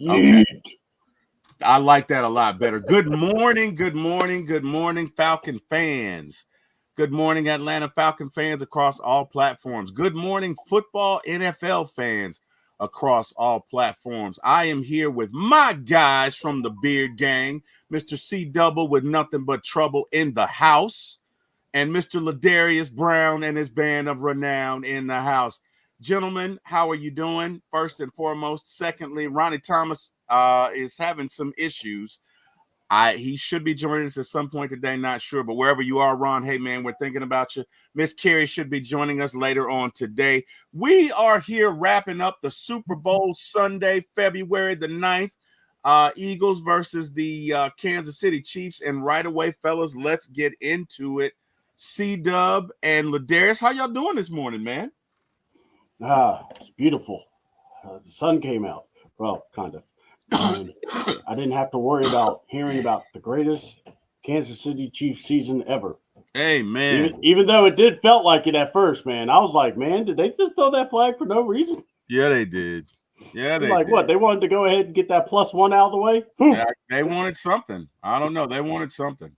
Okay. Yeet. I like that a lot better. Good morning, Falcon fans. Good morning, Atlanta Falcon fans across all platforms. Good morning, football NFL fans across all platforms. I am here with my guys from the Beard Gang, Mr. C Double with nothing but trouble in the house, and Mr. Ladarius Brown and his band of renown in the house. Gentlemen, how are you doing? First and foremost. Secondly, Ronnie Thomas is having some issues. He should be joining us at some point today, not sure. But wherever you are, Ron, hey, man, we're thinking about you. Miss Carey should be joining us later on today. We are here wrapping up the Super Bowl Sunday, February the 9th. Eagles versus the Kansas City Chiefs. And right away, fellas, let's get into it. C-Dub and Ladarius, how y'all doing this morning, man? It's beautiful. The sun came out. Well, kind of. And I didn't have to worry about hearing about the greatest Kansas City Chiefs season ever. Hey, man. Even though it did felt like it at first, man. I was like, man, did they just throw that flag for no reason? Yeah, they did. Yeah, they like did. What? They wanted to go ahead and get that +1 out of the way? Yeah, they wanted something. I don't know. They wanted something.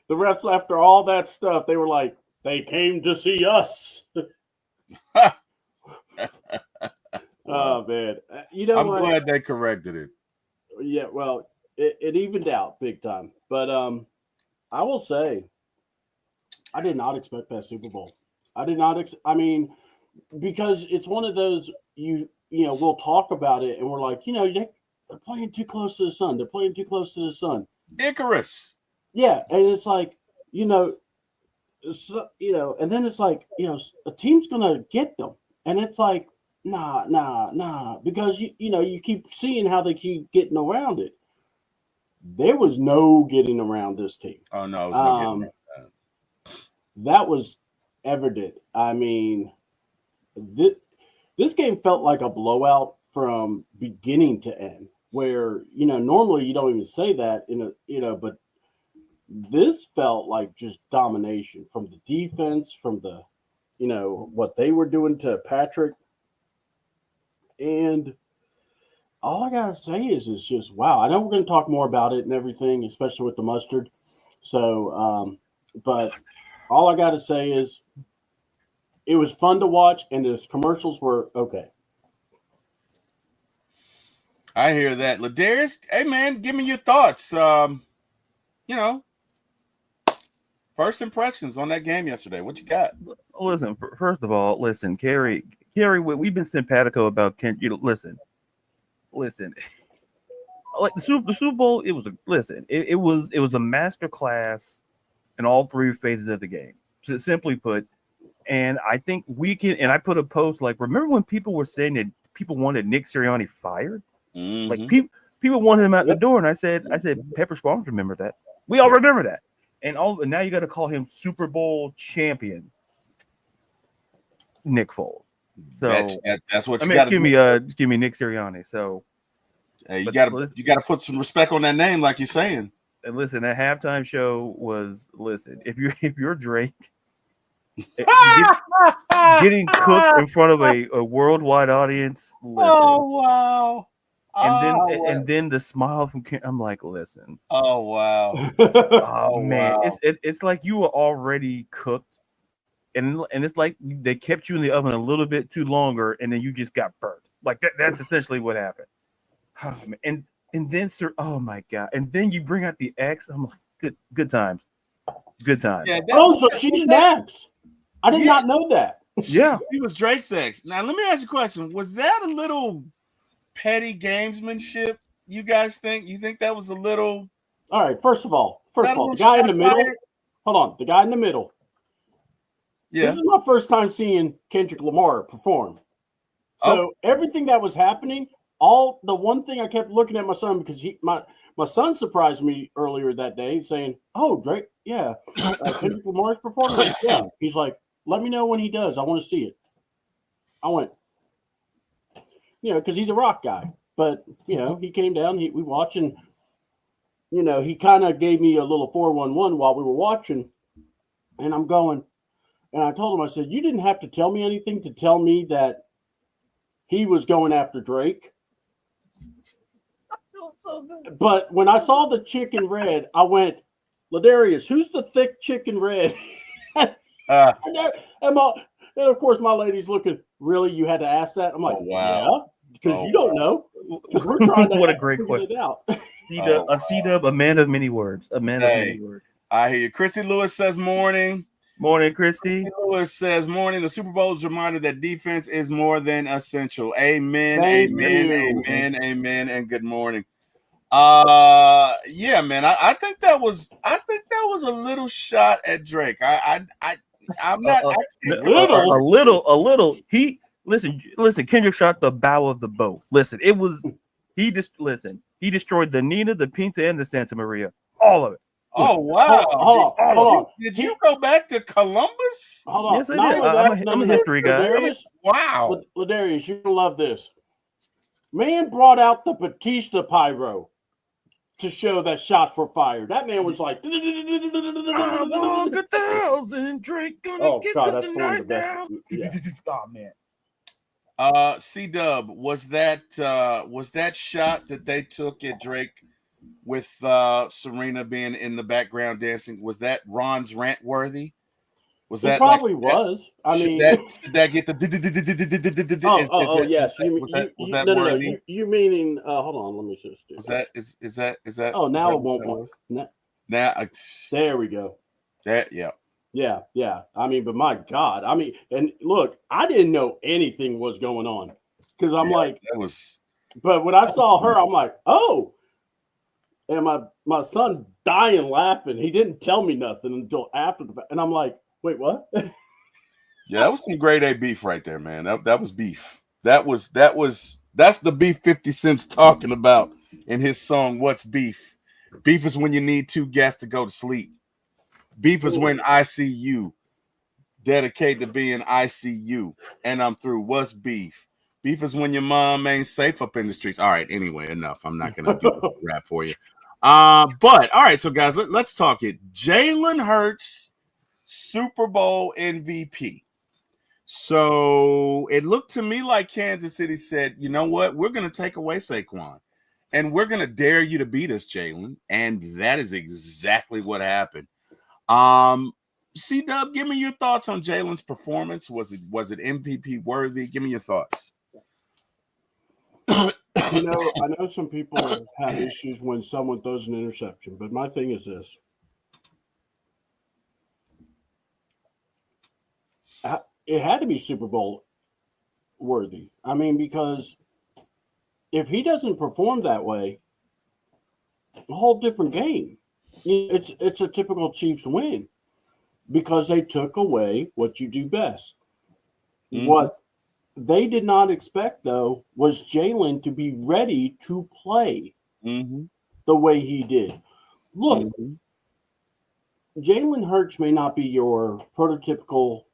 The rest, after all that stuff, they were like, they came to see us. Oh, man. You know what? I'm glad they corrected it. Yeah, well, it evened out big time. But I will say, I did not expect that Super Bowl. I did not. Because it's one of those, we'll talk about it and we're like, they're playing too close to the sun. They're playing too close to the sun. Icarus. Yeah, and it's like, and then it's like, a team's going to get them. And it's like, nah, because, you keep seeing how they keep getting around it. There was no getting around this team. Oh, no. It was no getting around that. That was evident. I mean, this game felt like a blowout from beginning to end, where, normally you don't even say that, but this felt like just domination from the defense, from the, what they were doing to Patrick. And all I got to say is just, wow. I know we're going to talk more about it and everything, especially with the mustard. So, but all I got to say is it was fun to watch, and the commercials were okay. I hear that. Ladarius, hey, man, give me your thoughts. First impressions on that game yesterday. What you got? Listen, first of all, Carrie, we've been simpatico about Ken. Listen. Like the Super Bowl, it was a master class in all three phases of the game. Simply put, and I think we can. And I put a post like, remember when people were saying that people wanted Nick Sirianni fired? Mm-hmm. Like people wanted him out the door, and I said, Pepper Farms remember that. We all remember that. And now you got to call him Super Bowl champion Nick Foles. So that's what you got to do. Excuse me, Nick Sirianni. So hey, you got to put some respect on that name, like you're saying. And listen, that halftime show was if you're Drake, getting cooked in front of a worldwide audience. Listen. Oh wow! And then the smile from I'm like, listen. Oh wow! Oh man, wow. It's like you were already cooked, and it's like they kept you in the oven a little bit too longer, and then you just got burnt. Like that's essentially what happened. Oh, and then sir, oh my god! And then you bring out the X. I'm like, good times. Yeah, so she's next. I did not know that. Yeah, he was Drake's ex. Now let me ask you a question: was that a little petty gamesmanship? You guys think? You think that was a little? All right. First of all, the guy in the middle. Hold on, the guy in the middle. Yeah. This is my first time seeing Kendrick Lamar perform. So everything that was happening, the one thing I kept looking at my son because my son surprised me earlier that day saying, "Oh, Drake, yeah, Kendrick Lamar's performing." Yeah. He's like, "Let me know when he does. I want to see it." I went, because he's a rock guy. But, he came down, we watching, he kind of gave me a little 411 while we were watching. And I'm going, and I told him, I said, you didn't have to tell me anything to tell me that he was going after Drake. so good. But when I saw the chicken red, I went, Ladarius, who's the thick chicken red? And of course, my lady's looking, really? You had to ask that? I'm like, yeah, because you don't know. Because we're trying to what a great question. it out. C-Dub, a man of many words. A man of many words. I hear you. Christy Lewis says morning. Morning, Christy. Lewis says morning. The Super Bowl is a reminder that defense is more than essential. Amen. Thank amen. you. Amen. Amen. And good morning. Yeah, man. I think that was a little shot at Drake. I'm not a little. He listen. Kendrick shot the bow of the boat. Listen, he destroyed the Nina, the Pinta, and the Santa Maria. All of it. Oh wow! Hold on. Did you go back to Columbus? Hold on. Yes, I did. I'm a history guy. Wow, Ladarius, you're gonna love this. Man brought out the Batista pyro to show that shots were fired. That man was like, "Oh, good thousand Drake gonna get God, that's one of the best." Yeah. Oh man. C-Dub, was that shot that they took at Drake with Serena being in the background dancing? Was that Ron's rant worthy? Was that probably was? I mean, did that get the? Yes. No. You meaning? Hold on. Let me just do. Is that? Oh, now it won't work. Now, there we go. Yeah. I mean, but my God, I mean, and look, I didn't know anything was going on because I'm like, that was. But when I saw her, I'm like, oh, and my son dying laughing. He didn't tell me nothing until after the fact, and I'm like, wait, what? Yeah, that was some grade A beef right there, man. That was beef. That's the beef 50 Cent's talking about in his song, What's Beef? Beef is when you need two gas to go to sleep. Beef is when I see you. Dedicate to being ICU. And I'm through. What's beef? Beef is when your mom ain't safe up in the streets. All right, anyway, enough. I'm not going to do a rap for you. But, all right, so, guys, let's talk it. Jalen Hurts, Super Bowl MVP. So it looked to me like Kansas City said, you know what? We're going to take away Saquon, and we're going to dare you to beat us, Jalen. And that is exactly what happened. C-Dub, give me your thoughts on Jalen's performance. Was it MVP worthy? Give me your thoughts. I know some people have issues when someone throws an interception, but my thing is this. It had to be Super Bowl worthy. I mean, because if he doesn't perform that way, a whole different game. It's a typical Chiefs win because they took away what you do best. Mm-hmm. What they did not expect, though, was Jalen to be ready to play the way he did. Look, Jalen Hurts may not be your prototypical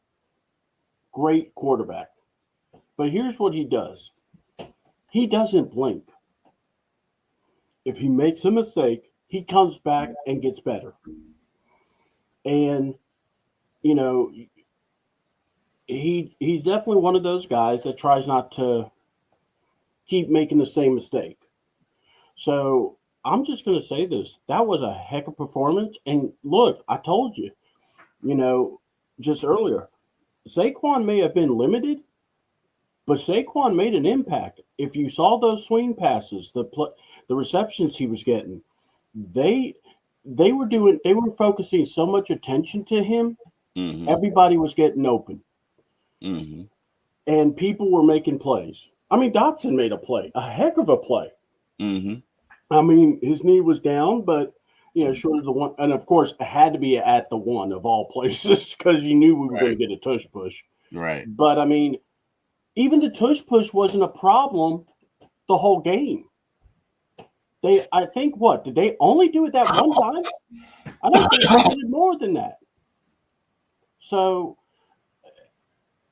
great quarterback, but here's what he does. He doesn't blink. If he makes a mistake, he comes back and gets better. And, he's definitely one of those guys that tries not to keep making the same mistake. So I'm just going to say this. That was a heck of a performance. And look, I told you, just earlier, Saquon may have been limited, but Saquon made an impact. If you saw those swing passes, the receptions he was getting, they were focusing so much attention to him. Mm-hmm. Everybody was getting open, and people were making plays. I mean, Dotson made a play, a heck of a play. I mean, his knee was down, but short of the one, and of course, it had to be at the one of all places because you knew we were going to get a tush push. Right. But I mean, even the tush push wasn't a problem the whole game. I think did they only do it that one time? I don't think they did more than that. So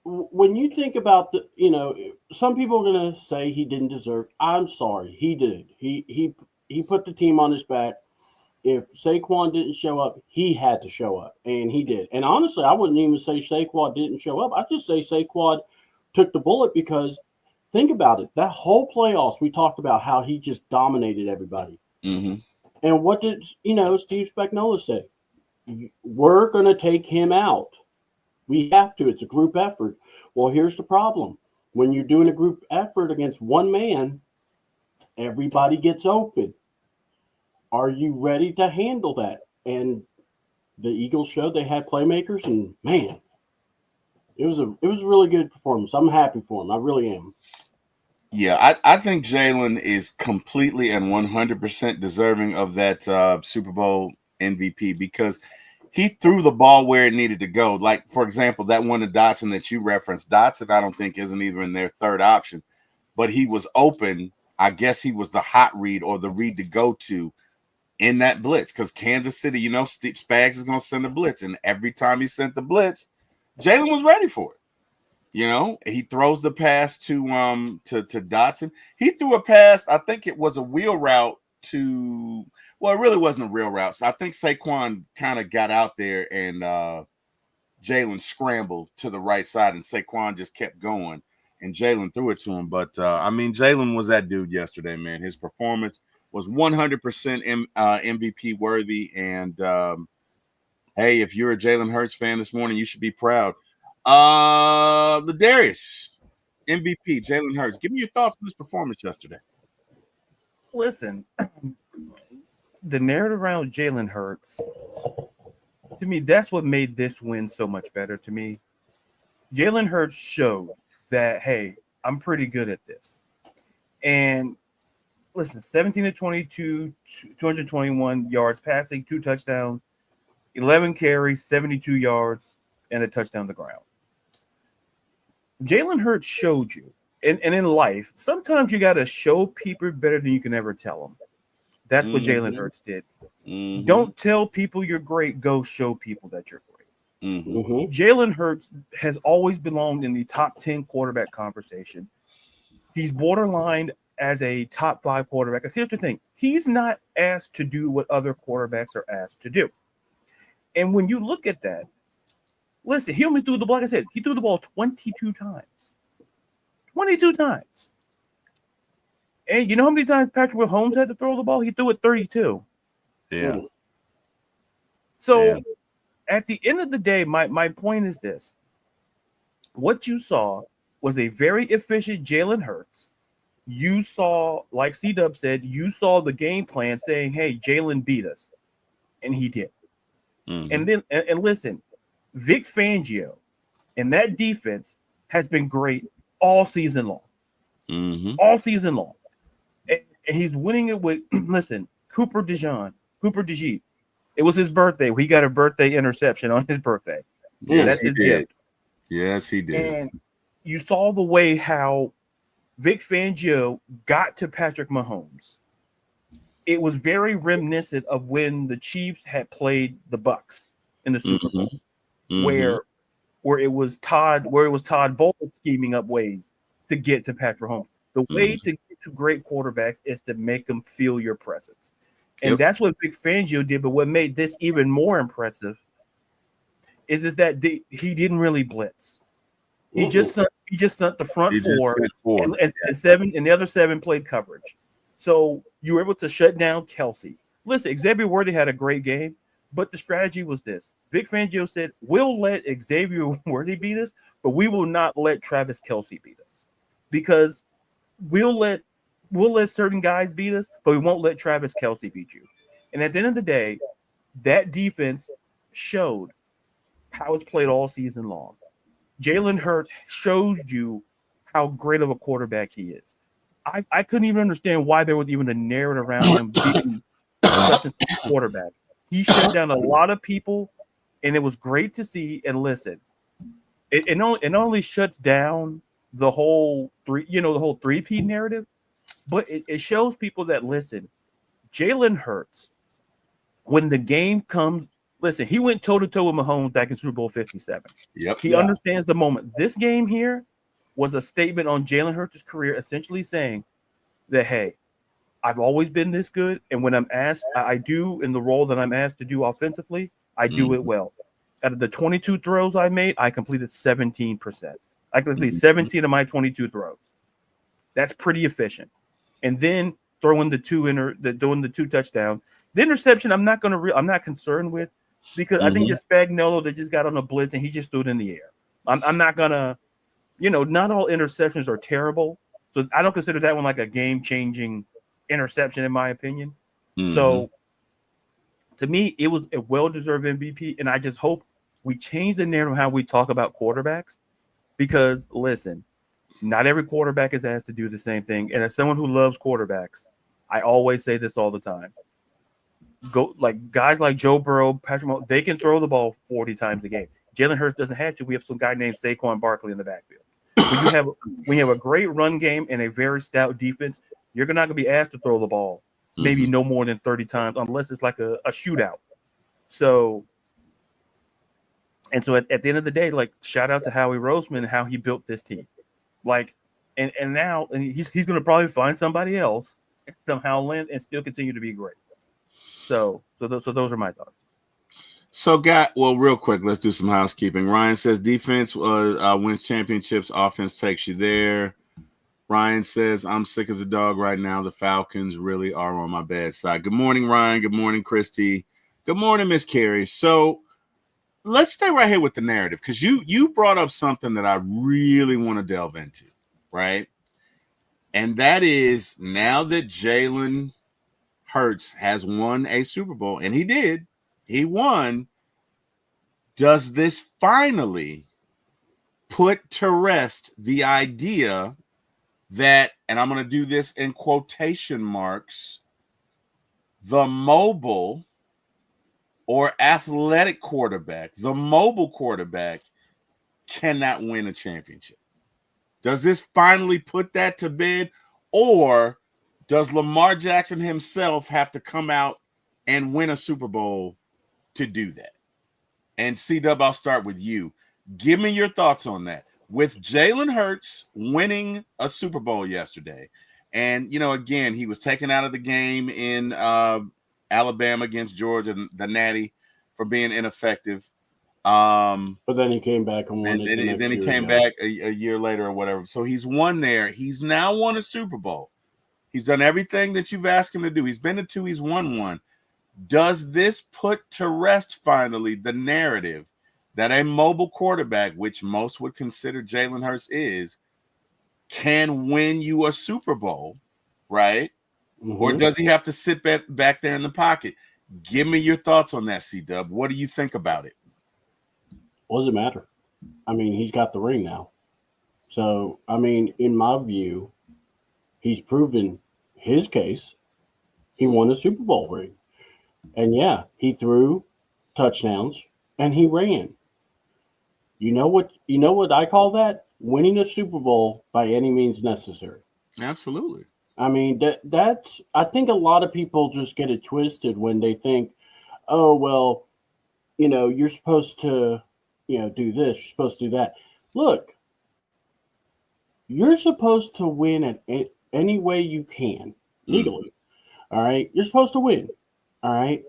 when you think about some people are going to say he didn't deserve. I'm sorry, he did. He put the team on his back. If Saquon didn't show up, he had to show up, and he did. And honestly, I wouldn't even say Saquon didn't show up. I'd just say Saquon took the bullet because think about it. That whole playoffs, we talked about how he just dominated everybody. Mm-hmm. And what did Steve Spagnuolo say? We're going to take him out. We have to. It's a group effort. Well, here's the problem. When you're doing a group effort against one man, everybody gets open. Are you ready to handle that? And the Eagles showed they had playmakers, and man, it was a really good performance. I'm happy for him. I really am. Yeah, I think Jalen is completely and 100% deserving of that Super Bowl MVP because he threw the ball where it needed to go. Like, for example, that one to Dotson that you referenced. Dotson, I don't think, isn't even their third option, but he was open. I guess he was the hot read or the read to go to in that blitz because Kansas City, Steve Spags is going to send a blitz. And every time he sent the blitz, Jalen was ready for it. He throws the pass to Dotson. He threw a pass. I think it was a wheel route to. Well, it really wasn't a real route. So I think Saquon kind of got out there and Jalen scrambled to the right side, and Saquon just kept going, and Jalen threw it to him. But Jalen was that dude yesterday, man. His performance was 100% MVP worthy, and hey, if you're a Jalen Hurts fan this morning, you should be proud. Ladarius, MVP, Jalen Hurts. Give me your thoughts on this performance yesterday. Listen, the narrative around Jalen Hurts, to me, that's what made this win so much better to me. Jalen Hurts showed that, hey, I'm pretty good at this. And listen, 17 to 22, 221 yards passing, 2 touchdowns, 11 carries, 72 yards, and a touchdown to the ground. Jalen Hurts showed you, and in life, sometimes you got to show people better than you can ever tell them. That's what Jalen Hurts did. Mm-hmm. Don't tell people you're great. Go show people that you're great. Mm-hmm. Jalen Hurts has always belonged in the top 10 quarterback conversation. He's borderline as a top 5 quarterback. Because here's the thing. He's not asked to do what other quarterbacks are asked to do. And when you look at that, listen, he only threw the ball. Like I said, he threw the ball 22 times. 22 times. And you know how many times Patrick Mahomes had to throw the ball? He threw it 32. Yeah. So at the end of the day, my point is this. What you saw was a very efficient Jalen Hurts. You saw, like C-Dub said, you saw the game plan saying, hey, Jalen beat us. And he did. Mm-hmm. And then, and listen, Vic Fangio and that defense has been great all season long. Mm-hmm. All season long. And he's winning it with, listen, Cooper DeJean. It was his birthday. He got a birthday interception on his birthday. Yes, that's his gift. Yes, he did. And you saw the way how Vic Fangio got to Patrick Mahomes. It was very reminiscent of when the Chiefs had played the Bucs in the Super Bowl, where it was Todd Bowles scheming up ways to get to Patrick Mahomes. The way to get to great quarterbacks is to make them feel your presence. And that's what Vic Fangio did. But what made this even more impressive is that he didn't really blitz. He just sent the front four, and the other 7 played coverage. So you were able to shut down Kelsey. Listen, Xavier Worthy had a great game, but the strategy was this. Vic Fangio said, we'll let Xavier Worthy beat us, but we will not let Travis Kelsey beat us. Because we'll let certain guys beat us, but we won't let Travis Kelsey beat you. And at the end of the day, that defense showed how it's played all season long. Jalen Hurts showed you how great of a quarterback he is. I couldn't even understand why there was even a narrative around him being such a quarterback. He shut down a lot of people, and it was great to see. And listen, it not only shuts down the whole three-peat narrative, but it shows people that, listen, Jalen Hurts, when the game comes, listen, he went toe-to-toe with Mahomes back in Super Bowl 57. Yep. He understands the moment. This game here was a statement on Jalen Hurts' career, essentially saying that, hey, I've always been this good, and when I'm asked, I do in the role that I'm asked to do offensively, I do it well. Out of the 22 throws I made, I completed 17%. I completed 17 of my 22 throws. That's pretty efficient. And then throwing the two touchdowns. The interception, I'm not concerned with, because I think just Spagnuolo that just got on a blitz and he just threw it in the air. I'm not gonna, not all interceptions are terrible, so I don't consider that one like a game-changing interception in my opinion. So to me, it was a well-deserved MVP, and I just hope we change the narrative of how we talk about quarterbacks, because listen, not every quarterback is asked to do the same thing. And as someone who loves quarterbacks, I always say this all the time. Guys like Joe Burrow, Patrick Mahomes, they can throw the ball 40 times a game. Jalen Hurts doesn't have to. We have some guy named Saquon Barkley in the backfield. When you have a great run game and a very stout defense, you're not going to be asked to throw the ball maybe no more than 30 times, unless it's like a shootout. So at the end of the day, shout out to Howie Roseman and how he built this team. And now he's going to probably find somebody else and somehow land and still continue to be great. So those are my thoughts. So, real quick, let's do some housekeeping. Ryan says defense wins championships, offense takes you there. Ryan says, I'm sick as a dog right now. The Falcons really are on my bad side. Good morning, Ryan. Good morning, Christy. Good morning, Miss Carrie. So let's stay right here with the narrative, because you brought up something that I really want to delve into, right? And that is, now that Jalen Hurts has won a Super Bowl, and he won, does this finally put to rest the idea that, and I'm going to do this in quotation marks, the mobile or athletic quarterback, the mobile quarterback cannot win a championship? Does this finally put that to bed, or does Lamar Jackson himself have to come out and win a Super Bowl to do that? And C-Dub, I'll start with you. Give me your thoughts on that. With Jalen Hurts winning a Super Bowl yesterday, and, again, he was taken out of the game in Alabama against Georgia, the Natty, for being ineffective. But then he came back and won it. Then he came back a year later or whatever. So he's won there. He's now won a Super Bowl. He's done everything that you've asked him to do. He's been to two. He's won one. Does this put to rest finally the narrative that a mobile quarterback, which most would consider Jalen Hurts is, can win you a Super Bowl, right? Or does he have to sit back there in the pocket? Give me your thoughts on that, C-Dub. What do you think about it? What does it matter? I mean, he's got the ring now. So, I mean, in my view, he's proven his case. He won a Super Bowl ring. And yeah, he threw touchdowns and he ran. You know what I call that? Winning a Super Bowl by any means necessary. Absolutely. I mean, that's I think a lot of people just get it twisted when they think, oh, well, you're supposed to, do this, you're supposed to do that. Look, you're supposed to win at any way you can legally. All right. You're supposed to win. All right.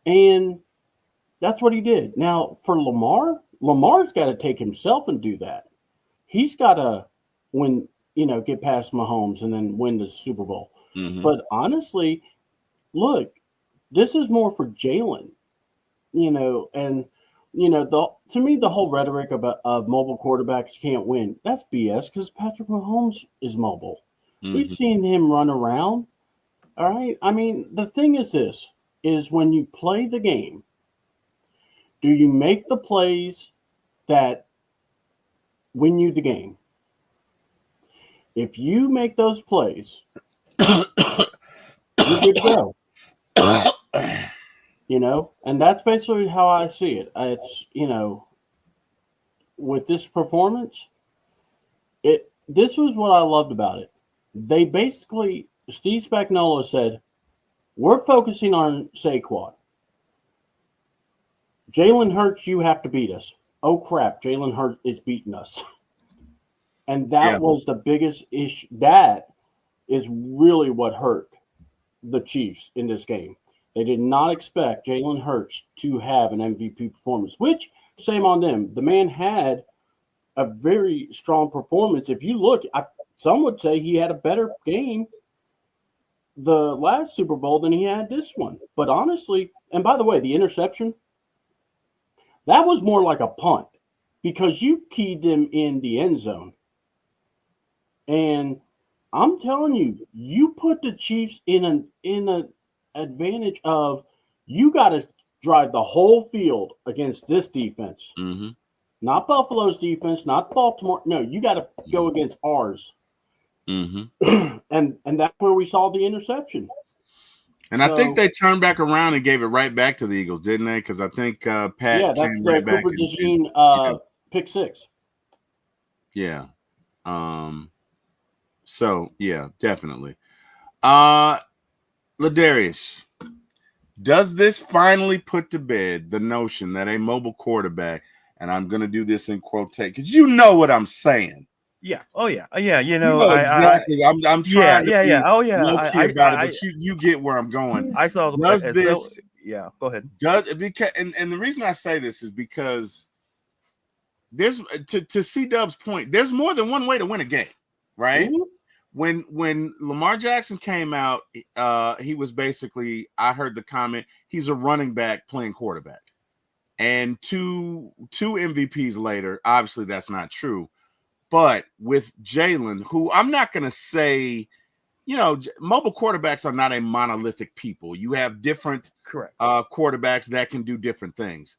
And that's what he did. Now, for Lamar's got to take himself and do that. He's got to win, get past Mahomes and then win the Super Bowl. But honestly, look, this is more for Jalen, and, to me, the whole rhetoric of mobile quarterbacks can't win, that's BS, because Patrick Mahomes is mobile. We've seen him run around. All right. I mean, the thing is this, is when you play the game, do you make the plays that win you the game? If you make those plays, you're good to go. And that's basically how I see it. It's, with this performance, this was what I loved about it. They basically, Steve Spagnuolo said, we're focusing on Saquon. Jalen Hurts, you have to beat us. Oh, crap, Jalen Hurts is beating us. And that was the biggest issue. That is really what hurt the Chiefs in this game. They did not expect Jalen Hurts to have an MVP performance, which, shame on them. The man had a very strong performance. If you look, some would say he had a better game the last Super Bowl than he had this one. But honestly, and by the way, the interception, that was more like a punt because you keyed him in the end zone. And I'm telling you, you put the Chiefs in an advantage of you got to drive the whole field against this defense. Mm-hmm. Not Buffalo's defense, not Baltimore. No, you got to go against ours. Mm-hmm. and that's where we saw the interception. And I think they turned back around and gave it right back to the Eagles, didn't they? Because I think Pat that's came the right back. Cooper DeJean pick six. Yeah. So yeah, definitely. Ladarius, does this finally put to bed the notion that a mobile quarterback, and I'm going to do this in quotation because you know what I'm saying. Yeah. Oh yeah. Yeah. You know exactly. I'm trying to be low-key about it, but you get where I'm going. I saw the does this. Yeah. Go ahead. Does it because and the reason I say this is because there's to C-Dub's point. There's more than one way to win a game, right? Mm-hmm. When Lamar Jackson came out, he was basically. I heard the comment. He's a running back playing quarterback, and two MVPs later, obviously that's not true. But with Jalen, who I'm not going to say, mobile quarterbacks are not a monolithic people. You have different quarterbacks that can do different things.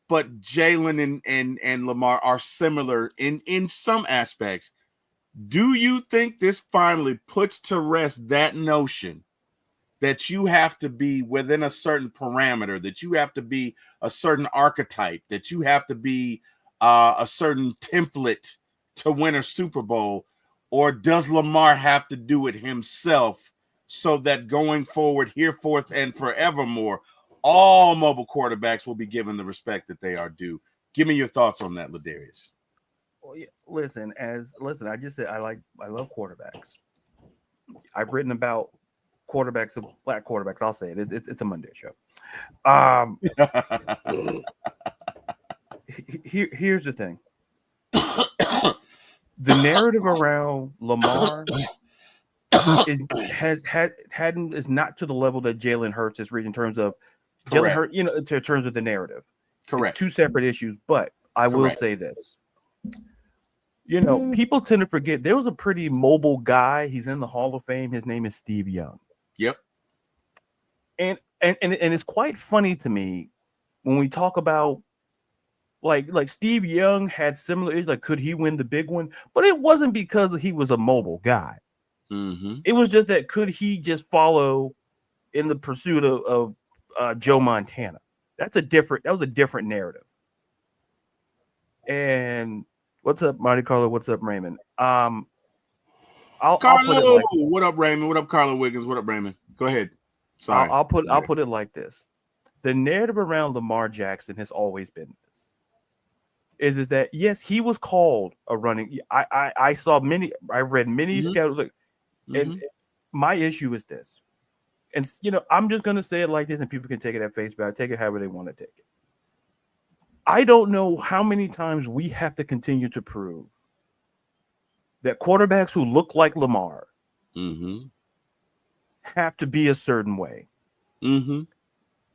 But Jalen and Lamar are similar in some aspects. Do you think this finally puts to rest that notion that you have to be within a certain parameter, that you have to be a certain archetype, that you have to be a certain template to win a Super Bowl, or does Lamar have to do it himself so that going forward, hereforth and forevermore, all mobile quarterbacks will be given the respect that they are due? Give me your thoughts on that, Ladarius. Well, yeah, listen, I just said I love quarterbacks. I've written about quarterbacks, black quarterbacks. I'll say it. It's a Monday show. Here's the thing. The narrative around Lamar is not to the level that Jalen Hurts is reached in terms of Jalen Hurts, in terms of the narrative. Correct. It's two separate issues, but I will say this. People tend to forget there was a pretty mobile guy. He's in the Hall of Fame. His name is Steve Young. Yep. And it's quite funny to me when we talk about like Steve Young had similar issues, like could he win the big one? But it wasn't because he was a mobile guy. Mm-hmm. It was just that could he just follow in the pursuit of Joe Montana? That was a different narrative. And what's up, Monte Carlo? What's up, Raymond? Carlo, what up, Raymond? What up, Carlo Wiggins? What up, Raymond? Go ahead. Sorry. I'll put it like this. The narrative around Lamar Jackson has always been this. Is that yes, he was called a running. I read many schedules, and my issue is this. And I'm just gonna say it like this, and people can take it at face value, take it however they want to take it. I don't know how many times we have to continue to prove that quarterbacks who look like Lamar have to be a certain way. Mm-hmm.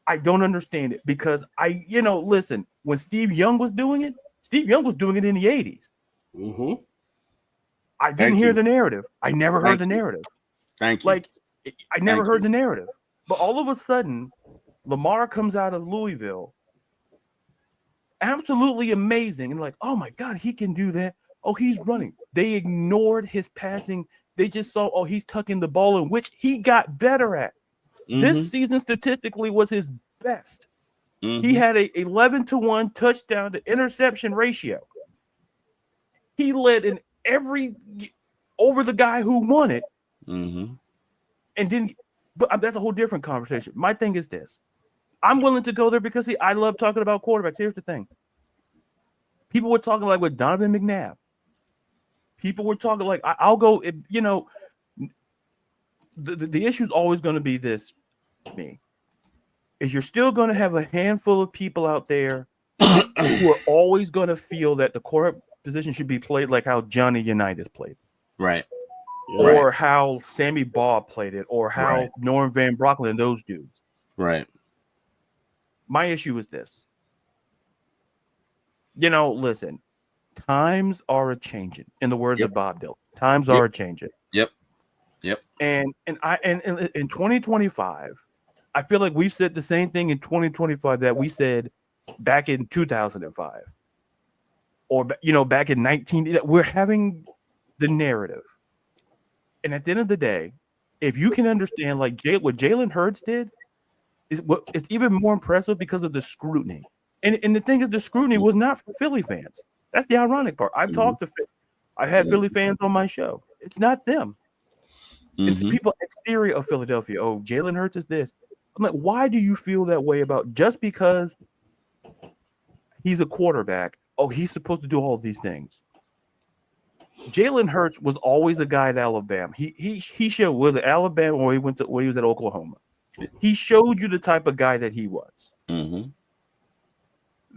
I don't understand it because listen, when Steve Young was doing it in the 80s. Mm-hmm. I didn't hear the narrative. I never heard the narrative. Thank you. I never heard the narrative. But all of a sudden, Lamar comes out of Louisville. Absolutely amazing. And oh my God, he can do that. Oh, he's running. They ignored his passing. They just saw, he's tucking the ball in, which he got better at. Mm-hmm. This season statistically was his best. Mm-hmm. He had a 11-1 touchdown to interception ratio. He led in over the guy who won it. Mm-hmm. And didn't, but that's a whole different conversation. My thing is this. I'm willing to go there because I love talking about quarterbacks. Here's the thing. People were talking with Donovan McNabb. People were talking I'll go, the issue is always going to be this to me. Is you're still going to have a handful of people out there who are always going to feel that the quarterback position should be played like how Johnny Unitas played. Right. or how Sammy Baugh played it, or how Norm Van Brocklin and those dudes. Right. My issue is this. Listen, times are a changing. In the words of Bob Dylan, times are a changing. Yep. And in 2025, I feel like we've said the same thing in 2025 that we said back in 2005, or back in 19. We're having the narrative, and at the end of the day, if you can understand like what Jalen Hurts did, it's even more impressive because of the scrutiny. And the thing is, the scrutiny was not for Philly fans. That's the ironic part. I've had Philly fans on my show. It's not them. It's the people exterior of Philadelphia. Oh, Jalen Hurts is this. I'm like, why do you feel that way about just because he's a quarterback? Oh, he's supposed to do all these things. Jalen Hurts was always a guy at Alabama. He showed whether Alabama or he was at Oklahoma. He showed you the type of guy that he was.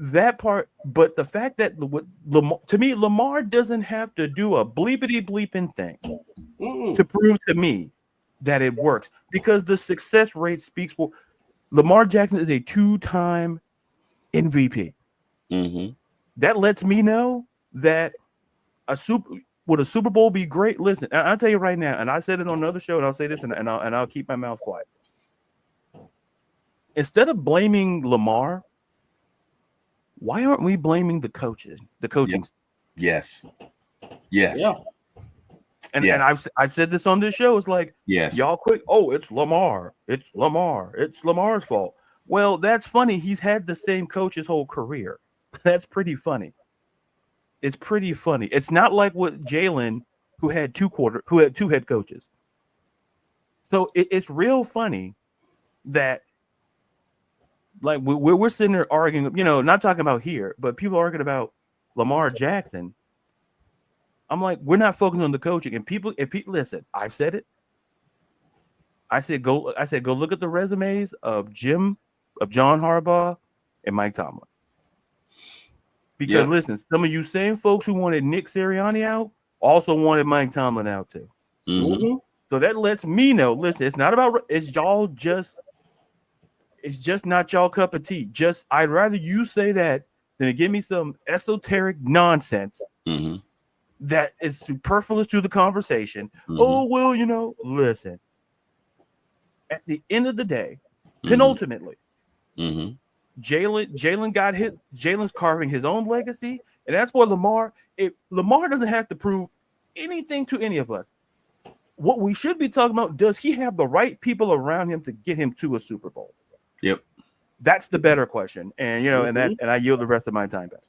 That part, but the fact that to me, Lamar doesn't have to do a bleepity bleeping thing to prove to me that it works, because the success rate speaks for Lamar Jackson is a 2-time MVP. That lets me know that would a Super Bowl be great? Listen, I'll tell you right now, and I said it on another show, and I'll say this, and I'll keep my mouth quiet. Instead of blaming Lamar, why aren't we blaming the coaches, the coaching? Yes. And I've said this on this show. It's like, y'all quit. Oh, it's Lamar. It's Lamar's fault. Well, that's funny. He's had the same coach his whole career. That's pretty funny. It's pretty funny. It's not like what Jalen, who had two head coaches. So it's real funny that, like, we're sitting there arguing, not talking about here, but people arguing about Lamar Jackson. I'm like, we're not focusing on the coaching. And people listen, I've said it. I said go look at the resumes of John Harbaugh and Mike Tomlin. Because listen, some of you same folks who wanted Nick Sirianni out also wanted Mike Tomlin out too. So that lets me know, listen, it's just not y'all cup of tea. I'd rather you say that than to give me some esoteric nonsense that is superfluous to the conversation. Oh, well, listen. At the end of the day, penultimately, Jalen's carving his own legacy, and that's why Lamar doesn't have to prove anything to any of us. What we should be talking about, does he have the right people around him to get him to a Super Bowl? Yep. That's the better question. And and I yield the rest of my time back.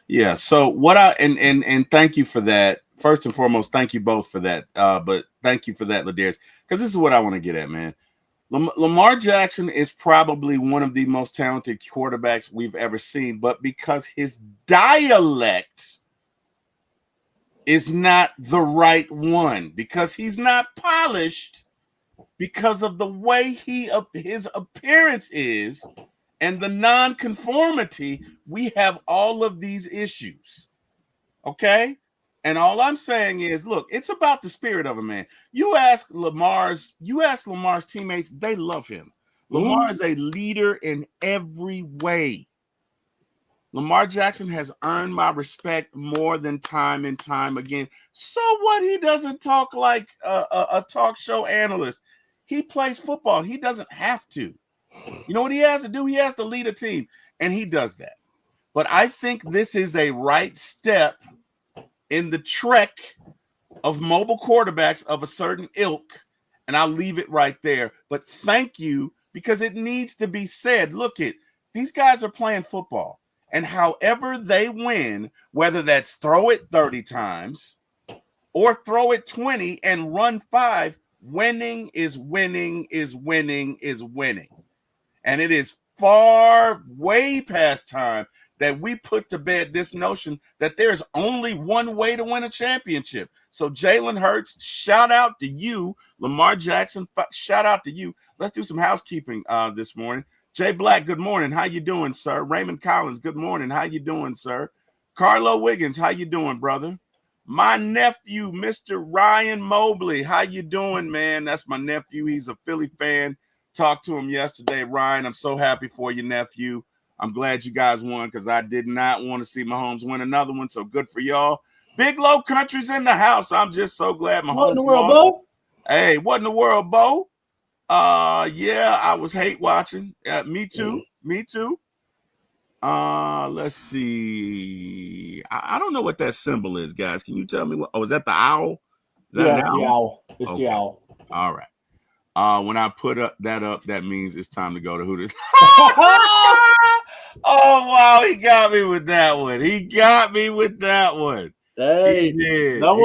Yeah. So and thank you for that. First and foremost, thank you both for that. But thank you for that, Ladarius, because this is what I want to get at, man. Lamar Jackson is probably one of the most talented quarterbacks we've ever seen, but because his dialect is not the right one, because he's not polished, because of the way his appearance is and the non-conformity, we have all of these issues. Okay? And all I'm saying is, look, it's about the spirit of a man. You ask Lamar's teammates, they love him. Lamar is a leader in every way. Lamar Jackson has earned my respect more than time and time again. So what? He doesn't talk like a talk show analyst. He plays football. He doesn't have to. You know what he has to do? He has to lead a team, and he does that. But I think this is a right step in the trek of mobile quarterbacks of a certain ilk, and I'll leave it right there. But thank you, because it needs to be said. Look, these guys are playing football, and however they win, whether that's throw it 30 times or throw it 20 and run 5, winning is winning is winning is winning. And it is far, way past time that we put to bed this notion that there's only one way to win a championship. So Jalen Hurts, shout out to you. Lamar Jackson, shout out to you. Let's do some housekeeping this morning. Jay Black, good morning. How you doing, sir? Raymond Collins, good morning. How you doing, sir? Carlo Wiggins, how you doing, brother? My nephew, Mr. Ryan Mobley. How you doing, man? That's my nephew. He's a Philly fan. Talked to him yesterday. Ryan, I'm so happy for you, nephew. I'm glad you guys won because I did not want to see Mahomes win another one. So good for y'all. Big Low Country's in the house. I'm just so glad Mahomes What in the world, won. Bo? Hey, what in the world, Bo? Yeah, I was hate watching. Me too. Me too. Let's see. I don't know what that symbol is, guys. Can you tell me what? Oh, is that the owl? Is that Yeah, an it's owl? the owl. It's Okay. the owl. All right. When I put that up, that means it's time to go to Hooters. Oh wow, he got me with that one. Hey, He did. no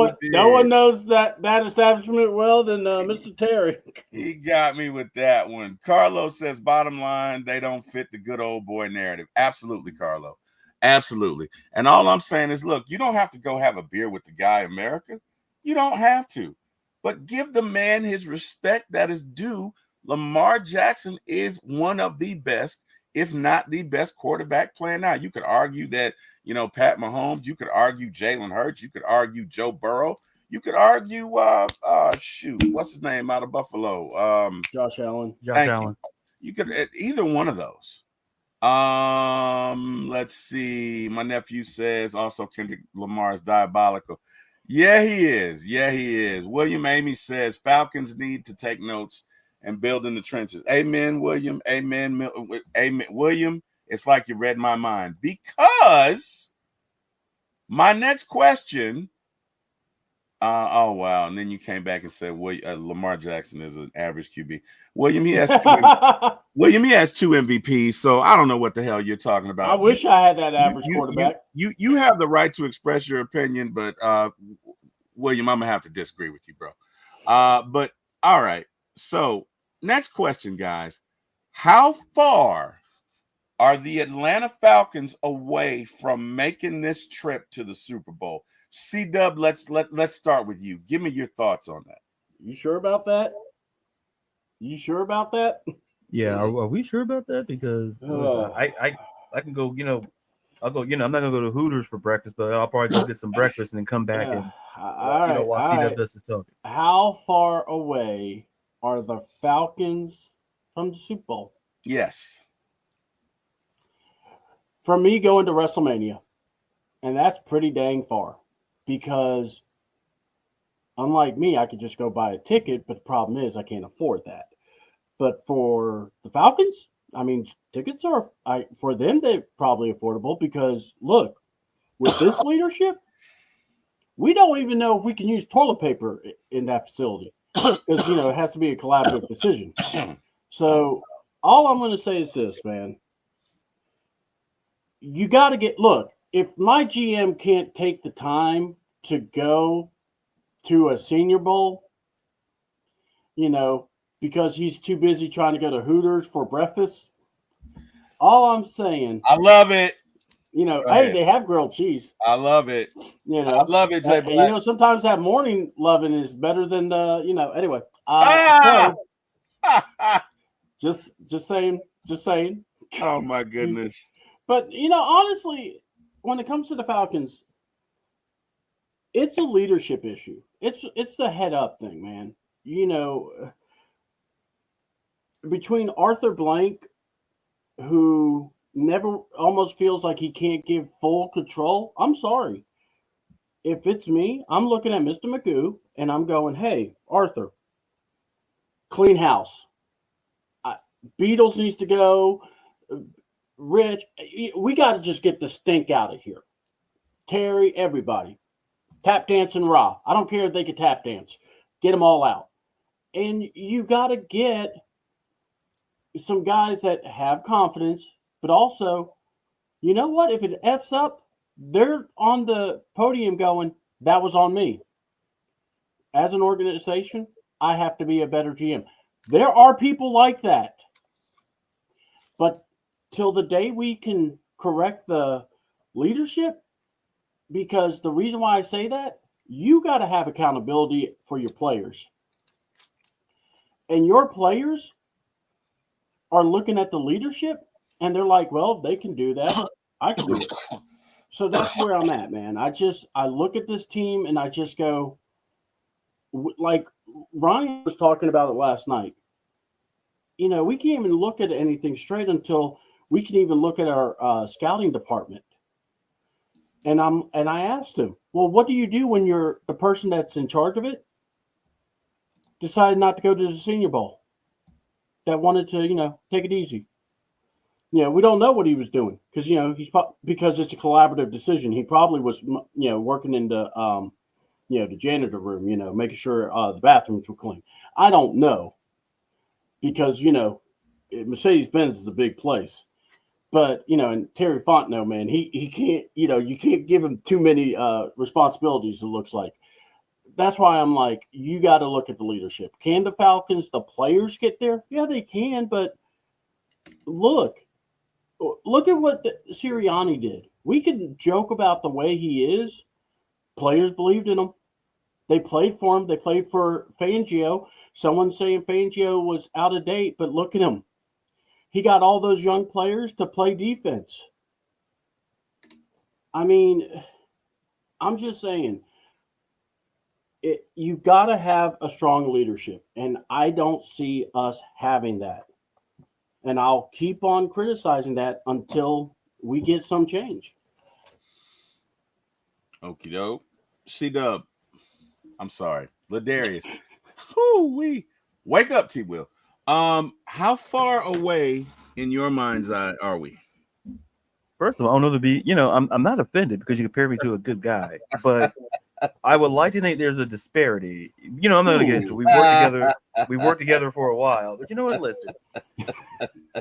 one knows that establishment well than Mr. Terry. He got me with that one. Carlo says, bottom line, they don't fit the good old boy narrative. Absolutely, Carlo. Absolutely. And all I'm saying is, look, you don't have to go have a beer with the guy, America. You don't have to. But give the man his respect that is due. Lamar Jackson is one of the best, if not the best quarterback playing now. You could argue that, Pat Mahomes. You could argue Jalen Hurts. You could argue Joe Burrow. You could argue, what's his name out of Buffalo? Josh Allen. You could either one of those. Let's see. My nephew says also Kendrick Lamar is diabolical. Yeah, he is. William Amy says Falcons need to take notes and build in the trenches. Amen, William. Amen, William. It's like you read my mind because my next question. Oh wow! And then you came back and said, "Well, Lamar Jackson is an average QB." William, he has two MVPs, so I don't know what the hell you're talking about. I wish I had that average quarterback. You have the right to express your opinion, but William, I'm gonna have to disagree with you, bro. But all right. So next question, guys: how far are the Atlanta Falcons away from making this trip to the Super Bowl? C-Dub, let's start with you. Give me your thoughts on that. You sure about that? Yeah, are we sure about that? Because I can go, I'll go, I'm not gonna go to Hooters for breakfast, but I'll probably go get some breakfast and then come back and while C-Dub does his talking. How far away are the Falcons from the Super Bowl? Yes. For me, going to WrestleMania, and that's pretty dang far. Because unlike me, I could just go buy a ticket, but the problem is I can't afford that. But for the Falcons, I mean, tickets are for them, they're probably affordable because look, with this leadership, we don't even know if we can use toilet paper in that facility because it has to be a collaborative decision. So all I'm going to say is this, man. You got to look. If my GM can't take the time to go to a Senior Bowl, because he's too busy trying to go to Hooters for breakfast, all I'm saying, I love it. Hey, they have grilled cheese. I love it. I love it, Jay Black. Sometimes that morning loving is better than anyway. Just saying. Oh my goodness. But honestly, when it comes to the Falcons, it's a leadership issue. It's the head up thing, man. Between Arthur Blank, who never almost feels like he can't give full control. I'm sorry. If it's me, I'm looking at Mr. Magoo and I'm going, hey, Arthur, clean house. Beatles needs to go. Rich, we got to just get the stink out of here. Terry, everybody. Tap dance and Raw. I don't care if they can tap dance. Get them all out. And you got to get some guys that have confidence, but also, you know what? If it F's up, they're on the podium going, that was on me. As an organization, I have to be a better GM. There are people like that. But till the day we can correct the leadership, because the reason why I say that, you got to have accountability for your players. And your players are looking at the leadership and they're like, well, they can do that. I can do it. So that's where I'm at, man. I look at this team and I just go, like Ryan was talking about it last night. We can't even look at anything straight until we can even look at our scouting department. And I asked him, well, what do you do when you're the person that's in charge of it decided not to go to the Senior Bowl? That wanted to, take it easy. We don't know what he was doing because it's a collaborative decision. He probably was, working in the, the janitor room, making sure the bathrooms were clean. I don't know because, Mercedes-Benz is a big place. But, and Terry Fontenot, man, he can't, you can't give him too many responsibilities, it looks like. That's why I'm like, you got to look at the leadership. Can the Falcons, the players get there? Yeah, they can, but look at what Sirianni did. We can joke about the way he is. Players believed in him. They played for him. They played for Fangio. Someone's saying Fangio was out of date, but look at him. He got all those young players to play defense. I mean, I'm just saying, you've got to have a strong leadership, and I don't see us having that. And I'll keep on criticizing that until we get some change. Okie doke. C-Dub. I'm sorry. Ladarius. Woo-wee. Wake up, T-Will. How far away in your mind's eye are we? First of all, I don't know to be, I'm not offended because you compare me to a good guy, but I would like to think there's a disparity. I'm not going to get into it. We worked together for a while, but you know what? Listen,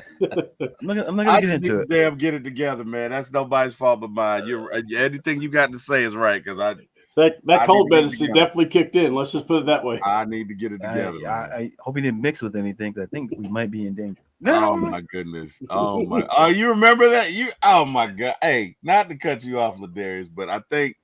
I'm not going to get into it. Damn, get it together, man. That's nobody's fault but mine. Anything you got to say is right because that cold medicine definitely kicked in. Let's just put it that way. I need to get it together. I hope he didn't mix with anything because I think we might be in danger. Oh my goodness! Oh my! Oh, you remember that? Oh my God! Hey, not to cut you off, Ladarius, but I think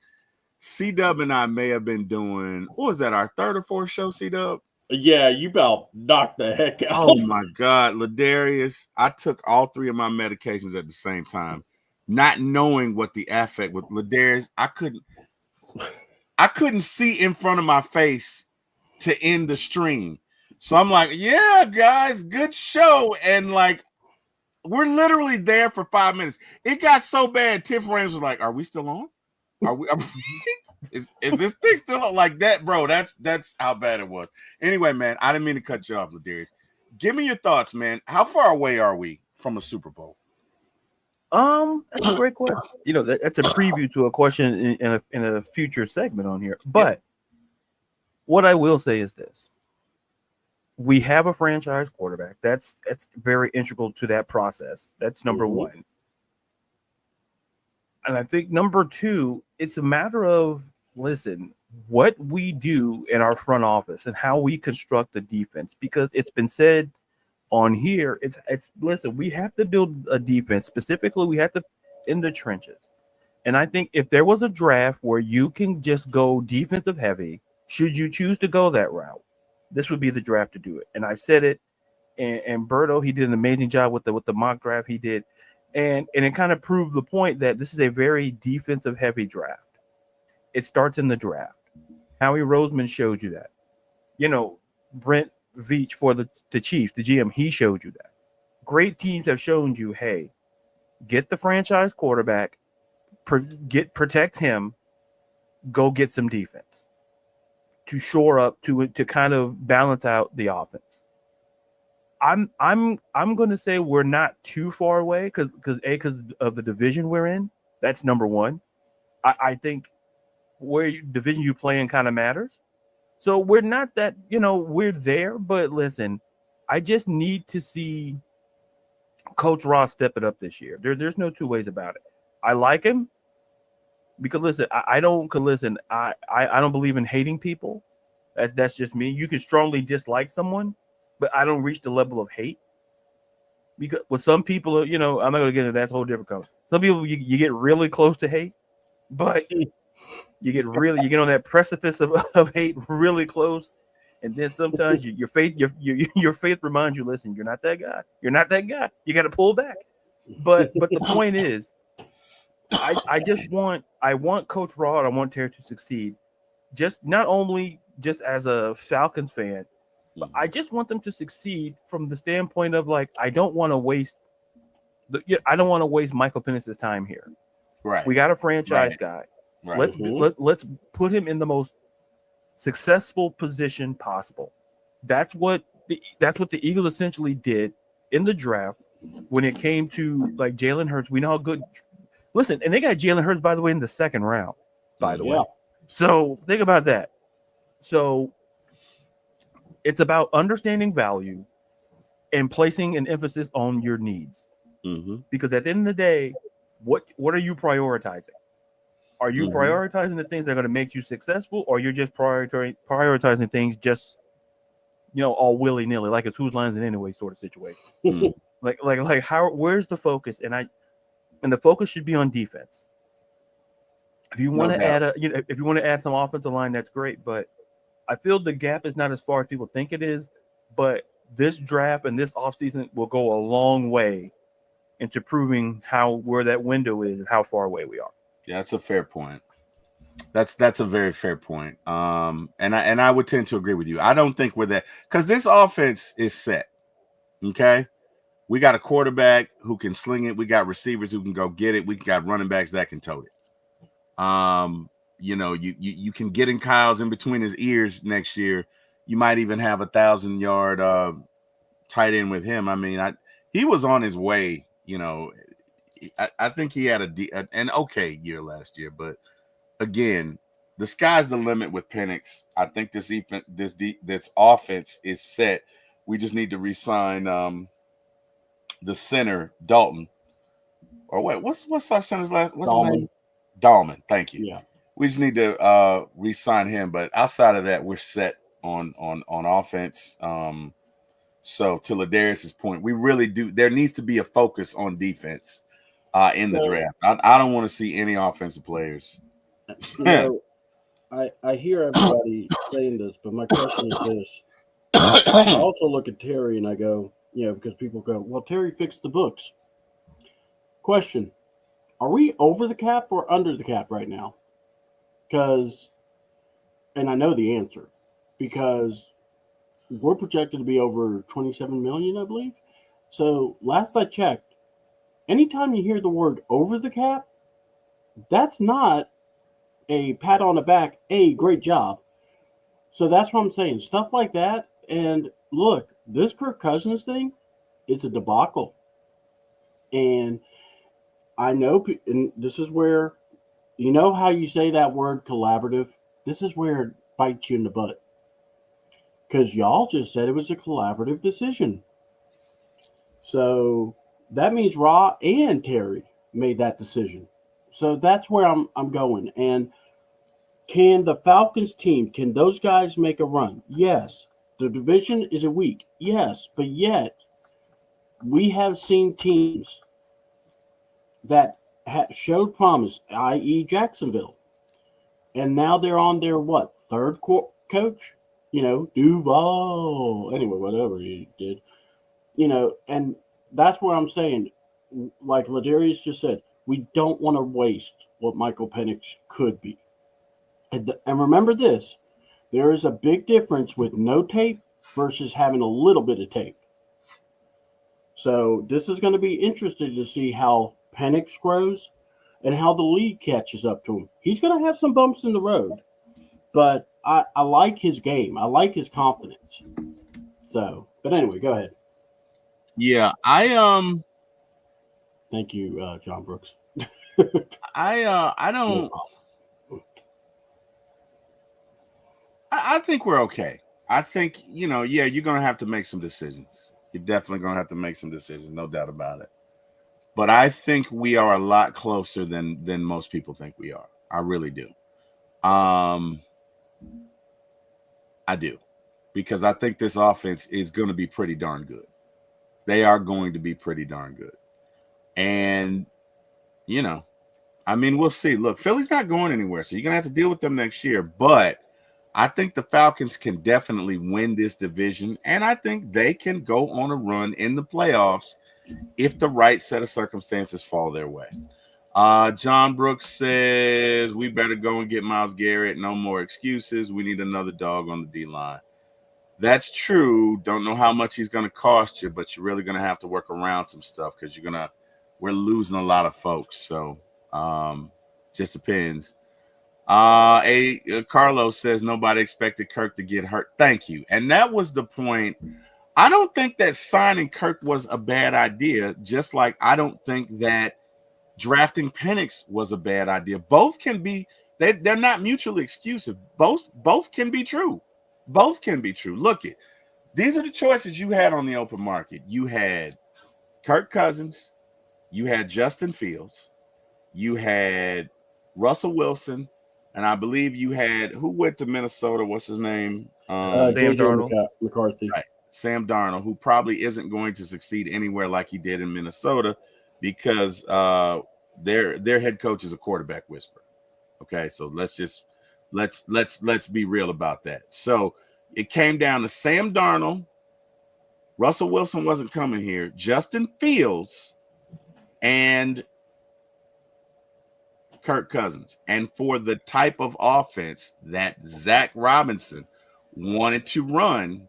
C-Dub and I may have been doing, what was that, our third or fourth show, C-Dub? Yeah, you about knocked the heck out. Oh my God, Ladarius, I took all three of my medications at the same time, not knowing what the affect with Ladarius. I couldn't see in front of my face to end the stream. So I'm like, yeah, guys, good show. And like, we're literally there for 5 minutes. It got so bad. Tiff Raines was like, are we still on? Are we is this thing still on? Like that, bro? That's how bad it was. Anyway, man, I didn't mean to cut you off, Ladarius. Give me your thoughts, man. How far away are we from a Super Bowl? That's a great question. That's a preview to a question in a future segment on here. But what I will say is this. We have a franchise quarterback. That's very integral to that process. That's number one. And I think number two, it's a matter of, listen, what we do in our front office and how we construct the defense, because it's been said on here, it's listen, we have to build a defense. Specifically, we have to in the trenches. And I think if there was a draft where you can just go defensive heavy, should you choose to go that route, this would be the draft to do it. And I've said it, and Berto, he did an amazing job with the mock draft he did. And it kind of proved the point that this is a very defensive heavy draft. It starts in the draft. Howie Roseman showed you that. Brent Veach for the Chiefs, the GM, he showed you that. Great teams have shown you, hey, get the franchise quarterback, protect him, go get some defense to shore up to kind of balance out the offense. I'm going to say we're not too far away because of the division we're in. That's number one. I think where division you play in kind of matters. So we're not that, we're there. But listen, I just need to see Coach Ross step it up this year. There's no two ways about it. I like him because listen, I don't believe in hating people. That's just me. You can strongly dislike someone, but I don't reach the level of hate. Because with some people, I'm not going to get into that. That's a whole different color. Some people you get really close to hate, but you get on that precipice of hate really close, and then sometimes your faith reminds you, listen, you're not that guy. You're not that guy. You got to pull back. But the point is, I want Coach Rod, I want Terry to succeed. Just not only just as a Falcons fan, but I just want them to succeed from the standpoint of like I don't want to waste Michael Penix's time here. Right. We got a franchise guy. Right. Let's put him in the most successful position possible. That's what the Eagles essentially did in the draft when it came to like Jalen Hurts. We know how good. Listen, and they got Jalen Hurts, by the way, in the second round. By the way, so think about that. So it's about understanding value and placing an emphasis on your needs. Because at the end of the day, what are you prioritizing? Are you prioritizing the things that are going to make you successful, or you're just prioritizing things just, all willy-nilly, like it's whose lines it anyway sort of situation? Like how? Where's the focus? And the focus should be on defense. If you want to if you want to add some offensive line, that's great. But I feel the gap is not as far as people think it is. But this draft and this offseason will go a long way into proving where that window is and how far away we are. Yeah, that's a fair point. That's a very fair point. And I would tend to agree with you. I don't think we're that, because this offense is set. Okay. We got a quarterback who can sling it. We got receivers who can go get it. We got running backs that can tote it. You can get in Kyle's in between his ears next year. You might even have 1,000-yard tight end with him. I mean, he was on his way. I think he had an okay year last year, but again, the sky's the limit with Penix. I think this offense is set. We just need to re-sign the center, Dalton. Or wait, what's our center's last? What's his name? Dahlman. Thank you. Yeah, we just need to re-sign him. But outside of that, we're set on offense. So to Ladarius's point, we really do. There needs to be a focus on defense in the draft. I don't want to see any offensive players. I hear everybody saying this, but my question is this. I also look at Terry and I go, because people go, well, Terry fixed the books. Question, are we over the cap or under the cap right now? And I know the answer, because we're projected to be over 27 million, I believe. So last I checked, anytime you hear the word over the cap, that's not a pat on the back, hey, great job. So that's what I'm saying. Stuff like that. And look, this Kirk Cousins thing is a debacle. And I know, and this is where, how you say that word collaborative? This is where it bites you in the butt. Because y'all just said it was a collaborative decision. So that means Ra and Terry made that decision. So that's where I'm going. And can the Falcons team, can those guys make a run? Yes. The division is weak. Yes. But yet, we have seen teams that showed promise, i.e. Jacksonville. And now they're on their, third coach? Duval. Anyway, whatever he did. And that's where I'm saying, like Ladarius just said, we don't want to waste what Michael Penix could be. And remember this, there is a big difference with no tape versus having a little bit of tape. So this is going to be interesting to see how Penix grows and how the league catches up to him. He's going to have some bumps in the road, but I like his game. I like his confidence. So, but anyway, go ahead. Yeah, Thank you, John Brooks. I don't. I think we're okay. I think, you're going to have to make some decisions. You're definitely going to have to make some decisions, no doubt about it. But I think we are a lot closer than most people think we are. I really do. I do. Because I think this offense is going to be pretty darn good. They are going to be pretty darn good. And, we'll see. Look, Philly's not going anywhere, so you're going to have to deal with them next year. But I think the Falcons can definitely win this division, and I think they can go on a run in the playoffs if the right set of circumstances fall their way. John Brooks says we better go and get Myles Garrett. No more excuses. We need another dog on the D line. That's true. Don't know how much he's going to cost you, but you're really going to have to work around some stuff because we're losing a lot of folks. So just depends. Carlos says nobody expected Kirk to get hurt. Thank you. And that was the point. I don't think that signing Kirk was a bad idea, just like I don't think that drafting Penix was a bad idea. Both can be, they're not mutually exclusive. Both can be true. Both can be true. Look it. These are the choices you had on the open market. You had Kirk Cousins, you had Justin Fields, you had Russell Wilson, and I believe you had who went to Minnesota? What's his name? Sam Darnold. McCarthy. Right. Sam Darnold, who probably isn't going to succeed anywhere like he did in Minnesota because their head coach is a quarterback whisperer. Okay, so let's be real about that. So it came down to Sam Darnold, Russell Wilson wasn't coming here, Justin Fields, and Kirk Cousins. And for the type of offense that Zach Robinson wanted to run,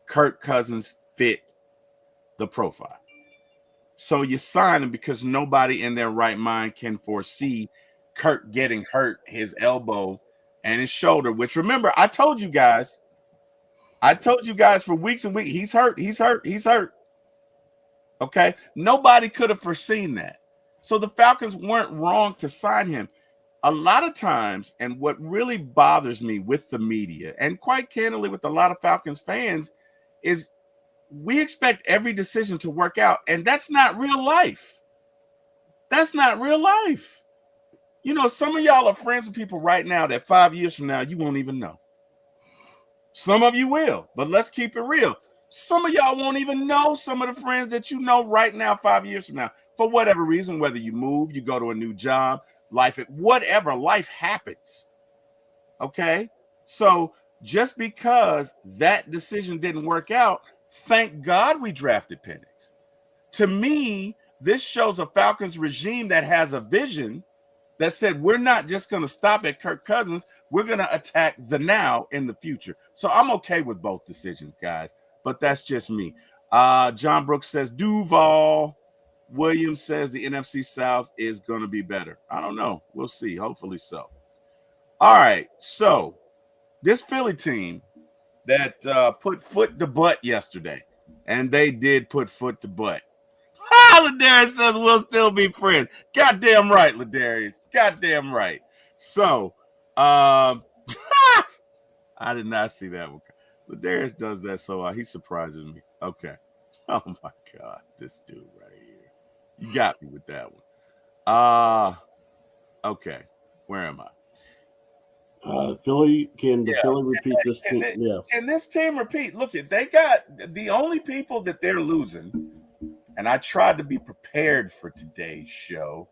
Kirk Cousins fit the profile. So you sign him because nobody in their right mind can foresee Kirk getting hurt, his elbow and his shoulder, which remember, I told you guys for weeks and weeks, he's hurt. Okay. Nobody could have foreseen that. So the Falcons weren't wrong to sign him. A lot of times, and what really bothers me with the media, and quite candidly with a lot of Falcons fans, is we expect every decision to work out, and that's not real life. That's not real life. You know, some of y'all are friends with people right now that 5 years from now, you won't even know. Some of you will, but let's keep it real. Some of y'all won't even know some of the friends that you know right now, 5 years from now, for whatever reason, whether you move, you go to a new job, life happens. Okay. So just because that decision didn't work out, thank God we drafted Penix. To me, this shows a Falcons regime that has a vision that said, we're not just going to stop at Kirk Cousins. We're going to attack the now in the future. So I'm okay with both decisions, guys, but that's just me. John Brooks says Duval. Williams says the NFC South is going to be better. I don't know. We'll see. Hopefully so. All right. So this Philly team that put foot to butt yesterday, and they did put foot to butt. Ladarius says we'll still be friends. Goddamn right, Ladarius. Goddamn right. So, I did not see that one. Ladarius does that, so he surprises me. Okay. Oh my God, this dude right here. You got me with that one. Okay. Where am I? Philly, can Philly repeat this team? Yeah. Can this team repeat? Look, they got the only people that they're losing, and I tried to be prepared for today's show,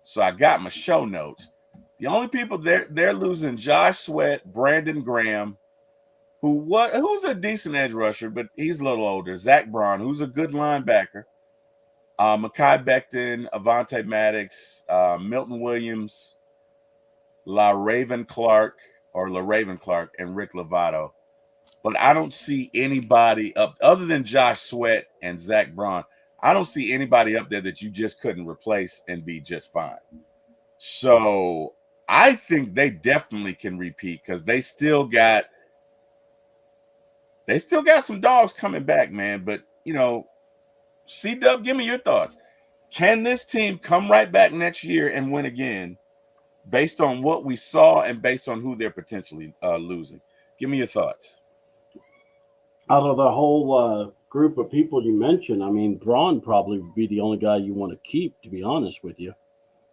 so I got my show notes. The only people they're losing: Josh Sweat, Brandon Graham, who's a decent edge rusher, but he's a little older. Zach Braun, who's a good linebacker. Mekhi Becton, Avonte Maddox, Milton Williams, LaRaven Clark, and Rick Lovato. But I don't see anybody up other than Josh Sweat and Zach Braun. I don't see anybody up there that you just couldn't replace and be just fine. So I think they definitely can repeat because they still got some dogs coming back, man. But you know, C-Dub, give me your thoughts. Can this team come right back next year and win again based on what we saw and based on who they're potentially losing? Give me your thoughts. Out of the whole group of people you mentioned, I mean, Braun probably would be the only guy you want to keep, to be honest with you,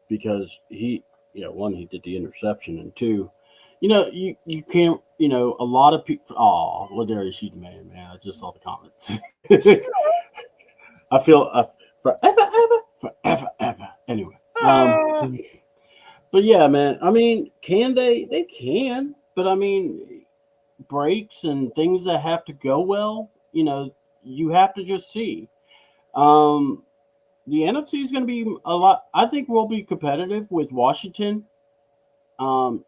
because one, he did the interception, and two, you can't, a lot of people. Oh, Ladarius, you man. I just saw the comments. I feel forever. Anyway, but yeah, man. I mean, can they? They can, but I mean, breaks and things that have to go well. You have to just see. the NFC is going to be a lot. I think we'll be competitive with Washington. I'm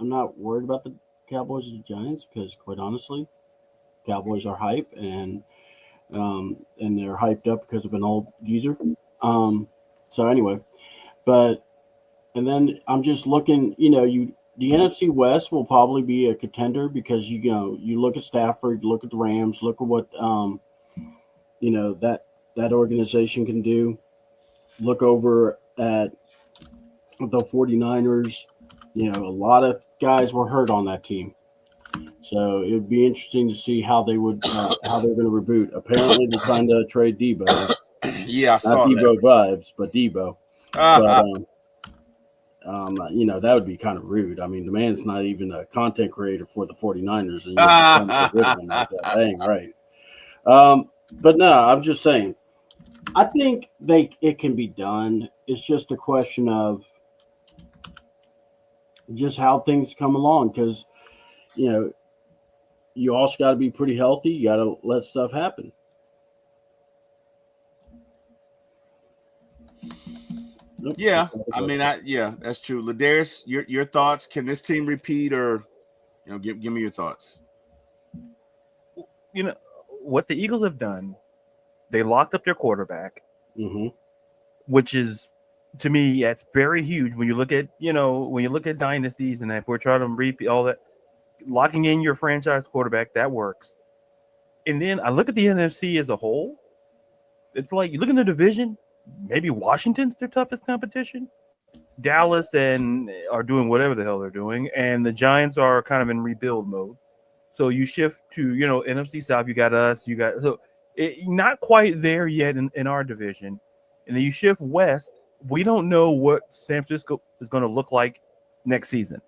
not worried about the Cowboys and Giants because, quite honestly, Cowboys are hype and they're hyped up because of an old geezer. So anyway, and then I'm just looking. The NFC West will probably be a contender because you look at Stafford, look at the Rams, look at what that organization can do. Look over at the 49ers. A lot of guys were hurt on that team. So it would be interesting to see how they're going to reboot. Apparently, they're trying to trade Debo. Yeah, I saw Not Debo that. vibes, but Debo. That would be kind of rude. I mean, the man's not even a content creator for the 49ers, and you're just trying to get rid of him like that. That ain't right. But no, I'm just saying. I think it can be done. It's just a question of just how things come along because, you also got to be pretty healthy. You got to let stuff happen. Nope. Yeah, I mean, that's true. Ladarius, your thoughts? Can this team repeat, or give me your thoughts? What the Eagles have done, they locked up their quarterback, which is, to me, that's very huge. When you look at dynasties and if we're trying to repeat all that, locking in your franchise quarterback, that works. And then I look at the NFC as a whole. It's like you look in the division. Maybe Washington's their toughest competition. Dallas are doing whatever the hell they're doing, and the Giants are kind of in rebuild mode. So you shift to NFC South. You got us. Not quite there yet in our division, and then you shift west. We don't know what San Francisco is going to look like next season.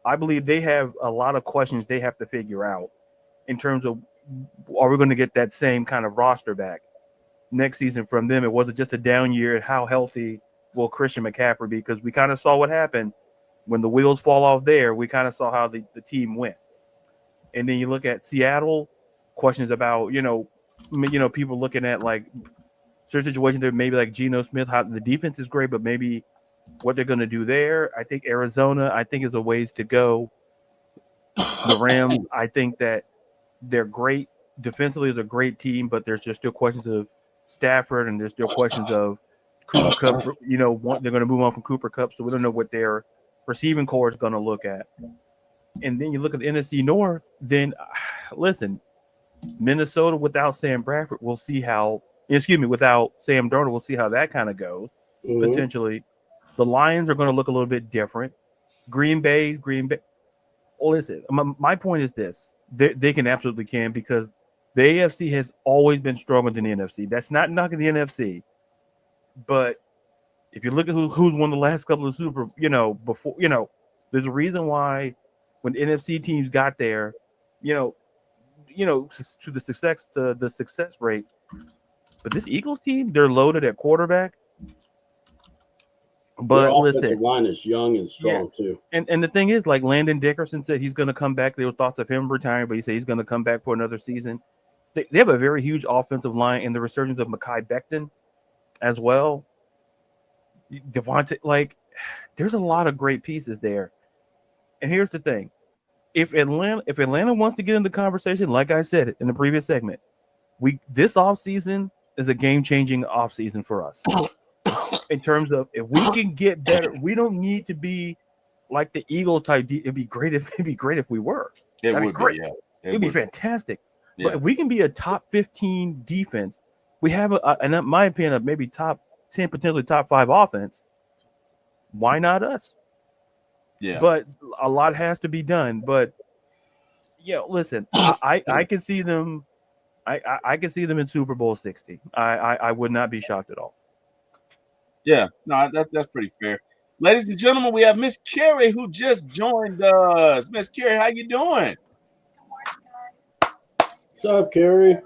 I believe they have a lot of questions they have to figure out in terms of, are we going to get that same kind of roster back next season from them? It wasn't just a down year. How healthy will Christian McCaffrey be? Because we kind of saw what happened when the wheels fall off there. We kind of saw how the team went. And then you look at Seattle, questions about, people looking at like certain situations there, maybe like Geno Smith, how the defense is great, but maybe what they're going to do there. I think Arizona, is a ways to go. The Rams, I think that they're great. Defensively, is a great team, but there's just still questions of Stafford, and there's still questions of Cooper Kupp. They're going to move on from Cooper Kupp, so we don't know what their receiving core is going to look at. And then you look at the NFC North. Then, listen, Minnesota without Sam Bradford, we'll see how. Without Sam Darnold, we'll see how that kind of goes. Potentially, the Lions are going to look a little bit different. Green Bay. Listen, my point is this: they can absolutely because the AFC has always been stronger than the NFC. That's not knocking the NFC, but if you look at who's won the last couple of before, there's a reason why when the NFC teams got there, to the success rate. But this Eagles team, they're loaded at quarterback. But their listen, offensive line is young and strong too. And the thing is, like Landon Dickerson said, he's going to come back. There were thoughts of him retiring, but he said he's going to come back for another season. They have a very huge offensive line, and the resurgence of Mekhi Becton as well. Devontae, there's a lot of great pieces there. And here's the thing: if Atlanta wants to get in the conversation, like I said in the previous segment, this offseason is a game-changing offseason for us. In terms of if we can get better, we don't need to be like the Eagles type. It'd be great if we were. That'd be great. Yeah. It'd be fantastic. Yeah. But if we can be a top 15 defense, we have and in my opinion, maybe top 10, potentially top 5 offense. Why not us? Yeah. But a lot has to be done. But listen, I can see them. I can see them in Super Bowl 60. I would not be shocked at all. Yeah, no, that's pretty fair. Ladies and gentlemen, we have Miss Carrie who just joined us. Miss Carrie, how you doing? What's up, Carrie?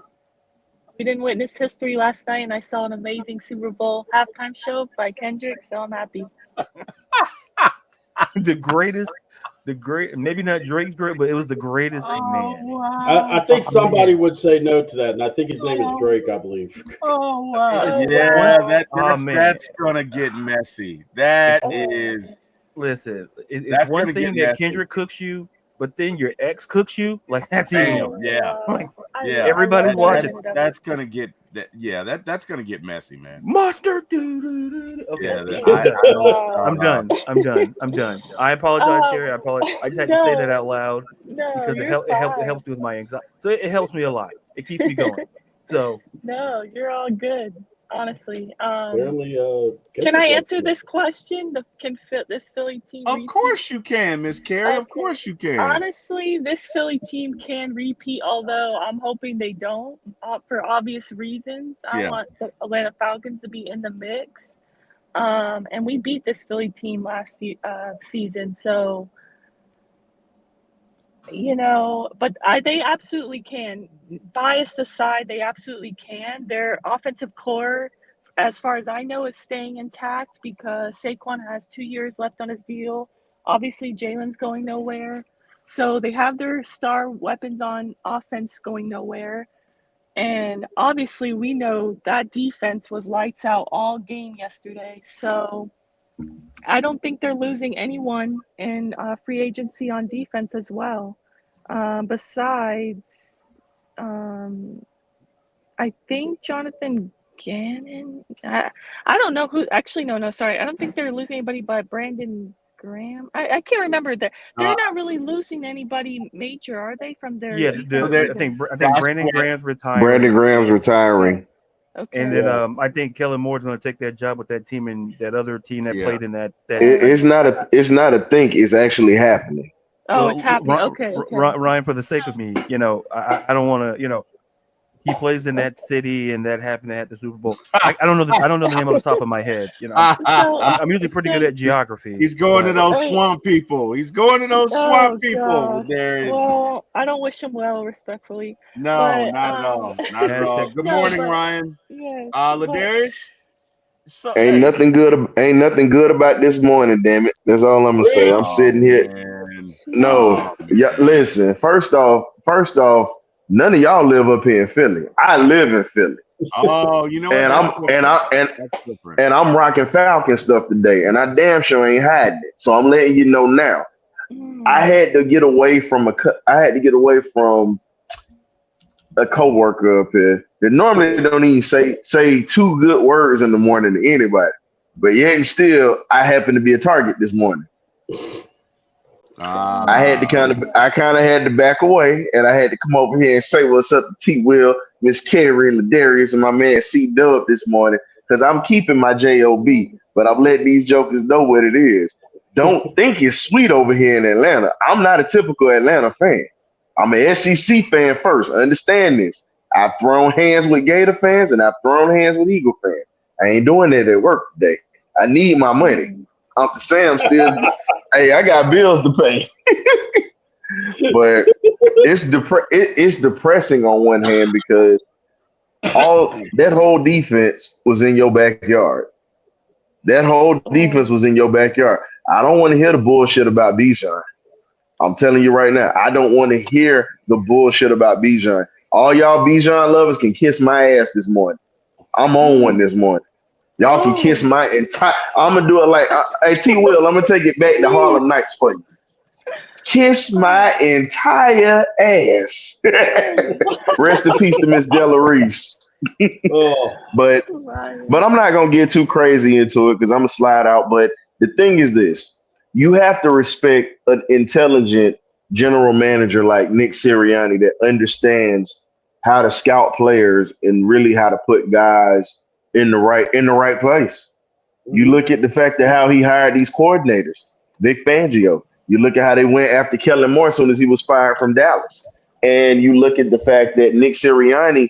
We didn't witness history last night, and I saw an amazing Super Bowl halftime show by Kendrick, so I'm happy. The greatest the great, maybe not Drake's great, but it was the greatest man. Wow. I think somebody would say no to that, and I think his name is Drake, I believe. Oh wow! Yeah, that's gonna get messy. That is. Listen, it's one thing that Kendrick cooks you, but then your ex cooks you. Like that's even. Yeah, like, yeah. Everybody watching. That's gonna get that. Yeah, that's gonna get messy, man. Mustard. Okay, I'm done. I apologize, Gary. I apologize. I just had to say that out loud because it helps me with my anxiety. So it helps me a lot. It keeps me going. So no, you're all good. Honestly, Apparently, can I answer this question? Can fit this Philly team? Of course you can, Miss Carey. Okay. Of course you can. Honestly, this Philly team can repeat, although I'm hoping they don't for obvious reasons. I want the Atlanta Falcons to be in the mix, and we beat this Philly team last season, so. But they absolutely can. Bias aside, they absolutely can. Their offensive core, as far as I know, is staying intact because Saquon has 2 years left on his deal. Obviously, Jalen's going nowhere. So they have their star weapons on offense going nowhere. And obviously, we know that defense was lights out all game yesterday. So I don't think they're losing anyone in free agency on defense as well. Besides, I think Jonathan Gannon. I don't know who. Actually, no. Sorry, I don't think they're losing anybody but Brandon Graham. I can't remember that. They're not really losing anybody major, are they? From their I think Brandon Graham's retiring. Brandon Graham's retiring. Okay. And then I think Kellen Moore's going to take that job with that team and that other team that played in that. It's not a think. It's actually happening. Oh, it's happening. Okay. Ryan, for the sake of me, I don't want to, he plays in that city and that happened at the Super Bowl. I don't know the name off the top of my head. I'm usually pretty good at geography. He's going to those swamp people. Well, I don't wish him well, respectfully. No, not at all. Not at all. Good morning, Ryan. Yes, Ladarius. Ain't nothing good about this morning, damn it. That's all I'm gonna say. I'm sitting here. Man. No, listen. First off, none of y'all live up here in Philly. I live in Philly. Oh, you know what? And I'm rocking Falcon stuff today, and I damn sure ain't hiding it. So I'm letting you know now. I had to get away from a coworker up here that normally don't even say two good words in the morning to anybody, but yet and still I happened to be a target this morning. I kind of had to back away, and I had to come over here and say what's up to T. Will, Miss Carey, and Ladarius, and my man C. Dub this morning, because I'm keeping my JOB, but I'm letting these jokers know what it is. Don't think it's sweet over here in Atlanta. I'm not a typical Atlanta fan. I'm an SEC fan first. Understand this. I've thrown hands with Gator fans, and I've thrown hands with Eagle fans. I ain't doing that at work today. I need my money. Uncle Sam still. Hey, I got bills to pay. But it's depressing on one hand because that whole defense was in your backyard. That whole defense was in your backyard. I don't want to hear the bullshit about Bijan. I'm telling you right now, I don't want to hear the bullshit about Bijan. All y'all Bijan lovers can kiss my ass this morning. I'm on one this morning. Y'all can kiss my entire. I'm gonna do it like, hey T. Will, I'm gonna take it back to Harlem Nights for you. Kiss my entire ass. Rest in peace to Miss Della Reese. But I'm not gonna get too crazy into it because I'm gonna slide out. But the thing is this: you have to respect an intelligent general manager like Nick Sirianni that understands how to scout players and really how to put guys in the right place. You look at the fact that how he hired these coordinators, Vic Fangio. You look at how they went after Kellen Moore as soon as he was fired from Dallas. And you look at the fact that Nick Sirianni,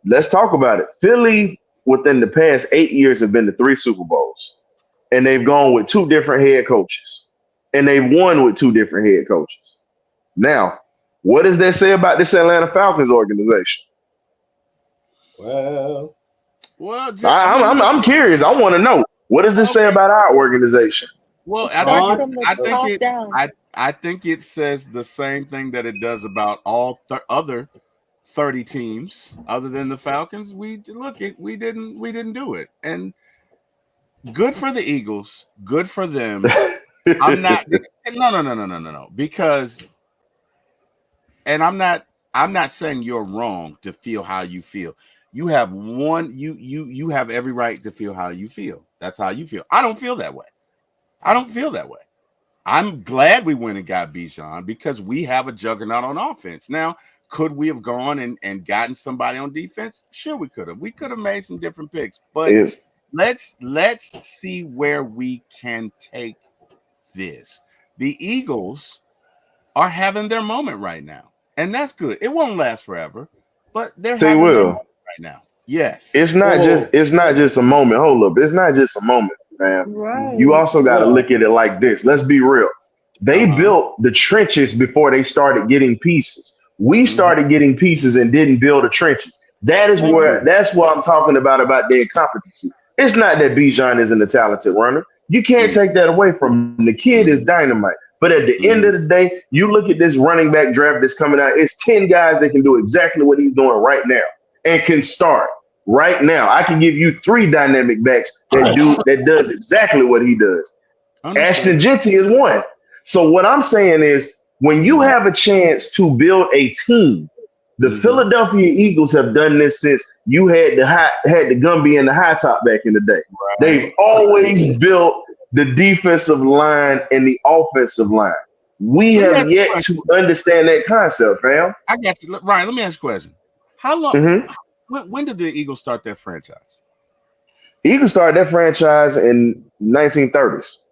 let's talk about it. Philly, within the past 8 years, have been to 3 Super Bowls. And they've gone with 2 different head coaches. And they've won with 2 different head coaches. Now, what does that say about this Atlanta Falcons organization? Well, I'm curious. I want to know. What does this say about our organization? Well, It starts from the I think top it. down. I think it says the same thing that it does about all other 30 teams, other than the Falcons. We didn't do it, and good for the Eagles. Good for them. I'm not. No. Because, and I'm not saying you're wrong to feel how you feel. You have you have every right to feel how you feel. That's how you feel. I don't feel that way. I'm glad we went and got Bijan because we have a juggernaut on offense. Now, could we have gone and gotten somebody on defense? Sure, we could have. We could have made some different picks, but let's see where we can take this. The Eagles are having their moment right now, and that's good. It won't last forever, but they're having their moment right now. Yes, it's not just a moment. Hold up, it's not just a moment, man. Right. You also got to look at it like this. Let's be real. They built the trenches before they started getting pieces. We started getting pieces and didn't build the trenches. That's what I'm talking about their incompetency. It's not that Bijan isn't a talented runner. You can't take that away from him. The kid is dynamite. But at the end of the day, you look at this running back draft that's coming out. It's 10 guys that can do exactly what he's doing right now and can start right now. I can give you 3 dynamic backs that does exactly what he does. Ashton Genty is one. So what I'm saying is, when you have a chance to build a team, the Philadelphia Eagles have done this since you had the Gumby and the high top back in the day. Right. They've always built the defensive line and the offensive line. We have yet to understand that concept, fam. I got you, Ryan. Let me ask you a question. How long? When did the Eagles start their franchise? Eagles started their franchise in 1930s.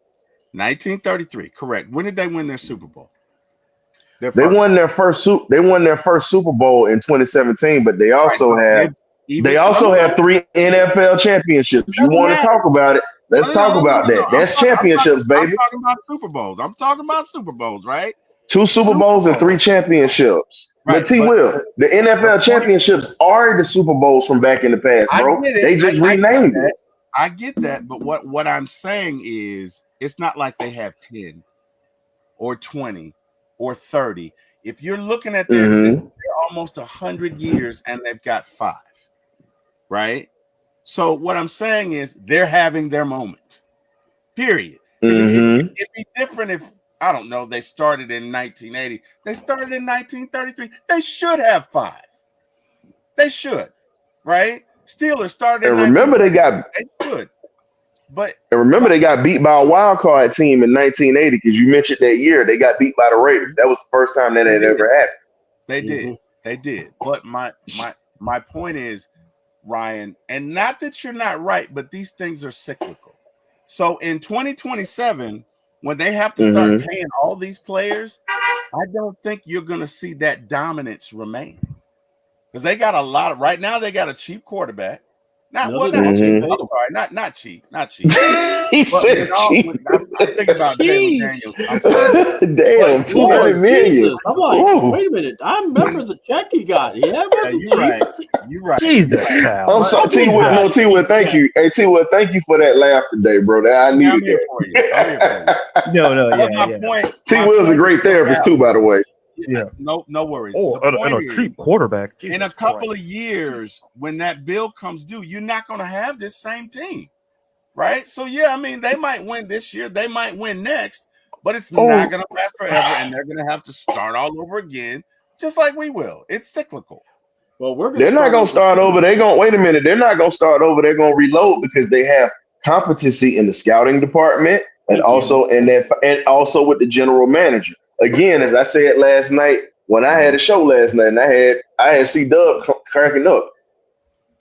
1933, correct. When did they win their Super Bowl? They won their first Super Bowl in 2017, but they also have 3 NFL championships. You want to talk about it? Let's talk about that. That's championships, baby. I'm talking about Super Bowls, right? 2 Super Bowls and 3 championships. Right, but Will, the NFL championships are the Super Bowls from back in the past, bro. They just renamed it. I get that, but what I'm saying is, it's not like they have 10 or 20 or 30. If you're looking at their existence, they're almost 100 years and they've got 5, right? So what I'm saying is they're having their moment, period. It'd be different if, I don't know, they started in 1980. They started in 1933. They should have 5. They should, right? Steelers started in they should. But they got beat by a wild card team in 1980 because you mentioned that year they got beat by the Raiders. That was the first time that had ever happened. They did. But my point is, Ryan, and not that you're not right, but these things are cyclical. So in 2027, when they have to start paying all these players, I don't think you're going to see that dominance remain, because they got a lot of, right now they got a cheap quarterback. Not cheap. I'm sorry, not cheap. He said cheap. I'm thinking about Jalen Daniels. I'm sorry. Damn, $200 million. I'm like, wait a minute. I remember the check he got. Yeah, you're right. Jesus, pal. I'm sorry, T-Will, thank you. Hey, T-Will, thank you for that laugh today, bro. I needed that. For you. No. Point. T-Will's a great therapist too, by the way. Yeah, no worries. And a cheap quarterback. Jesus in a couple of years, when that bill comes due, you're not going to have this same team, right? So yeah, I mean, they might win this year, they might win next, but it's not going to last forever, and they're going to have to start all over again, just like we will. It's cyclical. Well, they're not going to start over. They're going. Wait a minute. They're not going to start over. They're going to reload because they have competency in the scouting department, and also with the general manager. Again, as I said last night, when I had a show last night, and I had C-Dub cracking up.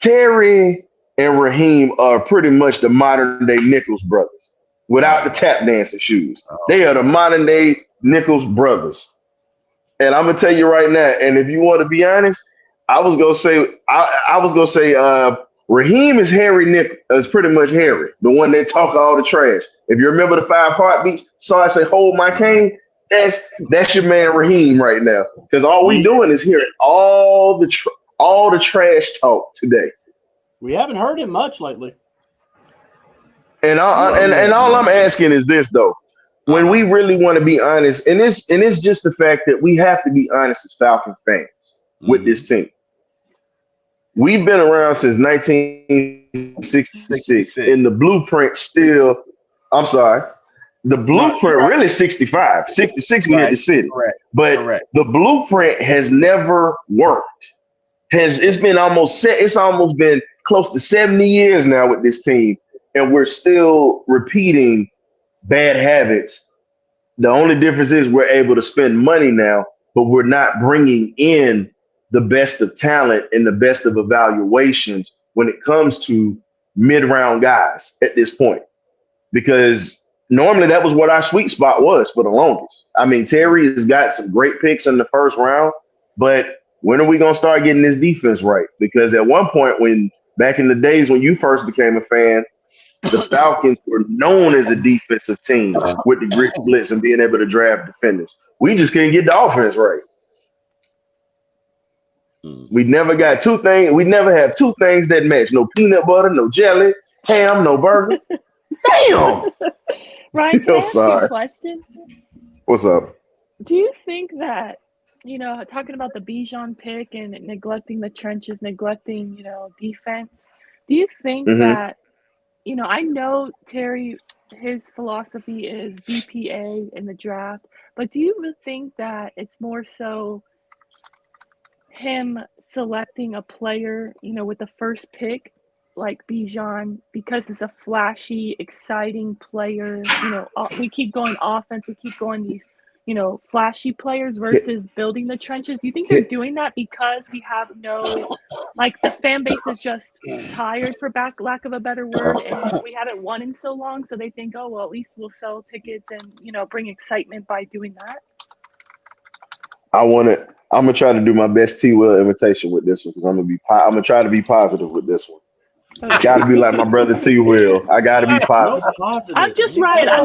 Terry and Raheem are pretty much the modern day Nichols brothers, without the tap dancing shoes. They are the modern day Nichols brothers. And I'm gonna tell you right now. And if you want to be honest, I was gonna say Raheem is Harry Nichols. Is pretty much Harry, the one that talk all the trash. If you remember the 5 heartbeats, so I say, hold my cane. That's your man Raheem right now, because all we doing is hearing all the trash talk today. We haven't heard him much lately. And all I'm asking is this though. When we really want to be honest, and it's just the fact that we have to be honest as Falcon fans with this team. We've been around since 1966, and the blueprint still. I'm sorry, the blueprint really 65, 66. We had the city, but the blueprint has never worked. It's been almost set. It's almost been close to 70 years now with this team, and we're still repeating bad habits. The only difference is we're able to spend money now, but we're not bringing in the best of talent and the best of evaluations when it comes to mid-round guys at this point. Because normally that was what our sweet spot was for the longest. I mean, Terry has got some great picks in the first round, but when are we going to start getting this defense right? Because at one point, back in the days when you first became a fan, the Falcons were known as a defensive team with the grit blitz and being able to draft defenders. We just couldn't get the offense right. We never got two things. We never have two things that match. No peanut butter, no jelly, ham, no burger. Damn. Ryan, can I ask you a question? What's up? Do you think that, talking about the Bijan pick and neglecting the trenches, neglecting, defense, do you think that, I know Terry, his philosophy is BPA in the draft, but do you think that it's more so him selecting a player, with the first pick, like Bijan, because it's a flashy, exciting player, we keep going offense, we keep going these, flashy players versus building the trenches? Do you think they're doing that because we have the fan base is just tired, for lack of a better word, and we haven't won in so long, so they think, oh, well, at least we'll sell tickets and, bring excitement by doing that? I'm gonna try to do my best T. Will imitation with this one because I'm gonna try to be positive with this one. Okay. Got to be like my brother T. Will. I got to be positive. I'm just right. I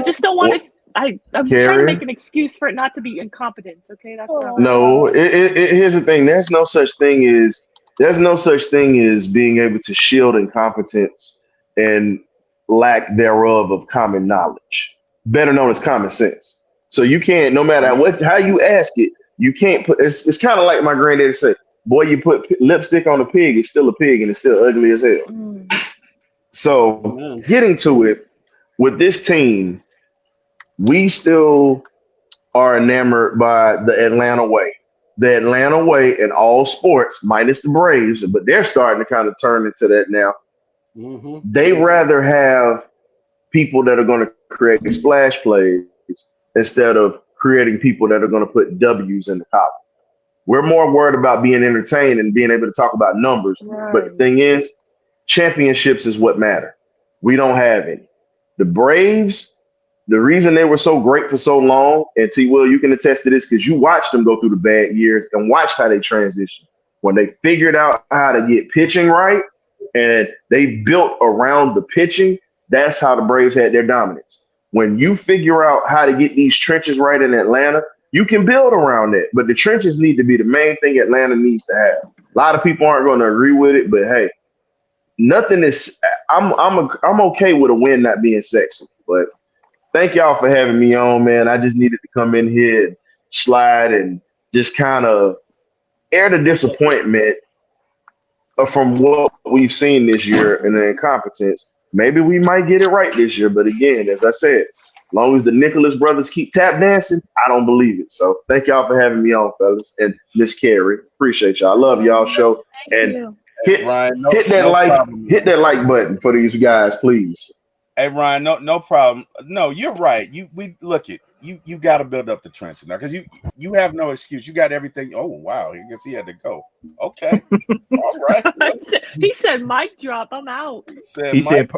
just don't want to. I'm trying to make an excuse for it not to be incompetence. Okay, that's what I'm. No, here's the thing. There's no such thing as being able to shield incompetence and lack thereof of common knowledge, better known as common sense. So you can't, no matter how you ask it, you can't put. It's kind of like my granddaddy said. Boy, you put lipstick on a pig, it's still a pig and it's still ugly as hell. So getting to it, with this team, we still are enamored by the Atlanta way. The Atlanta way in all sports, minus the Braves, but they're starting to kind of turn into that now. They rather have people that are going to create splash plays instead of creating people that are going to put W's in the column. We're more worried about being entertained and being able to talk about numbers. Right. But the thing is, championships is what matter. We don't have any. The Braves, the reason they were so great for so long, and T. Will, you can attest to this because you watched them go through the bad years and watched how they transitioned. When they figured out how to get pitching right and they built around the pitching, that's how the Braves had their dominance. When you figure out how to get these trenches right in Atlanta, you can build around it, but the trenches need to be the main thing Atlanta needs to have. A lot of people aren't going to agree with it, but hey, nothing is. I'm okay with a win not being sexy. But thank y'all for having me on, man. I just needed to come in here and slide and just kind of air the disappointment from what we've seen this year and the incompetence. Maybe we might get it right this year, but again, as I said, as long as the Nicholas brothers keep tap dancing, I don't believe it. So thank y'all for having me on, fellas. And Miss Carrie, appreciate y'all. I love y'all show. And hit that like button for these guys, please. Hey Ryan, no problem. No, you're right. You got to build up the trenches now because you have no excuse. You got everything. Oh wow, I guess he had to go. Okay, all right. He said, "Mic drop. I'm out." He said,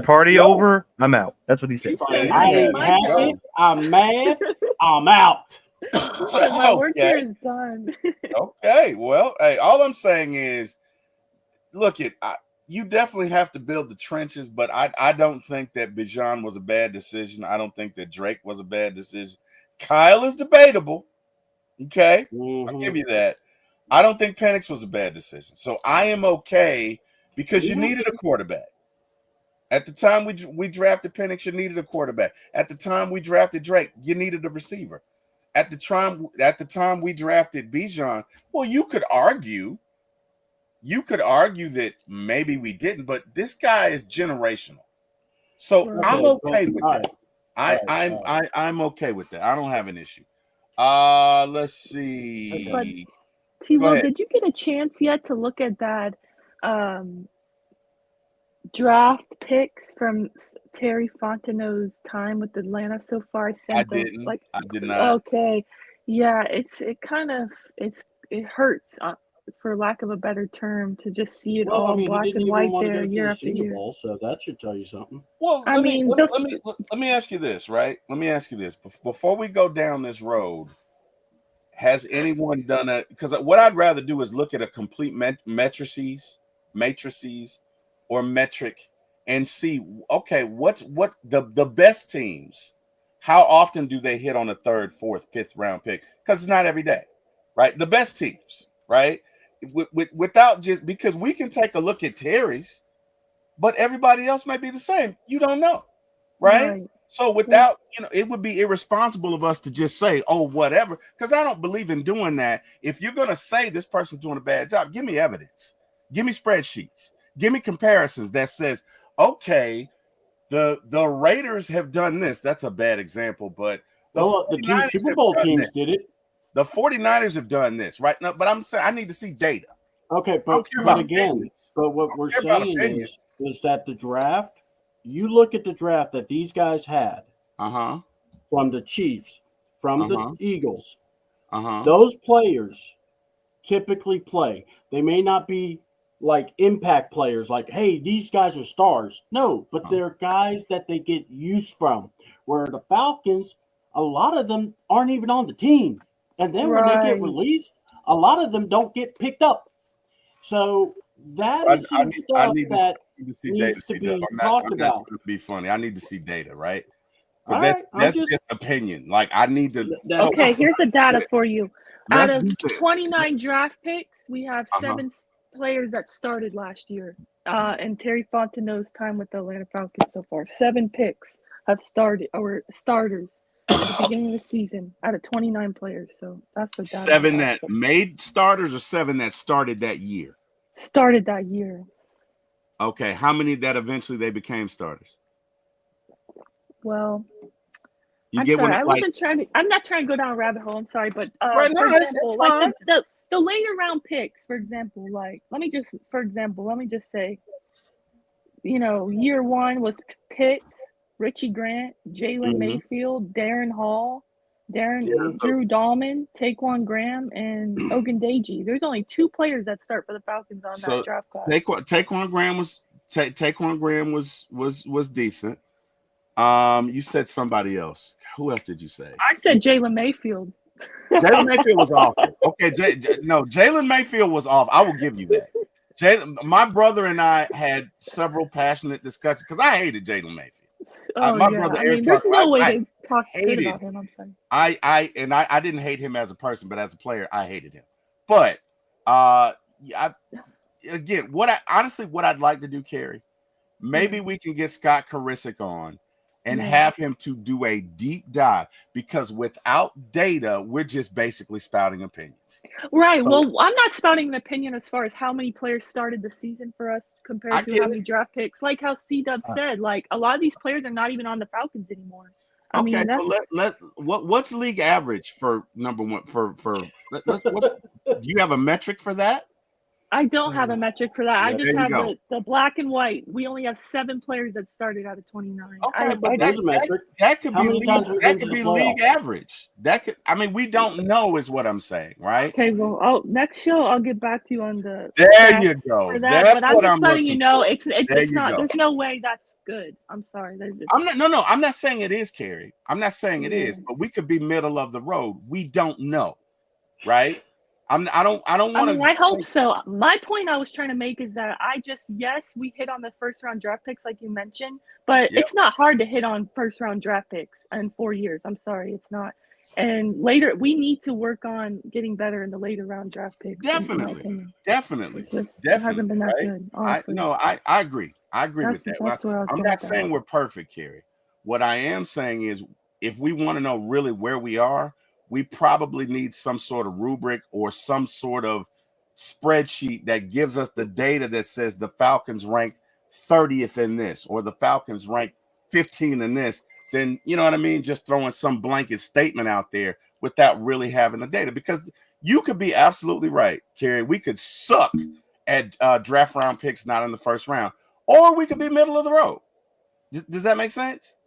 "Party over. I'm out." That's what he said. I ain't happy. I'm mad. I'm out. My work here is done. Okay. Well, hey, all I'm saying is, you definitely have to build the trenches, but I don't think that Bijan was a bad decision. I don't think that Drake was a bad decision. Kyle is debatable. Okay. I'll give you that. I don't think Penix was a bad decision. So I am okay because you needed a quarterback. At the time we drafted Penix, you needed a quarterback. At the time we drafted Drake, you needed a receiver. At the time we drafted Bijan, well, you could argue that maybe we didn't, but this guy is generational. So I'm okay with that. I'm okay with that. I don't have an issue. Let's see. But T-Will, did you get a chance yet to look at that draft picks from Terry Fontenot's time with Atlanta so far? I did not. Okay, yeah, it hurts, for lack of a better term, to just see it all black and white there year after year. So that should tell you something. Well, let me ask you this, right? Let me ask you this before we go down this road. Has anyone done it? Because what I'd rather do is look at a complete matrices or metric and see, okay, what the best teams, how often do they hit on a 3rd, 4th, 5th round pick? Because it's not every day, right? The best teams, right? Without just, because we can take a look at Terry's, but everybody else might be the same. You don't know, right? So without, it would be irresponsible of us to just say, oh, whatever, because I don't believe in doing that. If you're going to say this person's doing a bad job, give me evidence. Give me spreadsheets. Give me comparisons that says, okay, the Raiders have done this. That's a bad example, but the 2 Super Bowl teams did it. The 49ers have done this, right? No, but I'm saying I need to see data. Okay, but again, what we're saying is that the draft, you look at the draft that these guys had from the Chiefs, from the Eagles, those players typically play. They may not be like impact players, like, hey, these guys are stars. No, but they're guys that they get use from. Where the Falcons, a lot of them aren't even on the team. And then when they get released, a lot of them don't get picked up. So that is some stuff that needs to be talked about. Not to be funny. I need to see data, right? That's just opinion. Like, I need to. Okay, here's the data for you. Out of 29 draft picks, we have 7 players that started last year. And Terry Fontenot's time with the Atlanta Falcons so far, 7 picks have started or starters at the beginning of the season out of 29 players. So that's the data. 7 that made starters or 7 that started that year? Started that year. Okay, how many that eventually they became starters? Well, I'm not trying to go down a rabbit hole. I'm sorry, but for example, like the later round picks, for example, like let me just say, year 1 was Pitts, Richie Grant, Jalen Mayfield, Darren Hall, Drew Dahlman, Taquan Graham, and Ogundeji. There's only 2 players that start for the Falcons on that draft class. Taquan Graham was decent. You said somebody else. Who else did you say? I said Jalen Mayfield. Jalen Mayfield was awful. Okay, Jalen Mayfield was off. I will give you that. My brother and I had several passionate discussions because I hated Jalen Mayfield. Brother Eric, there's no way they talk good about him. I'm sorry. I didn't hate him as a person, but as a player, I hated him. But again, what I'd like to do, Carrie, maybe we can get Scott Karisic on and have him to do a deep dive, because without data, we're just basically spouting opinions. Right. So, well, I'm not spouting an opinion as far as how many players started the season for us compared to how many draft picks. Like how C-Dub said, like a lot of these players are not even on the Falcons anymore. What's league average for number one? Do you have a metric for that? I don't have a metric for that. I just have the black and white. We only have 7 players that started out of 29. Okay, but that's a metric. That could be league average. We don't know is what I'm saying, right? Okay, well, next show I'll get back to you on the. There you go. For that, that's but I'm just letting you know it's not. There's no way that's good. I'm sorry. I'm not saying it is, Carrie. I'm not saying it is, but we could be middle of the road. We don't know, right? I don't want to. I hope so. My point I was trying to make is that we hit on the first round draft picks like you mentioned, but it's not hard to hit on first round draft picks in 4 years. I'm sorry, it's not. And later, we need to work on getting better in the later round draft picks. Definitely. It hasn't been that good. Honestly. I agree. I agree with that. That's where I was I'm going not with saying that. we're perfect, Carrie. What I am saying is, if we want to know really where we are, we probably need some sort of rubric or some sort of spreadsheet that gives us the data that says the Falcons rank 30th in this, or the Falcons rank 15 in this. Then, you know what I mean? Just throwing some blanket statement out there without really having the data. Because you could be absolutely right, Carrie. We could suck at draft round picks not in the first round, or we could be middle of the road. Does that make sense?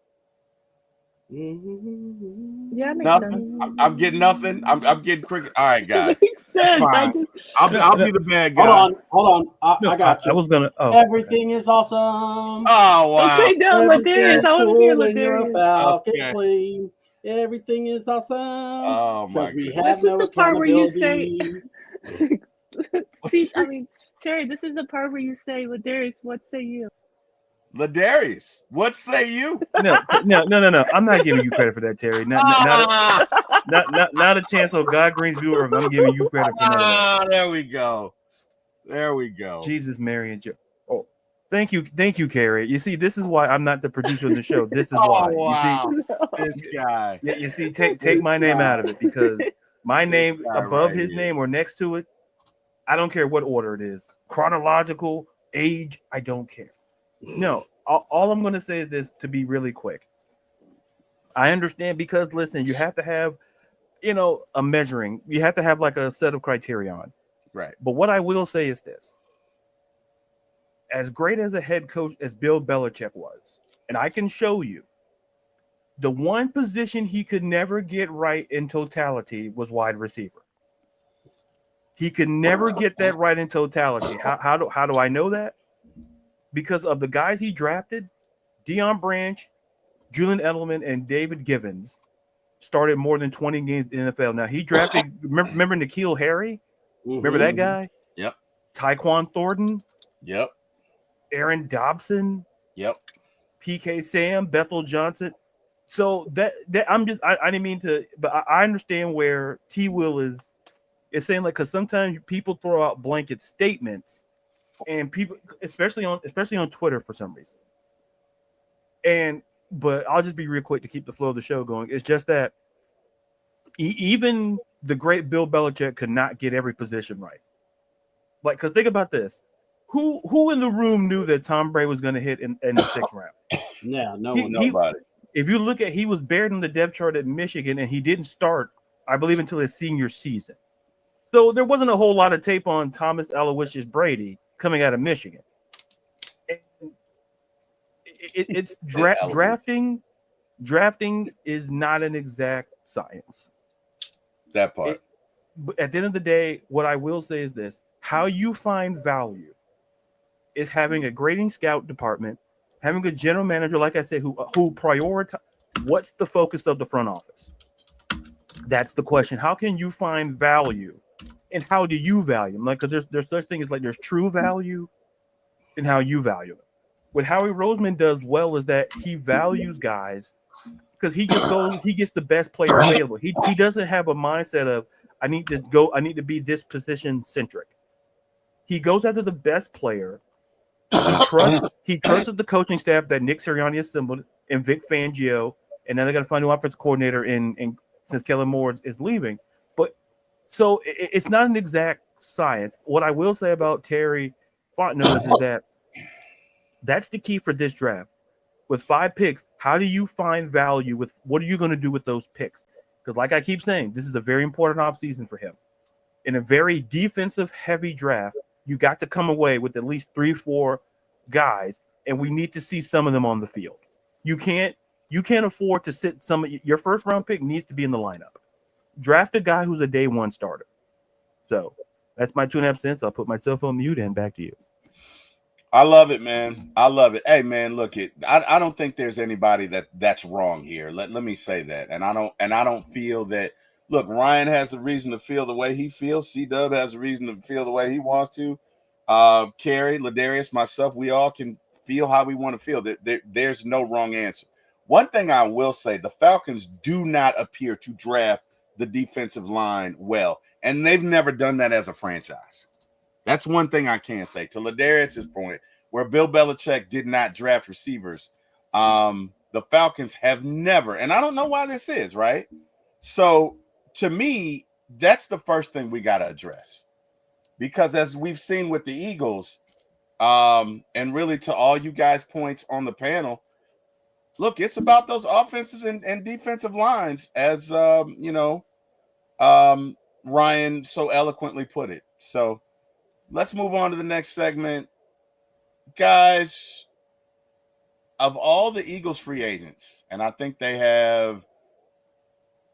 Yeah, it makes Nothing. sense. I'm getting nothing. I'm getting cricket. All right, guys. Makes That's sense. fine. I'll be the bad guy. Hold on. I got you. I was gonna. Oh, Everything is awesome. Oh wow. Okay, no, Ladarius. I want to hear when you're a Ladarius. Falcon Okay. queen. Everything is awesome. Oh my we goodness. have This is no the part where you say. accountability. See, I mean, Terry, this is the part where you say, Ladarius, what say you? Ladarius, what say you? No. I'm not giving you credit for that, Terry. Not a chance of God Green's viewer. I'm giving you credit for that. There we go. Jesus, Mary, and Joe. Oh, thank you, Carrie. You see, this is why I'm not the producer of the show. This is why. Wow. You see, This guy. Yeah, you see, take my name out of it, because my name above right his here. name or next to it, I don't care what order it is. Chronological, age, I don't care. No, all I'm going to say is this, to be really quick. I understand, because listen, you have to have, a measuring. You have to have like a set of criterion. Right. But what I will say is this. As great as a head coach as Bill Belichick was, and I can show you, the one position he could never get right in totality was wide receiver. He could never get that right in totality. How do I know that? Because of the guys he drafted, Deion Branch, Julian Edelman, and David Givens started more than 20 games in the NFL. Now, he drafted, remember N'Keal Harry? Remember that guy? Yep. Tyquan Thornton? Yep. Aaron Dobson? Yep. PK Sam, Bethel Johnson. So that I didn't mean to, but I understand where T Will is saying, like, because sometimes people throw out blanket statements, and people, especially on Twitter for some reason. But I'll just be real quick to keep the flow of the show going. It's just that even the great Bill Belichick could not get every position right. Like, because think about this. Who in the room knew that Tom Brady was going to hit in the 6th round? Yeah, Nobody. If you look at, he was buried on the depth chart at Michigan, and he didn't start, I believe, until his senior season. So there wasn't a whole lot of tape on Thomas Aloysius Brady coming out of Michigan. It's drafting. Drafting is not an exact science. That part. But at the end of the day, what I will say is this: how you find value is having a grading scout department, having a general manager, like I said, who prioritize. What's the focus of the front office? That's the question. How can you find value, and how do you value them? Like, because there's such things like there's true value, and how you value them. What Howie Roseman does well is that he values guys because he gets the best player available. He doesn't have a mindset of I need to be this position centric. He goes after the best player. He trusts the coaching staff that Nick Sirianni assembled and Vic Fangio, and then they got to find a new offensive coordinator in since Kellen Moore is leaving. But so it's not an exact science. What I will say about Terry Fontenot is that that's the key for this draft. With 5 picks, how do you find value with what are you going to do with those picks? Because like I keep saying, this is a very important offseason for him. In a very defensive heavy draft, you got to come away with at least 3-4 guys, and we need to see some of them on the field. You can't afford to sit your first round pick needs to be in the lineup. Draft a guy who's a day one starter. So that's my 2.5 cents. I'll put myself on mute and back to you. I love it, man. I love it. Hey, man, look, I don't think there's anybody that's wrong here. Let me say that. And I don't feel that. Look, Ryan has a reason to feel the way he feels. C-Dub has a reason to feel the way he wants to. Carrie, Ladarius, myself, we all can feel how we want to feel. There's no wrong answer. One thing I will say, the Falcons do not appear to draft the defensive line well, and they've never done that as a franchise. That's one thing I can say. To Ladarius's point, where Bill Belichick did not draft receivers. The Falcons have never, and I don't know why this is, right? So to me, that's the first thing we got to address. Because as we've seen with the Eagles, and really to all you guys' points on the panel, look, it's about those offensive and defensive lines, as Ryan so eloquently put it. So let's move on to the next segment. Guys, of all the Eagles free agents, and I think they have,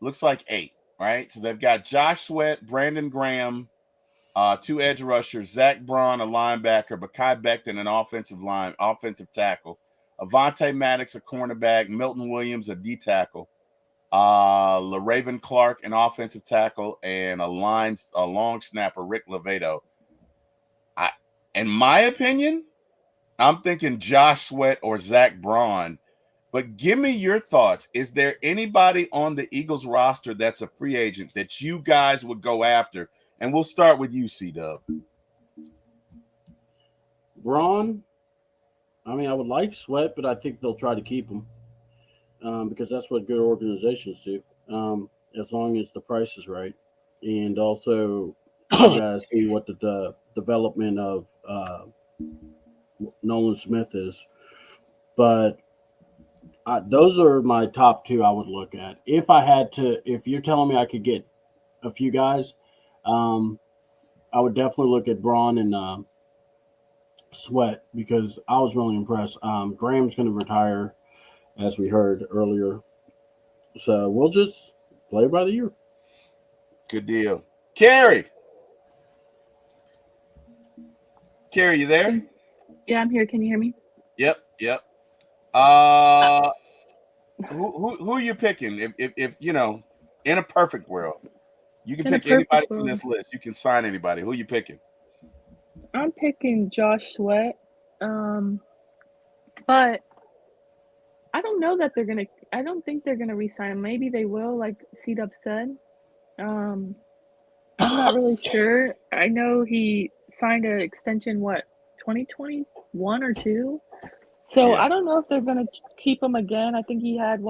looks like 8, right? So they've got Josh Sweat, Brandon Graham, 2 edge rushers, Zach Braun, a linebacker, Mekhi Becton, an offensive tackle, Avonte Maddox, a cornerback, Milton Williams, a D tackle, LaRaven Clark, an offensive tackle, and a long snapper, Rick Levedo. In my opinion, I'm thinking Josh Sweat or Zach Braun. But give me your thoughts. Is there anybody on the Eagles roster that's a free agent that you guys would go after? And we'll start with you, C-Dub. Braun, I mean, I would like Sweat, but I think they'll try to keep him because that's what good organizations do, as long as the price is right. And also, you guys see what the development of Nolan Smith is. But those are my top 2 I would look at. If you're telling me I could get a few guys, I would definitely look at Braun and Sweat because I was really impressed. Graham's going to retire, as we heard earlier. So we'll just play by the year. Good deal. Carrie, you there? Yeah, I'm here. Can you hear me? Yep. Who are you picking? If you know, in a perfect world, you can pick anybody from this list. You can sign anybody. Who are you picking? I'm picking Josh Sweat. But I don't know that I don't think they're gonna re-sign him. Maybe they will, like C-Dub said. I'm not really sure. I know he signed an extension, 2021 or 2? So Yeah. I don't know if they're going to keep him again. I think he had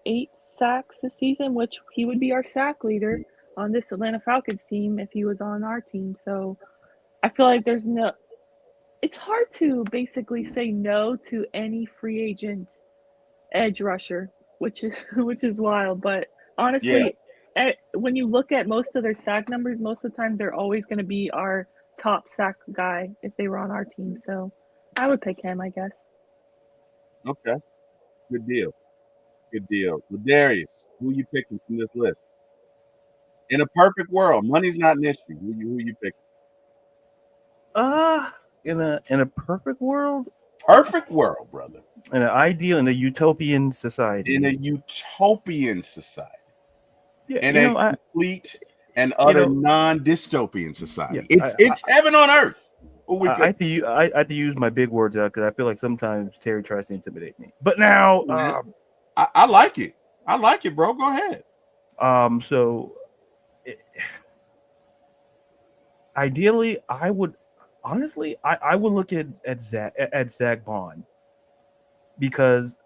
8 sacks this season, which he would be our sack leader on this Atlanta Falcons team if he was on our team. So I feel like it's hard to basically say no to any free agent edge rusher, which is wild. But honestly, when you look at most of their sack numbers, most of the time they're always going to be our top sack guy if they were on our team. So I would pick him, I guess. Okay. Good deal. Ladarius, who are you picking from this list? In a perfect world, money's not an issue. Who you picking? In a perfect world? Perfect world, brother. In a utopian society. Yeah, in a complete and utter non-dystopian society. Yeah, it's heaven on earth. I have to use my big words out because I feel like sometimes Terry tries to intimidate me. But now, I like it. I like it, bro. Go ahead. Ideally, I would look at Zach Bond because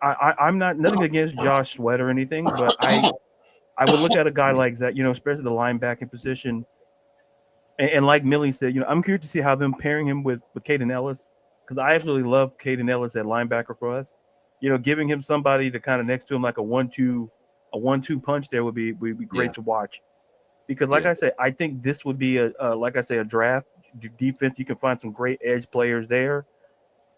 I'm nothing against Josh Sweat or anything, but I would look at a guy like Zach, especially the linebacking position. And like Millie said, I'm curious to see how them pairing him with Caden Ellis, because I absolutely love Caden Ellis at linebacker for us. Giving him somebody to kind of next to him like a 1-2 punch there would be great to watch. Because like I said, I think this would be a draft defense. You can find some great edge players there,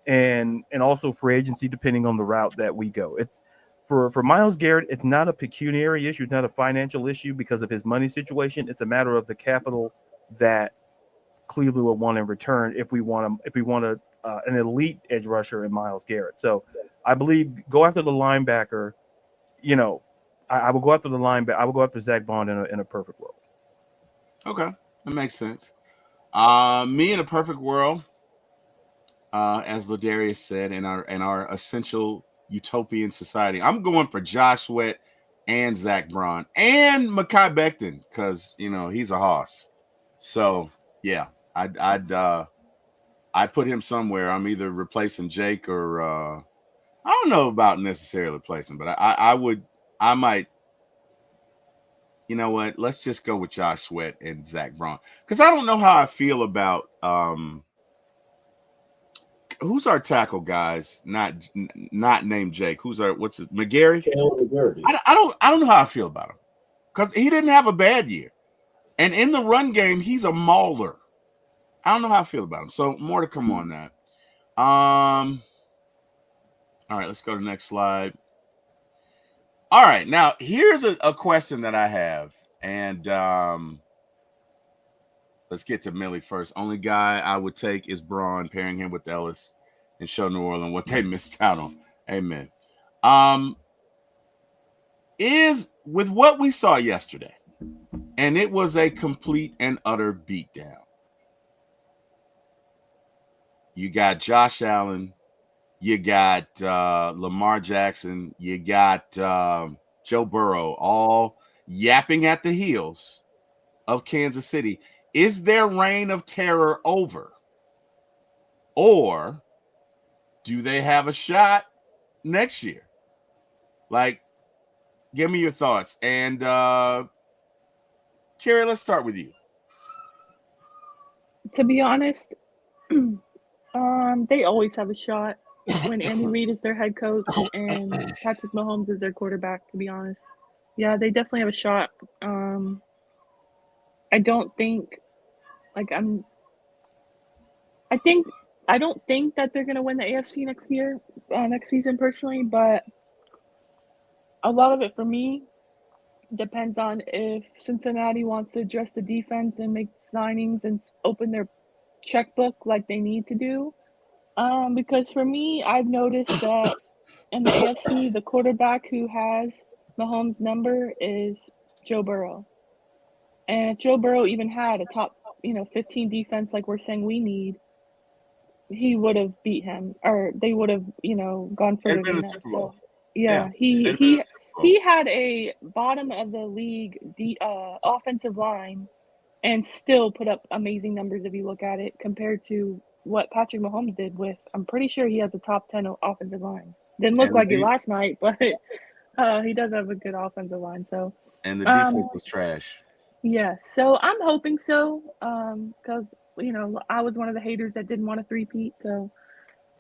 and also free agency depending on the route that we go. It's for Myles Garrett. It's not a pecuniary issue. It's not a financial issue because of his money situation. It's a matter of the capital that Cleveland will want in return if we want an elite edge rusher in Myles Garrett. So I believe go after the linebacker. I will go after the linebacker. I will go after Zach Bond in a perfect world. Okay, that makes sense. Me in a perfect world, as Ladarius said, in our essential utopian society, I'm going for Josh Sweat and Zach Braun and Mekhi Becton because he's a hoss. So yeah, I'd I put him somewhere. I'm either replacing Jake or I don't know about necessarily replacing, but I might. You know what? Let's just go with Josh Sweat and Zach Braun because I don't know how I feel about who's our tackle guys? Not named Jake. Who's our what's his McGarry? I don't know how I feel about him because he didn't have a bad year, and in the run game he's a mauler. I don't know how I feel about him. So more to come on that. All right, let's go to the next slide. All right, now here's a question that I have, and let's get to Millie first. Only guy I would take is Braun, pairing him with Ellis, and show New Orleans what they missed out on. Amen. Is with what we saw yesterday, and it was a complete and utter beatdown. You got Josh Allen, you got Lamar Jackson, you got Joe Burrow, all yapping at the heels of Kansas City. Is their reign of terror over? Or do they have a shot next year? Like, give me your thoughts. And Carrie, let's start with you. To be honest, they always have a shot when Andy Reid is their head coach and Patrick Mahomes is their quarterback, to be honest. Yeah, they definitely have a shot. I don't think I don't think that they're gonna win the AFC next season personally, but a lot of it for me depends on if Cincinnati wants to address the defense and make signings and open their checkbook like they need to do. Because for me, I've noticed that in the AFC, the quarterback who has Mahomes' number is Joe Burrow. And if Joe Burrow even had a top, 15 defense like we're saying we need, he would have beat him, or they would have, gone further than that. So, yeah, he had a bottom of the league offensive line and still put up amazing numbers if you look at it compared to what Patrick Mahomes did with, I'm pretty sure he has a top 10 offensive line. Didn't look like it last night, but he does have a good offensive line. So, and the defense was trash. Yeah, so I'm hoping so, because, I was one of the haters that didn't want a three-peat, so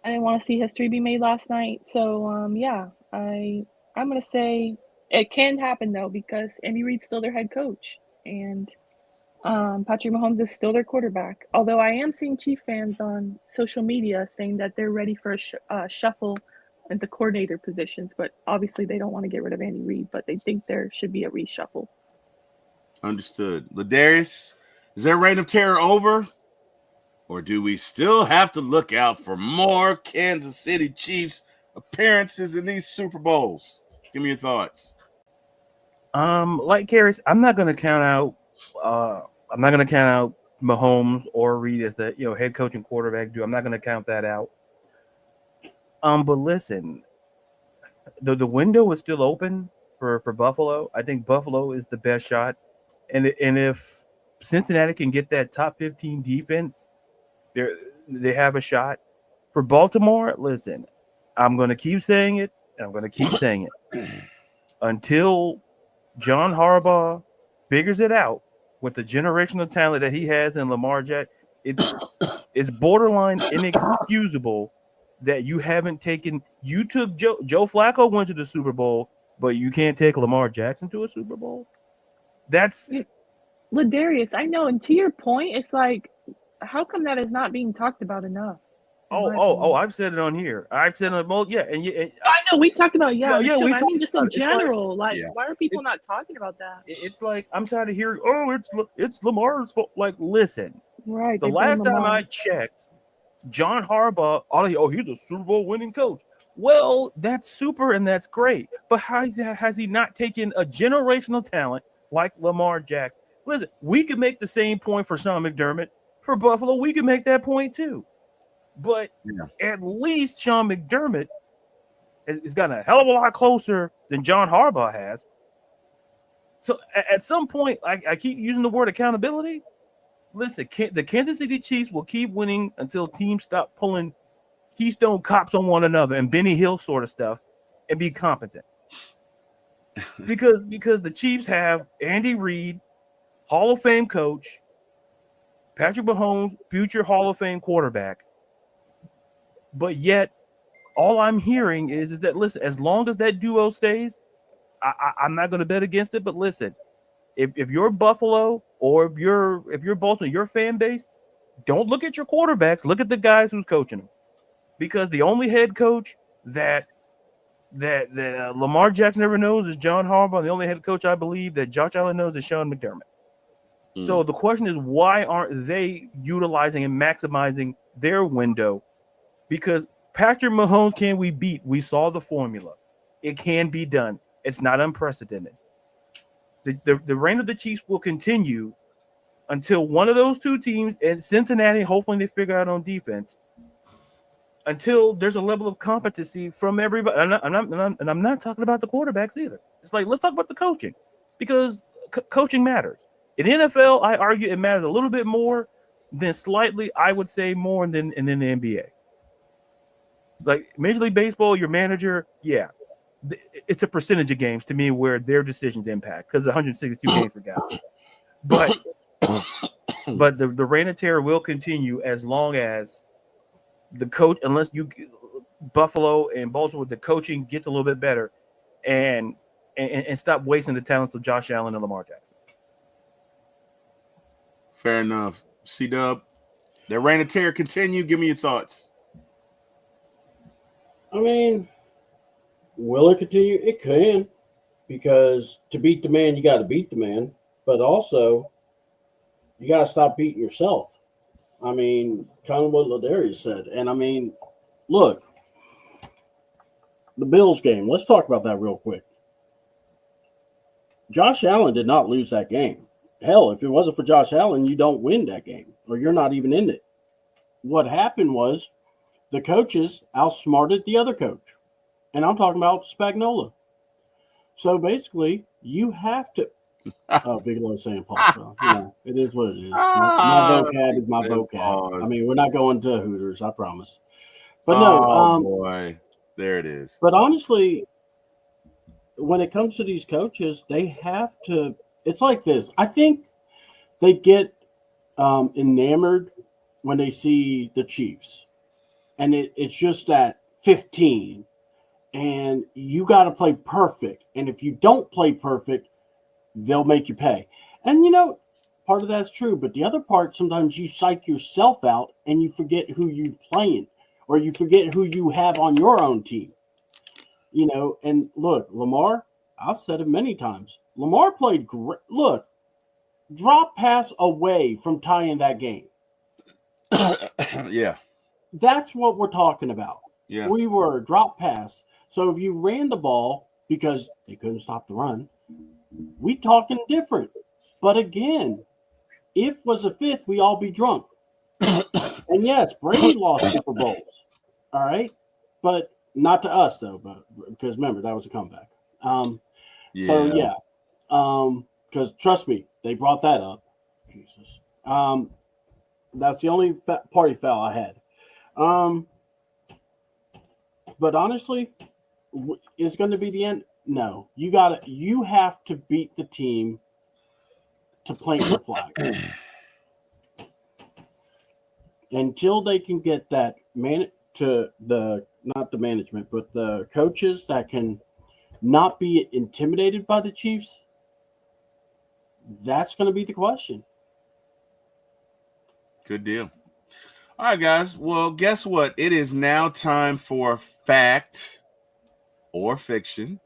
I didn't want to see history be made last night. So, yeah, I'm going to say it can happen, though, because Andy Reid's still their head coach, and Patrick Mahomes is still their quarterback. Although I am seeing Chief fans on social media saying that they're ready for a shuffle at the coordinator positions, but obviously they don't want to get rid of Andy Reid, but they think there should be a reshuffle. Understood. Ladarius, is their reign of terror over? Or do we still have to look out for more Kansas City Chiefs appearances in these Super Bowls? Give me your thoughts. Like Carrie, I'm not gonna count out Mahomes or Reid as the head coach and quarterback do. I'm not gonna count that out. But listen, the window is still open for Buffalo. I think Buffalo is the best shot. And if Cincinnati can get that top 15 defense, they have a shot. For Baltimore, listen, I'm going to keep saying it, and I'm going to keep saying it. Until John Harbaugh figures it out with the generational talent that he has in Lamar Jackson, it's borderline inexcusable that you haven't taken – you took Joe Flacco went to the Super Bowl, but you can't take Lamar Jackson to a Super Bowl? That's Ladarius, I know, and to your point, it's like, how come that is not being talked about enough? I've said it on here. I've said it on and I know we talked about we I mean, just in it. general, why are people not talking about that? It's like I'm tired of hearing, it's Lamar's fault. Like, listen, right? The last time I checked, John Harbaugh, he's a Super Bowl winning coach. Well, that's super and that's great, but how has he not taken a generational talent like Lamar Jackson? Listen, we could make the same point for Sean McDermott. For Buffalo, we could make that point too. But at least Sean McDermott has gotten a hell of a lot closer than John Harbaugh has. So at some point, I keep using the word accountability. listen, the Kansas City Chiefs will keep winning until teams stop pulling Keystone Cops on one another and Benny Hill sort of stuff and be competent. because the Chiefs have Andy Reid, Hall of Fame coach, Patrick Mahomes, future Hall of Fame quarterback. But yet, all I'm hearing is that, listen, as long as that duo stays, I'm not going to bet against it. But listen, if you're Buffalo or if you're Baltimore, your fan base, don't look at your quarterbacks. Look at the guys who's coaching them. Because the only head coach that Lamar Jackson ever knows is John Harbaugh. The only head coach I believe that Josh Allen knows is Sean McDermott. So the question is, why aren't they utilizing and maximizing their window? Because Patrick Mahomes, can we beat? We saw the formula. It can be done. It's not unprecedented. The reign of the Chiefs will continue until one of those two teams, and Cincinnati, hopefully they figure out on defense, until there's a level of competency from everybody. And I'm not talking about the quarterbacks either. It's like, let's talk about the coaching, because coaching matters. In the NFL, I argue it matters a little bit more than slightly, I would say, more than the NBA. Like Major League Baseball, your manager, yeah, it's a percentage of games to me where their decisions impact, because 162 games for guys. But the reign of terror will continue as long as the coach, unless you Buffalo and Baltimore, the coaching gets a little bit better, and stop wasting the talents of Josh Allen and Lamar Jackson. Fair enough. C-Dub, the reign of terror continue. Give me your thoughts. I mean, will it continue? It can, because to beat the man, you got to beat the man, but also you got to stop beating yourself. I mean, kind of what Ladarius said. And I mean, look, the Bills game, let's talk about that real quick. Josh Allen did not lose that game. Hell, if it wasn't for Josh Allen, you don't win that game, or you're not even in it. What happened was the coaches outsmarted the other coach. And I'm talking about Spagnuolo. So basically, you have to. Oh, Bigelow saying pause. So, it is what it is. My vocab is my vocab. I mean, we're not going to Hooters, I promise. But no. Boy. There it is. But honestly, when it comes to these coaches, they have to. It's like this. I think they get enamored when they see the Chiefs. And it's just that 15. And you got to play perfect. And if you don't play perfect, they'll make you pay. And, part of that's true. But the other part, sometimes you psych yourself out and you forget who you're playing. Or you forget who you have on your own team. And look, Lamar, I've said it many times. Lamar played great. Look, drop pass away from tying that game. Yeah. That's what we're talking about. Yeah. We were drop pass. So if you ran the ball because they couldn't stop the run, we talking different. But again, if was a fifth, we all be drunk. And yes, Brady lost Super Bowls. All right. But not to us though, but because remember, that was a comeback. So yeah. Because trust me, they brought that up. Jesus. That's the only party foul I had. But honestly, it's going to be the end. No, you have to beat the team to plant the flag. Until they can get that not the management, but the coaches that can not be intimidated by the Chiefs, that's going to be the question. Good deal. All right, guys. Well, guess what? It is now time for fact or fiction.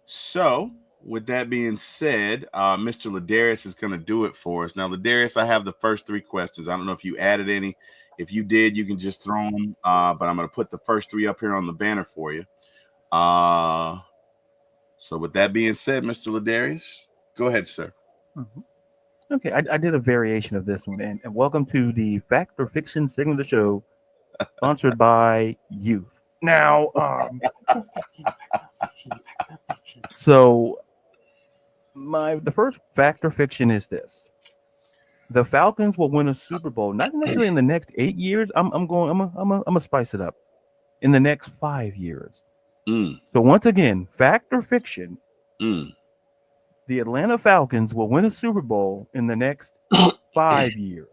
So, with that being said, Mr. Ladarius is going to do it for us. Now, Ladarius, I have the first three questions. I don't know if you added any. If you did, you can just throw them. But I'm going to put the first three up here on the banner for you. So, with that being said, Mr. Ladarius, go ahead, sir. Mm-hmm. Okay, I did a variation of this one, and welcome to the Fact or Fiction segment of the show, sponsored by Youth. Now, so the first fact or fiction is this: the Falcons will win a Super Bowl, not necessarily in the next 8 years. I'm gonna spice it up. In the next 5 years. So once again, fact or fiction, the Atlanta Falcons will win a Super Bowl in the next 5 years.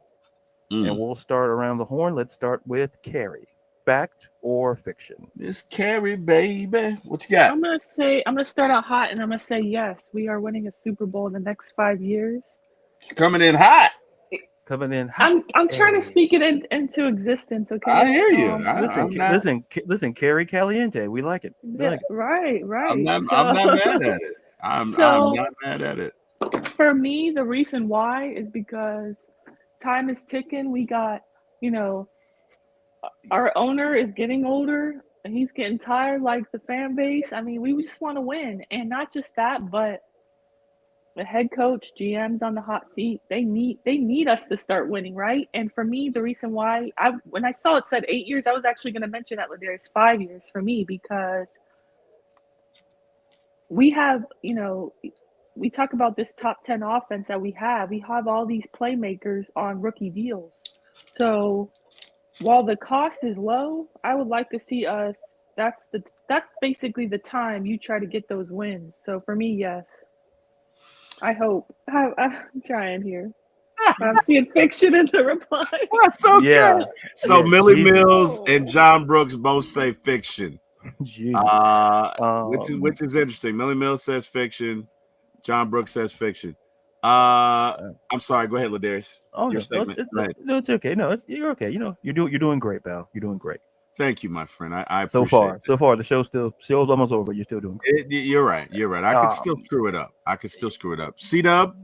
And we'll start around the horn. Let's start with Carrie. Fact or fiction? Miss Carrie, baby. What you got? I'm gonna start out hot, and I'm gonna say yes. We are winning a Super Bowl in the next 5 years. It's coming in hot. Coming in hot. I'm trying to speak it into existence. Okay. I hear you. Listen, Carrie Caliente. We like it. We like it. Right. I'm not mad at it. I'm not mad at it. For me, the reason why is because time is ticking. We got, our owner is getting older and he's getting tired, like the fan base. I mean, we just want to win. And not just that, but the head coach, GM's on the hot seat. They need us to start winning, right? And for me, the reason why when I saw it said 8 years, I was actually going to mention that there's 5 years for me, because we have, we talk about this top 10 offense that we have. We have all these playmakers on rookie deals. So while the cost is low, I would like to see us. That's basically the time you try to get those wins. So for me, yes. I hope. I'm trying here. I'm seeing fiction in the reply. That's okay. Yeah. So Millie Mills and John Brooks both say fiction. Which is interesting. Millie Mills says fiction. John Brooks says fiction. I'm sorry. Go ahead, Ladarius. Oh, no, it's okay. No, you're okay. You're doing great, pal. You're doing great. Thank you, my friend. I so appreciate so far the show's almost over. You're still doing great. You're right. I could still screw it up. C-Dub.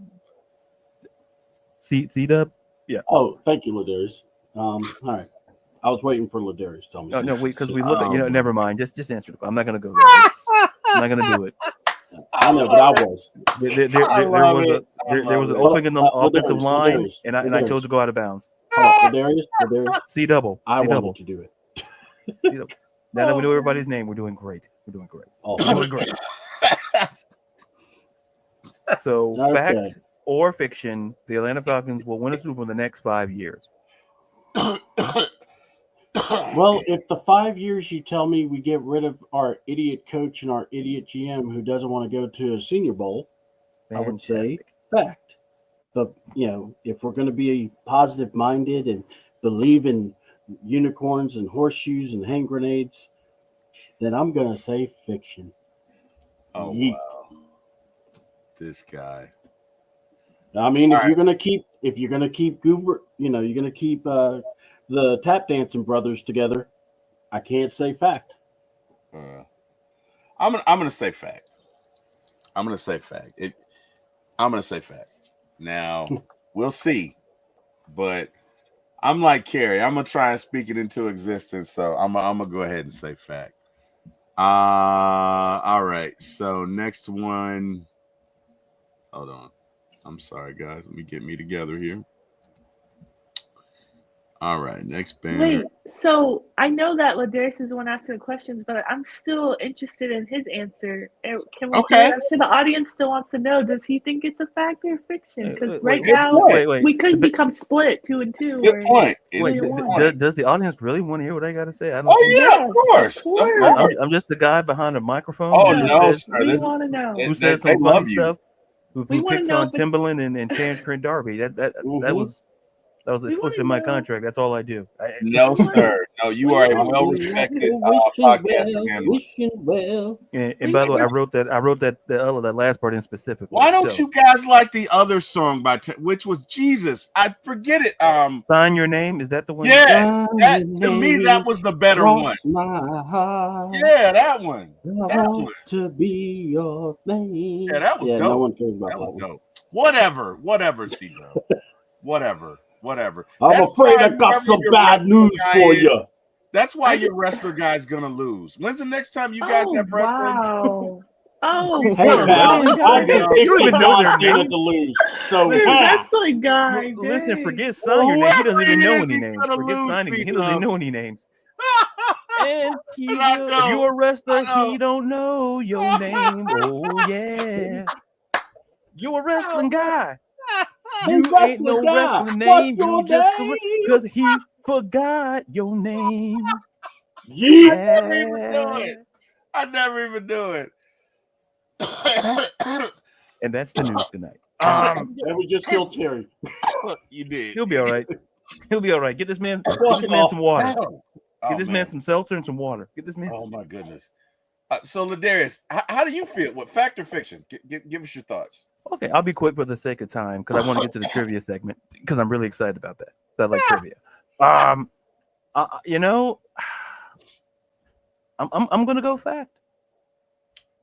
C-Dub. Yeah. Oh, thank you, Ladarius. All right. I was waiting for Ladarius to tell me. No, because we look at never mind. Just answer the. I'm not gonna go there. I'm not gonna do it. I know, but I was. There was an opening in the offensive line, and I chose to go out of bounds. Ladarius. C-double. I wanted to do it. Now that we know everybody's name, we're doing great. Oh. We're doing great. So, fact or fiction, the Atlanta Falcons will win a Super Bowl in the next 5 years. Well, if the 5 years you tell me we get rid of our idiot coach and our idiot GM who doesn't want to go to a Senior Bowl, I would say fact. But, if we're going to be positive-minded and believe in unicorns and horseshoes and hand grenades, then I'm going to say fiction. Oh, yeet. Wow. This guy. I mean, if you're going to keep Goober, you're going to keep the tap dancing brothers together, I can't say fact. I'm gonna say fact. I'm gonna say fact. Now we'll see, but I'm like Carrie. I'm gonna try and speak it into existence. So I'm gonna go ahead and say fact. All right. So next one. Hold on. I'm sorry, guys. Let me get me together here. All right, next banner. Wait, so I know that Ladarius is the one asking the questions, but I'm still interested in his answer. Can we? Okay. I'm sure the audience still wants to know: does he think it's a fact or fiction? Because right now we could become split 2 and 2. Good point. Does the audience really want to hear what I got to say? I don't. Oh yeah, of course. I'm just the guy behind the microphone. Oh no, sir. We want to know who says some funny stuff. Who picks on Timberland and Terrence Trent D'Arby? That was explicit in my contract. That's all I do. No, sir. No, you are a well-respected podcast well. And by the way, I wrote that last part in specifically. Why don't you guys like the other song which was Jesus? I forget it. Sign Your Name. Is that the one? Yes. To me, that was the better one. Yeah, that one. To be your name. Yeah, that was dope. No one cares about that. Was dope. Whatever, C-Bro. Whatever. I'm afraid I got some bad news for you. That's why your wrestler guy's gonna lose. When's the next time you guys have wrestling? Wow. Oh, hey, pal, I can pick even know their name to lose. So wrestling guy. Listen, forget sign your name. He doesn't even know any names. Forget signing. He doesn't even know any names. And if you're a wrestler, he don't know your name. Oh yeah, you're a wrestling guy. You ain't no wrestling name. You just because he forgot your name. Yeah. I never even do it. And that's the news tonight. And we just killed Terry. You did. He'll be all right. He'll be all right. Get this man some water. Get this man some seltzer and some water. Get this man. Oh my goodness. So Ladarius, how do you feel? What fact or fiction? Give us your thoughts. Okay, I'll be quick for the sake of time because I want to get to the trivia segment because I'm really excited about that. I like trivia. I'm gonna go fact.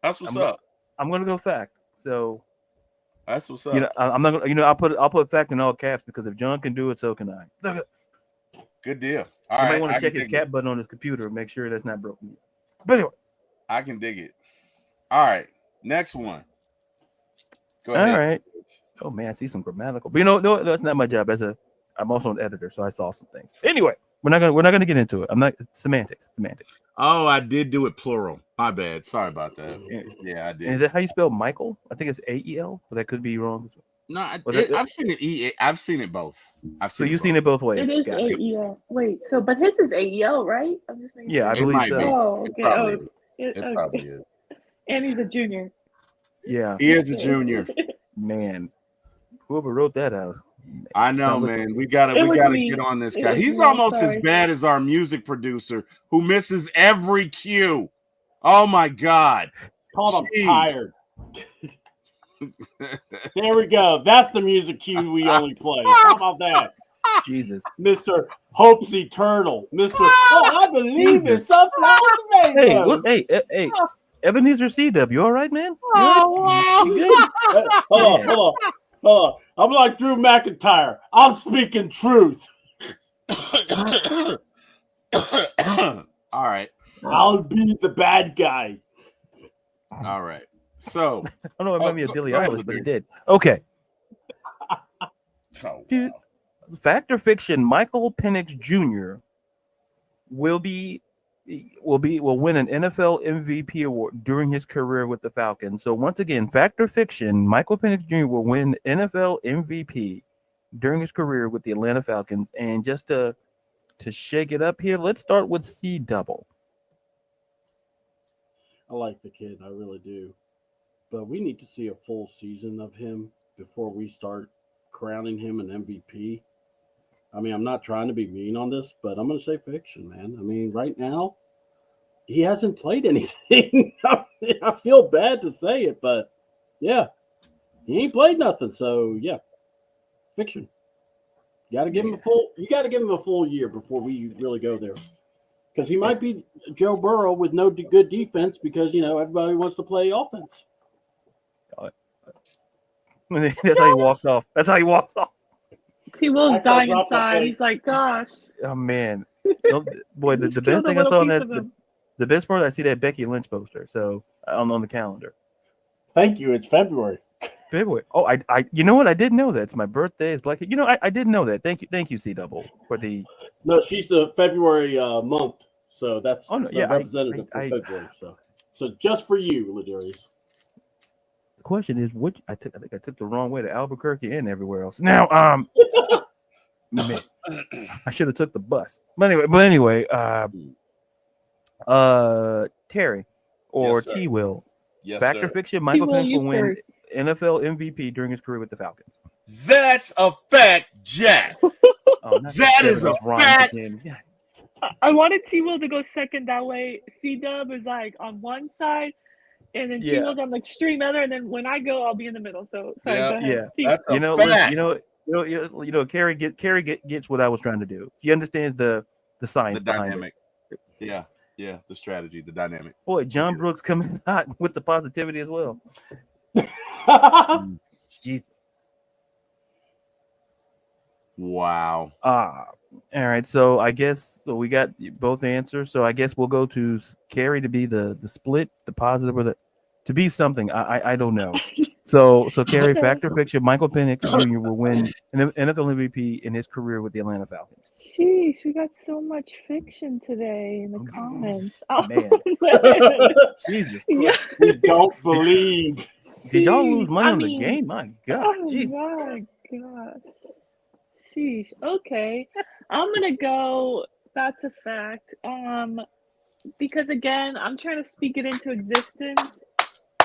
That's what's up. I'm gonna go fact. So that's what's up. I'm not gonna. I'll put fact in all caps because if John can do it, so can I. Good deal. All right. I want to check his cat button on his computer, make sure that's not broken. But anyway, I can dig it. All right, next one. Go ahead. All right. Oh man, I see some grammatical. But no, that's not my job. I'm also an editor, so I saw some things. Anyway, we're not gonna get into it. I'm not semantics. Oh, I did do it plural. My bad. Sorry about that. Yeah, I did. Is that how you spell Michael? I think it's AEL, but that could be wrong. No, I've seen it. I've seen it both. You've seen it both ways. It is AEL. Wait, but his is AEL, right? I'm just thinking. Yeah, I believe so. Oh, okay. It probably is. And he's a junior. Yeah, he is a junior. Man, whoever wrote that out. I know, man. We gotta get on this guy. He's almost as bad as our music producer who misses every cue. Oh my God. Called him tired. There we go. That's the music cue we only play. How about that? Jesus. Mr. Hope's Eternal. Mr. I believe in sunflower tomatoes. Hey. Ebenezer C-Dub, you all right, man? Hold on. I'm like Drew McIntyre. I'm speaking truth. All right. I'll be the bad guy. All right. So I don't know, it might be a Billie Eilish, but it did. Okay. Dude, fact or fiction, Michael Penix Jr. will win an NFL MVP award during his career with the Falcons. So once again, fact or fiction, Michael Penix Jr. will win NFL MVP during his career with the Atlanta Falcons. And just to shake it up here, let's start with C double. I like the kid, I really do. But we need to see a full season of him before we start crowning him an MVP. I mean, I'm not trying to be mean on this, but I'm going to say fiction, man. I mean, right now, he hasn't played anything. I feel bad to say it, but yeah, he ain't played nothing. So yeah, fiction. You got to give him a full year before we really go there, because he might be Joe Burrow with no good defense because everybody wants to play offense. That's how he walks off. He will die inside. He's like, gosh. Oh man, boy, the best thing I saw in that, the best part, I see that Becky Lynch poster. So on the calendar. Thank you. It's February. Oh, I you know what? I didn't know that. It's my birthday. It's Black. I didn't know that. Thank you, C double for the. No, she's the February month. So that's representative for February. So just for you, Ladarius. The question is, I think I took the wrong way to Albuquerque and everywhere else. Now, man, I should have took the bus. But anyway, Terry or Yes, T Will. Yes, fact or sir. fiction, Michael Penix will win NFL MVP during his career with the Falcons. That's a fact, Jack. That is a fact. I wanted T Will to go second. That way, C Dub is like on one side, and then T Will's on the extreme other. And then when I go, I'll be in the middle. So sorry, go ahead. That's a fact. Carrie gets what I was trying to do. He understands the science behind it. Yeah, the strategy, the dynamic. Boy, John Brooks coming hot with the positivity as well. Jesus. Wow. All right. So I guess we got both answers. So I guess we'll go to Carrie to be the split, the positive, or to be something. I don't know. So Carrie, fact or fiction, Michael Penix Jr. will win an NFL MVP in his career with the Atlanta Falcons. Sheesh, we got so much fiction today in the comments. Man. Jesus. Yeah. We don't believe. Did y'all lose money on the game? My God. Oh, my gosh. Sheesh. Okay. I'm gonna go. That's a fact. Because again, I'm trying to speak it into existence.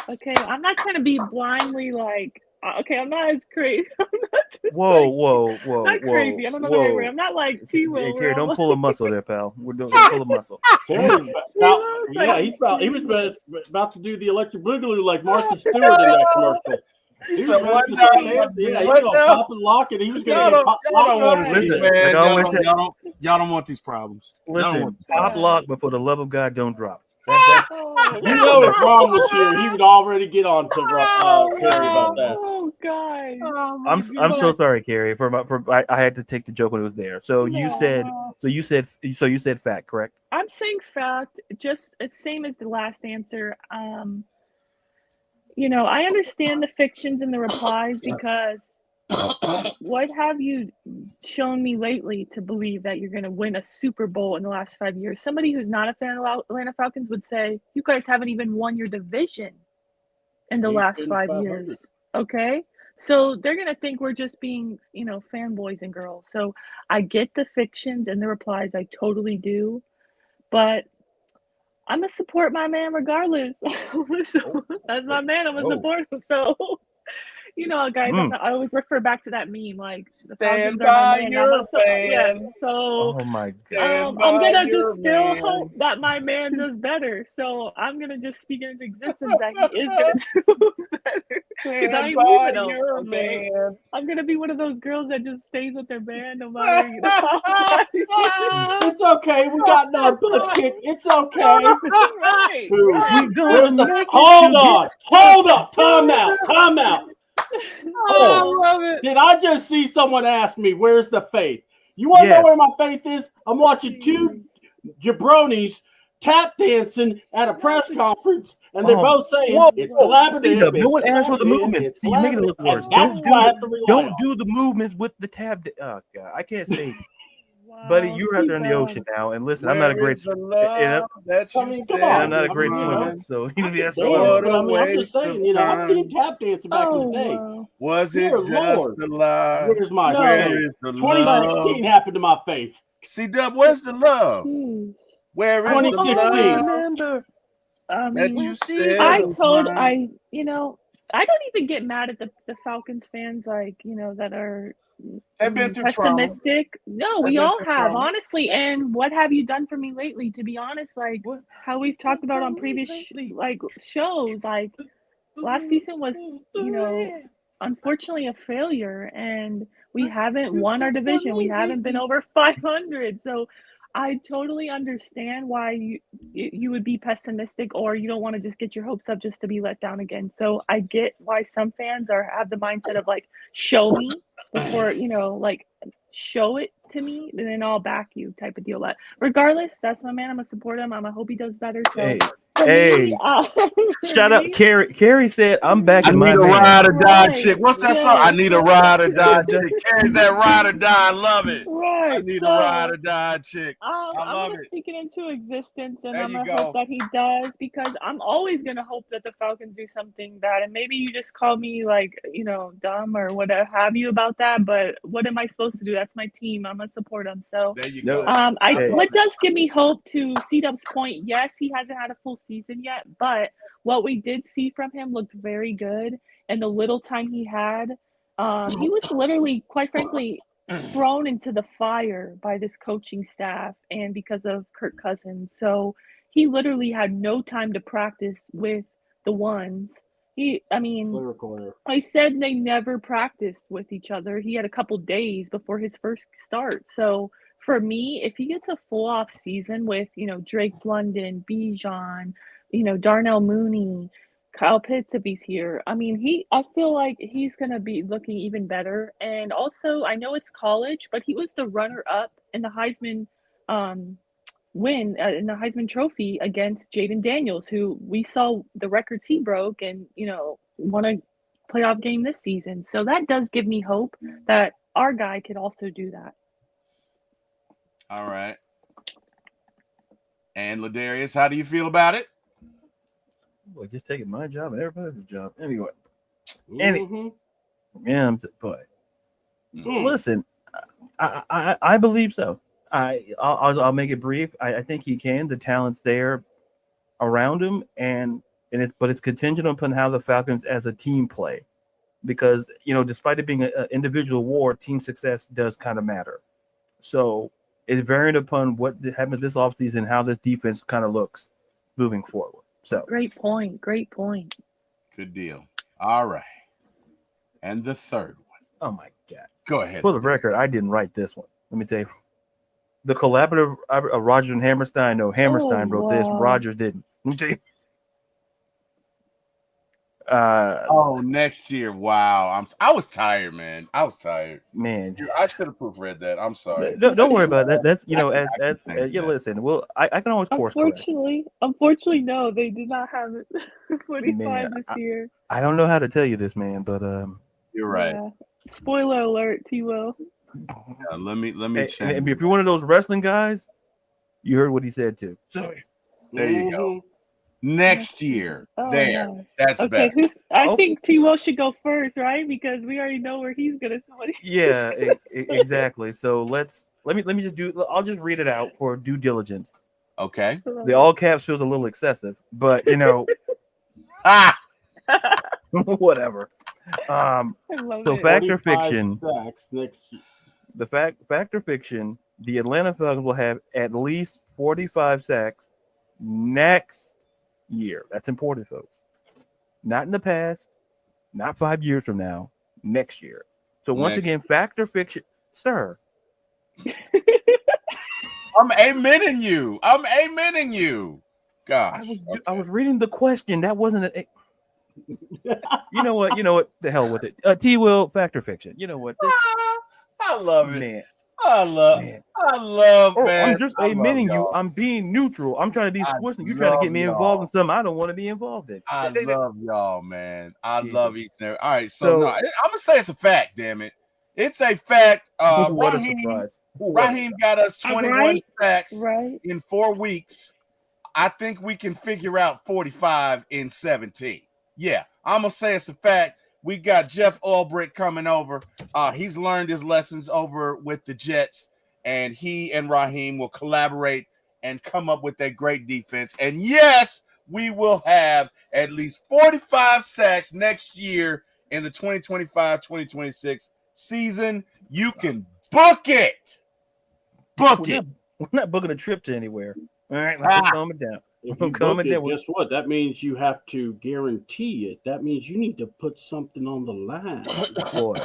Okay, I'm not trying to be blindly like. Okay, I'm not as crazy. I'm not Whoa. not crazy. I don't know the right word. I'm not like T. Will. Hey, Terry, don't pull a muscle there, pal. Don't pull a muscle. Terry's he was about to do the electric boogaloo like Martha Stewart in that commercial. He was about to start dancing. Yeah, he was gonna pop and lock it. He was gonna get pop. Y'all don't want to see, Listen, man. like Y'all don't want these problems. Listen, pop lock, but for the love of God, don't drop. You know, if Ron was here, he would already get on to Terry about that. Oh God! I'm so sorry, Carrie. I had to take the joke when it was there. So you said fact, correct? I'm saying fact. Just it's same as the last answer. You know, I understand the fictions and the replies because what have you shown me lately to believe that you're going to win a Super Bowl in the last 5 years? Somebody who's not a fan of Atlanta Falcons would say, you guys haven't even won your division in the last 5 years. Okay? So they're going to think we're just being, you know, fanboys and girls. So I get the fictions and the replies. I totally do. But I'm going to support my man regardless. That's my man. I'm going to support him. So, you know, guys, I always refer back to that meme, like, the Falcons are my man. Yeah, so oh my God. I'm going to just still hope that my man does better. So I'm going to just speak into existence that he is going to do better. Because I ain't leaving him, okay? I'm going to be one of those girls that just stays with their man no matter, you know. It's okay. We got no butts kicked. It's okay. Right. Hold up. Time out. Oh, I love it. Did I just see someone ask me, where's the faith? You want to know where my faith is? I'm watching two jabronis tap dancing at a press conference, and they're both saying it's collaborative. No one asked for the movements. See, you make it look worse. Don't do the movements with the tab. Oh God, I can't say. Wow, buddy, you're out there in the ocean now, and listen, I'm not a great swimmer. I'm not a great swimmer, so you know that's I'm just saying, you know, I've seen tap dancing back in the day. Was it just the love? Where's my faith? 2016 happened to my faith. C-Dub, where's the love? Where is 2016? The love that you said? You know, I don't even get mad at the Falcons fans, like, you know, that are pessimistic. No, we all have, honestly. And what have you done for me lately? To be honest, like how we've talked about on previous shows, like last season was, you know, unfortunately a failure, and we haven't won our division. We haven't been over 500. So I totally understand why you would be pessimistic, or you don't want to just get your hopes up just to be let down again. So I get why some fans have the mindset of like, show me before, you know, like show it to me and then I'll back you type of deal. But regardless, that's my man. I'm gonna support him. I'm gonna hope he does better. So hey, shout out Carrie. Carrie said, "I'm back." I need a ride or die chick. What's that song? I need a ride or die chick. Carrie's that ride or die. I love it. Right. I need a ride or die chick. I love it. Speak it into existence, and I'm gonna hope that he does, because I'm always gonna hope that the Falcons do something bad. And maybe you just call me like, you know, dumb or whatever have you about that. But what am I supposed to do? That's my team. I'm gonna support them. So there you go. What does give me hope, to C-Dub's point? Yes, he hasn't had a full season yet, but what we did see from him looked very good. And the little time he had, he was literally, quite frankly, thrown into the fire by this coaching staff and because of Kirk Cousins. So he literally had no time to practice with the ones. I said they never practiced with each other. He had a couple days before his first start. So for me, if he gets a full off season with, you know, Drake London, Bijan, you know, Darnell Mooney, Kyle Pitts, if he's here, I mean, I feel like he's going to be looking even better. And also, I know it's college, but he was the runner-up in the Heisman win in the Heisman Trophy against Jaden Daniels, who we saw the records he broke and, you know, won a playoff game this season. So that does give me hope that our guy could also do that. All right. And Ladarius, how do you feel about it? Well, just taking my job and everybody's job. Anyway. Mm-hmm. Yeah, boy. Listen, I believe so. I'll make it brief. I think he can. The talent's there around him, but it's contingent upon how the Falcons as a team play, because despite it being an individual war, team success does kind of matter. So it's variant upon what happens this offseason, how this defense kind of looks moving forward. So great point. Good deal. All right, and the third one. Oh my God! Go ahead. For the record, I didn't write this one. Let me tell you. The collaborative Rodgers and Hammerstein. No, Hammerstein wrote this. Rodgers didn't. Let me tell you. Next year. Wow. I was tired, man. Man. I should have proofread that. I'm sorry. Don't worry about that. That's listen. Well, I can always course correct. Unfortunately, no, they did not have it 45 this year. I don't know how to tell you this, man, but you're right. Yeah. Spoiler alert, T-Will. Let me check. And if you're one of those wrestling guys, you heard what he said too. So there you go. Next year. That's okay, better. I think T-Will should go first, right? Because we already know where he's gonna. Yeah, exactly. So let me just I'll just read it out for due diligence. Okay. The all caps feels a little excessive, but whatever. So fact or fiction? Fact or fiction? The Atlanta Falcons will have at least 45 sacks next year. That's important, folks. Not in the past, not 5 years from now. Next year. So once again, fact or fiction, sir. I'm amening you. Gosh, I was reading the question. That wasn't a. You know what? The hell with it. T-Will, fact or fiction? You know what? I love it, man. I love, man. I'm just admitting you. I'm being neutral. I'm trying to be Swiss, and you're trying to get me involved in something I don't want to be involved in. I love y'all, man. I love each and every. All right, so no, I'm gonna say it's a fact. Damn it, it's a fact. Raheem got us 21 sacks in 4 weeks. I think we can figure out 45 in 17. Yeah, I'm gonna say it's a fact. We got Jeff Ulbrich coming over. He's learned his lessons over with the Jets, and he and Raheem will collaborate and come up with a great defense. And yes, we will have at least 45 sacks next year in the 2025-2026 season. You can book it. We're not booking a trip to anywhere. All right, let's calm it down. If you book it, guess what? That means you have to guarantee it. That means you need to put something on the line. Boy,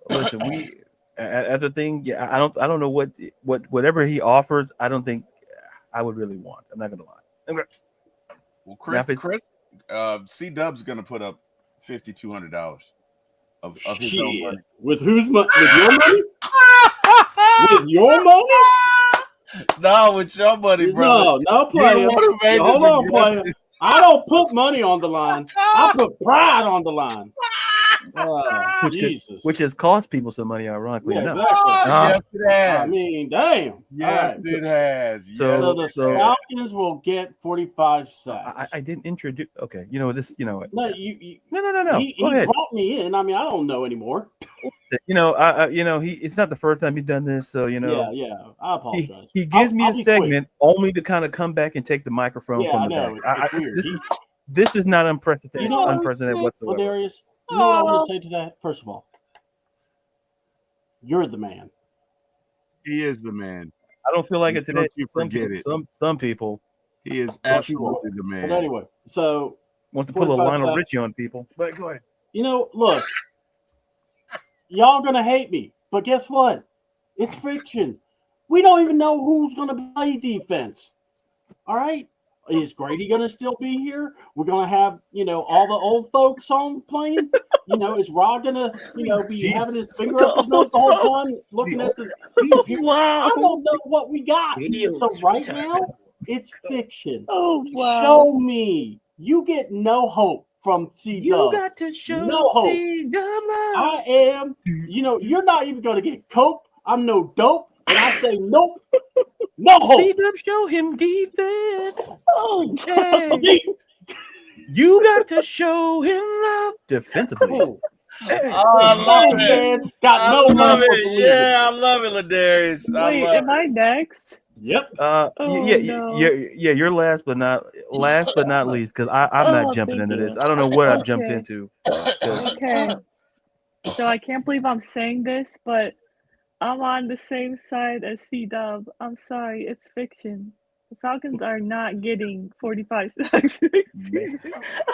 listen, other thing, yeah, I don't know whatever he offers. I don't think I would really want. I'm not gonna lie. Okay. Well, Chris, C-Dub's gonna put up $5,200 of his own money. With whose money? With your money? With your money? No, with your money, bro. No, player. Hold on, player. I don't put money on the line. I put pride on the line. Which has cost people some money, ironically enough. Exactly. Yes, it has. I mean, damn. Yes, it has. So the Falcons will get 45 sacks. I didn't introduce. Okay, you know this. You know what? No, No. He brought me in. I mean, I don't know anymore. It's not the first time he's done this, so Yeah. I apologize. He gives me a segment only to kind of come back and take the microphone from the back. This is not unprecedented. Unprecedented whatsoever. Darius, you know what I want to say to that? First of all, you're the man. He is the man. I don't feel like it today. You forget it. Some people. He is absolutely the man. But anyway, so wants to put a Lionel Richie on people. But go ahead. Look. Y'all gonna hate me, but guess what? It's fiction. We don't even know who's gonna play defense. All right, is Grady gonna still be here? We're gonna have all the old folks on playing. Is Rod gonna be having his finger up his nose the whole time, looking at the TV? Wow. I don't know what we got. So right now, it's fiction. Oh wow! Show me. You get no hope from C-Dub. You got to show no hope. C-Dub. I am, you're not even going to get cope. I'm no dope. And I say nope. No hope. C-Dub, show him defense. Oh, You got to show him love defensively. I love it. Got no love for it. believers. Yeah, I love it, Ladarius. Wait, am I next? Yep. Oh, no. You're last but not least, because I'm not jumping thank into you. this. I don't know what I've jumped Okay. into. Okay. So I can't believe I'm saying this, but I'm on the same side as C-Dub. I'm sorry, it's fiction. The Falcons are not getting 45 sacks.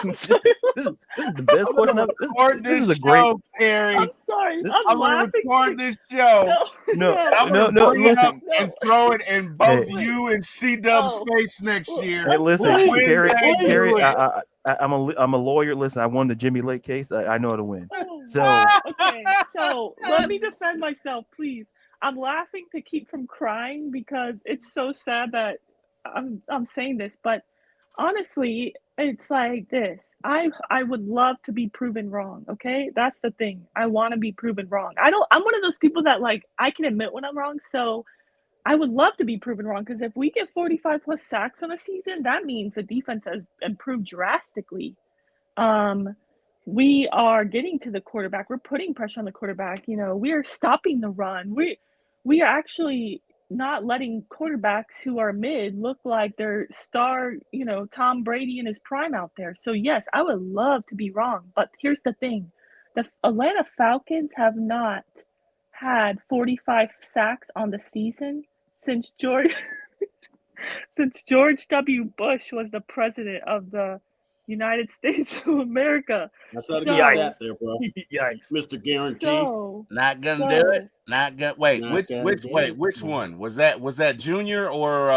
I'm sorry. This is the best question I've. This is a great. Carrie. I'm sorry. This- I'm I'm gonna laughing. record this show. No, I'm gonna bring it up No. and throw it in both Hey. you and C-Dub's Oh. face next year. Hey, listen, When Carrie. they do it. I'm a lawyer. Listen, I won the Jimmy Lake case. I know how to win. So Okay, so let me defend myself, please. I'm laughing to keep from crying because it's so sad that I'm saying this, but honestly, it's like this. I would love to be proven wrong, okay? That's the thing. I want to be proven wrong. I'm one of those people that like I can admit when I'm wrong, so I would love to be proven wrong because if we get 45 plus sacks on a season, that means the defense has improved drastically. We are getting to the quarterback. We're putting pressure on the quarterback. You know, we are stopping the run. We are actually not letting quarterbacks who are mid look like they're star, you know, Tom Brady in his prime out there. So yes, I would love to be wrong, but here's the thing. The Atlanta Falcons have not had 45 sacks on the season since George W. Bush was the president of the United States of America. That's not a So- good stat there, bro. yikes. Mr. Guarantee. So Not gonna do it. Not gonna wait. Not gonna do it. Which one was that? Was that Junior or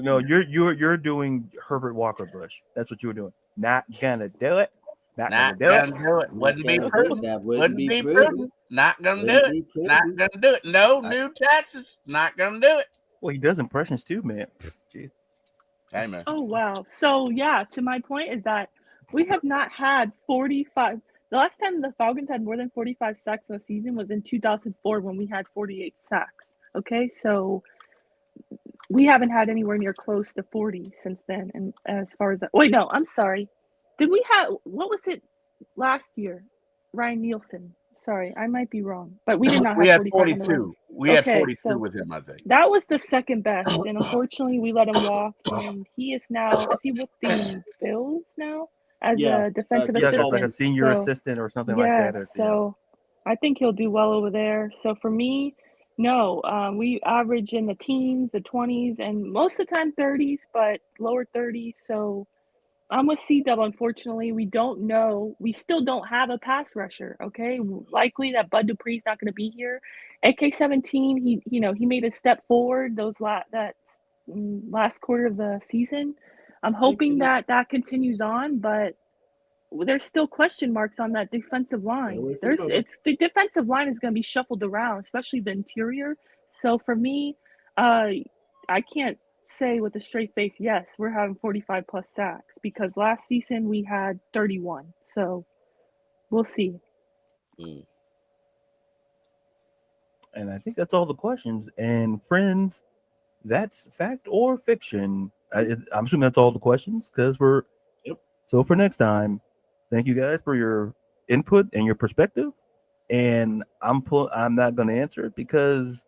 No, you're doing Herbert Walker Bush. That's what you were doing. Not gonna do it. Not not gonna do gonna do it? Wouldn't be Not prudent. that Wouldn't be prudent. Not gonna do it. Not gonna do it. No new taxes. Not gonna do it. Well, he does impressions too, man. Jeez. Hey man. oh wow. So yeah, to my point is that we have not had 45. The last time the Falcons had more than 45 sacks in a season was in 2004 when we had 48 sacks. Okay, so we haven't had anywhere near close to 40 since then. And as far as that, wait, no, I'm sorry. Did we have what was it last year? Ryan Nielsen. Sorry, I might be wrong, but we did not have We had 45 on the run. 42. We had Okay, 42 so- with him, I think. That was the second best, and unfortunately, we let him walk. And he is now is he with the Bills now as Yeah, a defensive Yeah, assistant? like a senior So, assistant or something like that. Or, so I think he'll do well over there. So for me, no, we average in the teens, the 20s, and most of the time 30s, but lower 30s. So I'm with C-Dub. Unfortunately, we don't know. We still don't have a pass rusher. Okay, likely that Bud Dupree's not going to be here. AK-17, he made a step forward last quarter of the season. I'm hoping that continues on, but there's still question marks on that defensive line. The defensive line is going to be shuffled around, especially the interior. So for me, I can't say with a straight face, yes, we're having 45 plus sacks because last season we had 31. So we'll see. And I think that's all the questions. And friends, that's fact or fiction. I'm assuming that's all the questions because we're. Yep. So for next time, thank you guys for your input and your perspective. And I'm not going to answer it because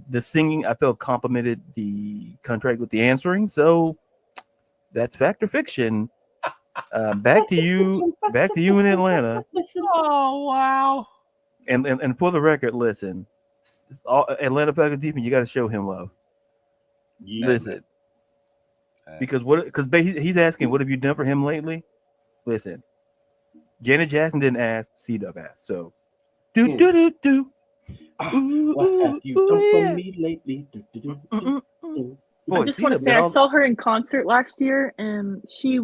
the singing I felt complimented the contract with the answering. So that's fact or fiction. Back to you in Atlanta. Oh wow. And for the record, listen, Atlanta Falcons defense, you got to show him love. Yeah, Listen, because he's asking, what have you done for him lately? Listen, Janet Jackson didn't ask, C-Dub asked. So, do. What have you done for me lately? I just want to say I saw her in concert last year, and she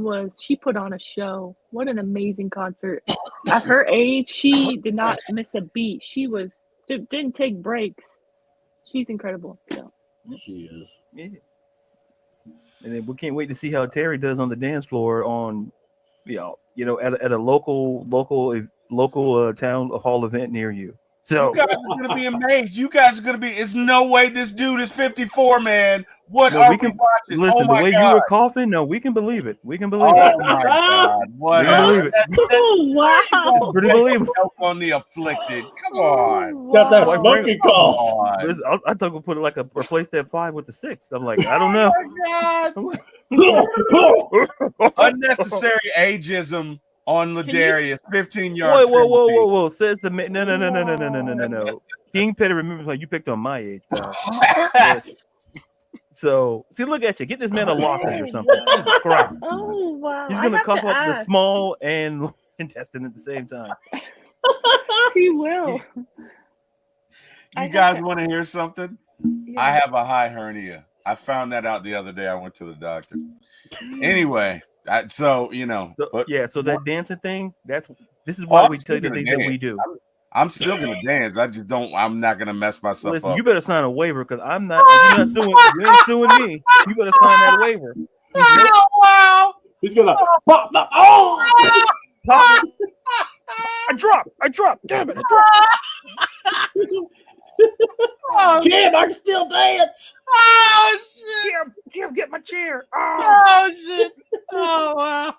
put on a show. What an amazing concert! At her age, she did not miss a beat. She didn't take breaks. She's incredible. So. She is. Yeah. And then we can't wait to see how Terry does on the dance floor on, at a local town hall event near you. So you guys are gonna be amazed. You guys are gonna be. It's no way this dude is 54, man. What are we watching? Listen, the way you were coughing, no, we can believe it. We can believe it. Oh my God! What? We can believe it. Oh, wow. It's pretty believable. Joke on the afflicted. Come on. Got that Wow. smoking cough. Listen, I thought we'll put it like replace that 5 with the 6. I'm like, I don't know. Oh my God. Unnecessary ageism on Ladarius. 15 yards. Whoa. Says the man. No. King Petty remembers like you picked on my age, pal. So, see, look at you. Get this man a lozenge or something. Jesus Christ. Oh, wow. He's going to cough up the small and intestine at the same time. He will. You guys want to hear something? Yeah. I have a high hernia. I found that out the other day. I went to the doctor. Anyway, so that dancing thing, this is why we tell you the things that we do. I'm still gonna dance. I'm not gonna mess myself Listen, up. you better sign a waiver because I'm not. You're not suing. You ain't suing me. You better sign that waiver. Oh, wow! He's gonna pop the. Oh! Pop. I dropped. Damn it! I dropped. Kim, I can still dance. Oh shit! Kim, get my chair. Oh shit! Oh wow!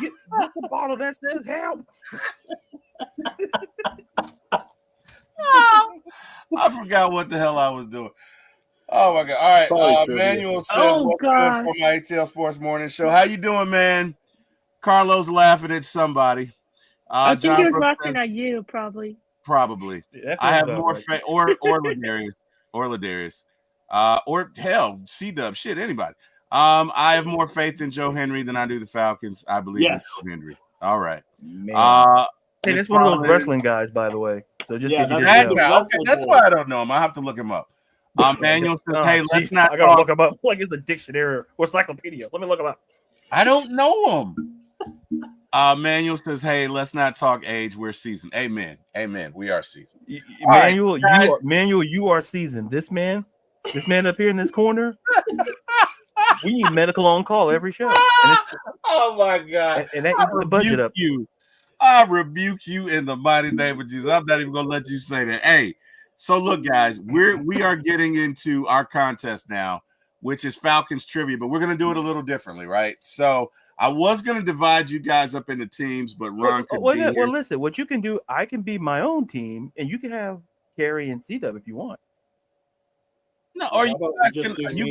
Get the bottle that says help. I forgot what the hell I was doing. Oh my God! All right, Manuel says, "What's good for my ATL Sports Morning Show? How you doing, man?" Carlos laughing at somebody. I think John he was Brooks laughing says, at you, probably. Probably. Yeah, I have more faith, or Ladarius, or hell, C-Dub, shit, anybody. I have more faith in Joe Henry than I do the Falcons. I believe in Joe Henry. All right. Man. Hey, that's one of those wrestling guys, by the way. So just that's why I don't know him. I have to look him up. Manuel says, "Hey, let's not." I gotta look him up like it's a dictionary or encyclopedia. Let me look him up. I don't know him. Manuel says, "Hey, let's not talk age. We're seasoned." Amen. We are seasoned. Manuel, you are seasoned. This man up here in this corner. We need medical on call every show. Oh my God! And that eats the budget up. I rebuke you in the mighty name of Jesus. I'm not even gonna let you say that. Hey, so look, guys, we are getting into our contest now, which is Falcons trivia, but we're gonna do it a little differently, right? So I was gonna divide you guys up into teams, but Ron could be here. Well, listen, what you can do, I can be my own team, and you can have Carrie and C-Dub if you want. No, or you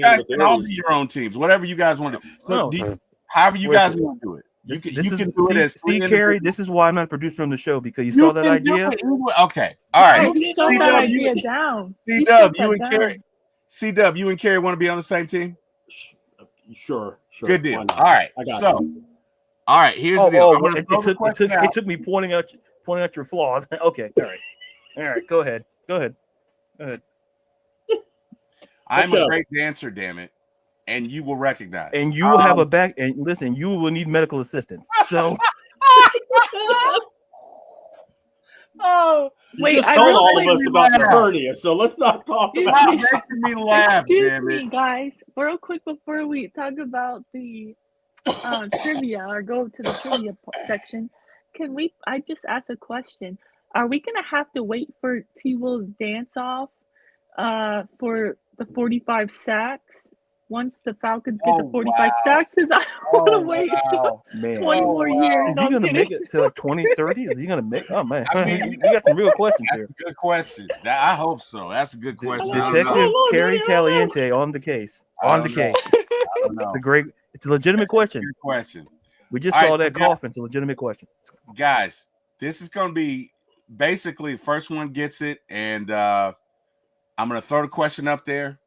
guys can all be your own teams, whatever you guys want to do. So however you guys want to do it. You can do it as Carrie. This is why I'm not a producer on the show, because you saw that idea. Okay, all right. C-Dub, you and Carrie. C-Dub, you and Carrie want to be on the same team? Sure. Good deal. All right. All right. Here's the deal. It took me pointing out your flaws. Okay. All right. Go ahead. I'm a great dancer, damn it, and you will recognize. And you will have a back. And listen, you will need medical assistance. So. Oh, wait! I told all of us about the hernia, so let's not talk about it. Making me laugh. Excuse me, guys. Real quick before we talk about the trivia or go to the trivia section, I just asked a question. Are we gonna have to wait for T-Will's dance off for the 45 sacks? Once the Falcons get the 45 sacks, is I want to wait 20 more years. Is he going to make it to like 2030? Is he going to make? Oh man, I mean, we got some real questions here. Good question. I hope so. That's a good question. Detective Carrie Caliente on the case. It's a legitimate question. Good question. We just saw that cough. It's a legitimate question. Guys, this is going to be basically first one gets it, and I'm going to throw the question up there.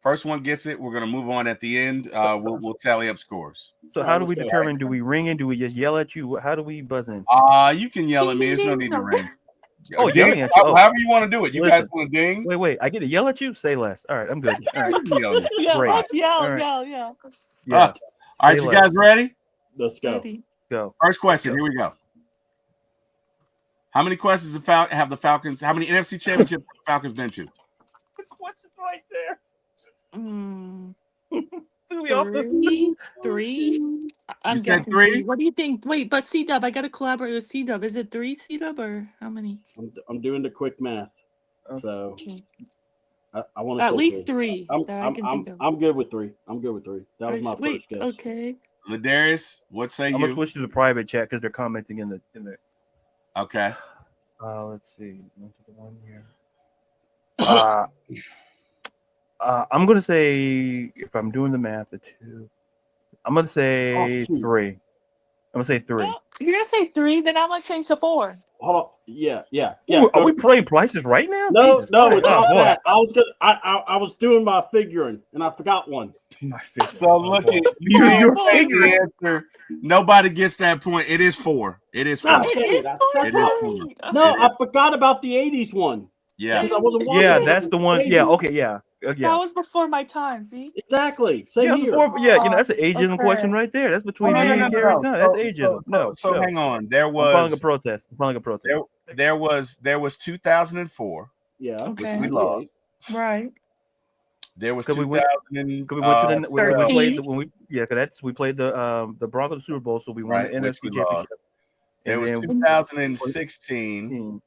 First one gets it. We're going to move on at the end. We'll tally up scores. So how do we determine? Do we ring in? Do we just yell at you? How do we buzz in? You can yell at me. There's no need to ring. Oh, yelling at you. However you want to do it. You guys want to ding? Wait. I get to yell at you? Say less. All right, I'm good. All right. Yell. Yeah. All right, you guys ready? Let's go. Go. First question. Here we go. How many questions have the Falcons? How many NFC championships have the Falcons been to? The question right there. 3. I'm said guessing 3? 3. What do you think? Wait, but C-Dub, I got to collaborate with C-Dub. Is it 3 C-Dub or how many? I'm doing the quick math. So Okay. I want to At say least 3. 3 that I can think of. I'm good with 3. I'm good with 3. That was my Wait, first guess. okay. Ladarius, what say I'm you? gonna switch to the private chat because they're commenting in the. Okay. Let's see. One here. I'm gonna say, if I'm doing the math, the 2. I'm gonna say 3. I'm gonna say 3. Well, you're gonna say 3, then I'm gonna change to 4. Hold on. Yeah. Ooh, are we playing prices right now? No, Jesus no, Christ. it's not boy. that. I was doing my figuring and I forgot one. My figure. So look at You're the answer. Nobody gets that point. It is 4. It is 4. God, It dang is it. 4. That's right. No, I forgot about the 80s one. Yeah. Because I wasn't watching. Yeah, that's the one. Yeah, okay, yeah. That Yeah. was before my time, see? Exactly. Same Yeah, here. before, yeah, that's an ageism Okay. question right there. That's between No. me and Gary's time. That's ageism. So No. hang on. There I'm filing a was protest. there was 2004. Yeah. Okay. Which we lost. Right. There was Because 2000. we went to the we 13. played we played the Broncos Super Bowl, so we won Right, the which NFC we championship. There was then 2016.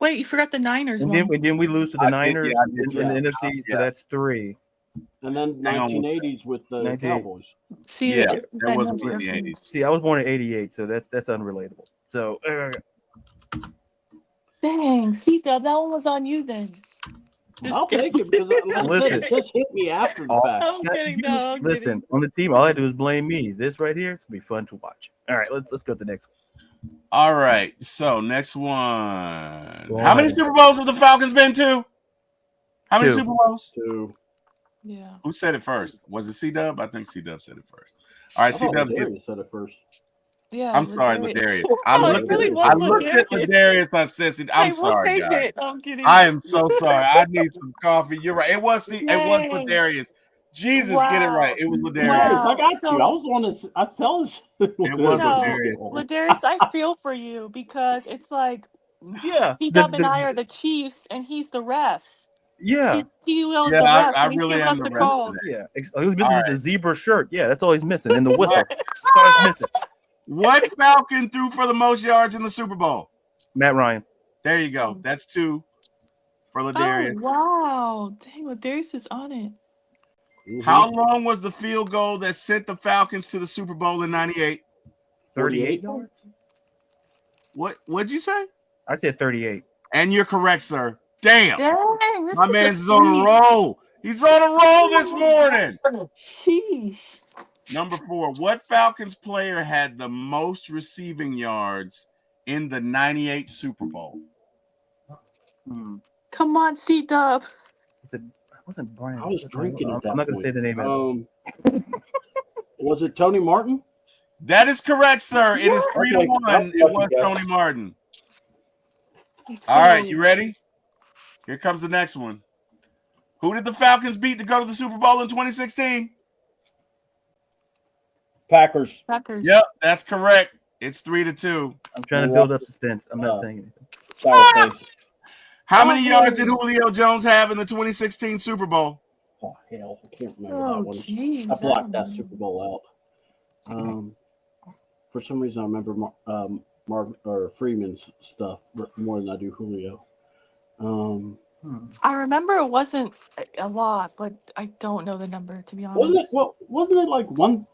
Wait, you forgot the Niners And one. then we lose to the Niners in the NFC, so that's 3. And then Hang on one 1980s with the 98. Cowboys. See, Yeah, that there was makes one in the difference. 80s. See, I was born in '88, so that's unrelatable. So Dang, C-Dub, that one was on you then. I'll take it because like I said, it just hit me after the fact. I'm kidding, no, I'm listen, kidding. on the team, all I do is blame me. This right here, it's gonna be fun to watch. All right, let's go to the next one. All right. So next one. Go How many ahead. Super Bowls have the Falcons been to? How many 2. Super Bowls? 2. Yeah. Who said it first? Was it C-Dub? I think C-Dub said it first. All right, C-Dub. said it first. Yeah. I'm sorry, Ladarius. I really was I looked at Ladarius. I said, I'm sorry, we'll guys. I'm kidding. I am so sorry. I need some coffee. You're right. It was Dang. Ladarius. Jesus, get it right. It was Ladarius. Yes, I got So- you. I was on this. I tell us. It was No, Ladarius. Ladarius, I feel for you because it's like Yeah, C-Dub and I are the Chiefs and he's the refs. yeah, He will Yeah, the refs. I and he's really giving am us the the ref calls. today. yeah. He was missing All right. the zebra shirt. Yeah, that's all he's missing, and the whistle. That's all he's missing. What Falcon threw for the most yards in the Super Bowl? Matt Ryan. There you go. That's 2 for Ladarius. Oh, wow. Dang, Ladarius is on it. How long was the field goal that sent the Falcons to the Super Bowl in '98? 38 yards. What'd you say? I said 38. And you're correct, sir. Damn. Dang, this My is man's a is on a sweep. roll. He's on a roll this morning. Sheesh. Number 4. What Falcons player had the most receiving yards in the '98 Super Bowl? Come on, C-Dub. I wasn't Brian. I was drinking at that I'm not going to say the name of it. Was it Tony Martin? That is correct, sir. It is 3-1. Okay. It was Tony Martin. All right, you ready? Here comes the next one. Who did the Falcons beat to go to the Super Bowl in 2016? Packers. Yep, that's correct. It's 3-2. I'm trying to build up suspense. I'm not saying anything. Sour face. How many yards did Julio Jones have in the 2016 Super Bowl? Oh hell, I can't remember Oh, that one. jeez. I blocked that Super Bowl out. For some reason, I remember Marvin or Freeman's stuff more than I do Julio. I remember it wasn't a lot, but I don't know the number, to be honest. Wasn't it like one?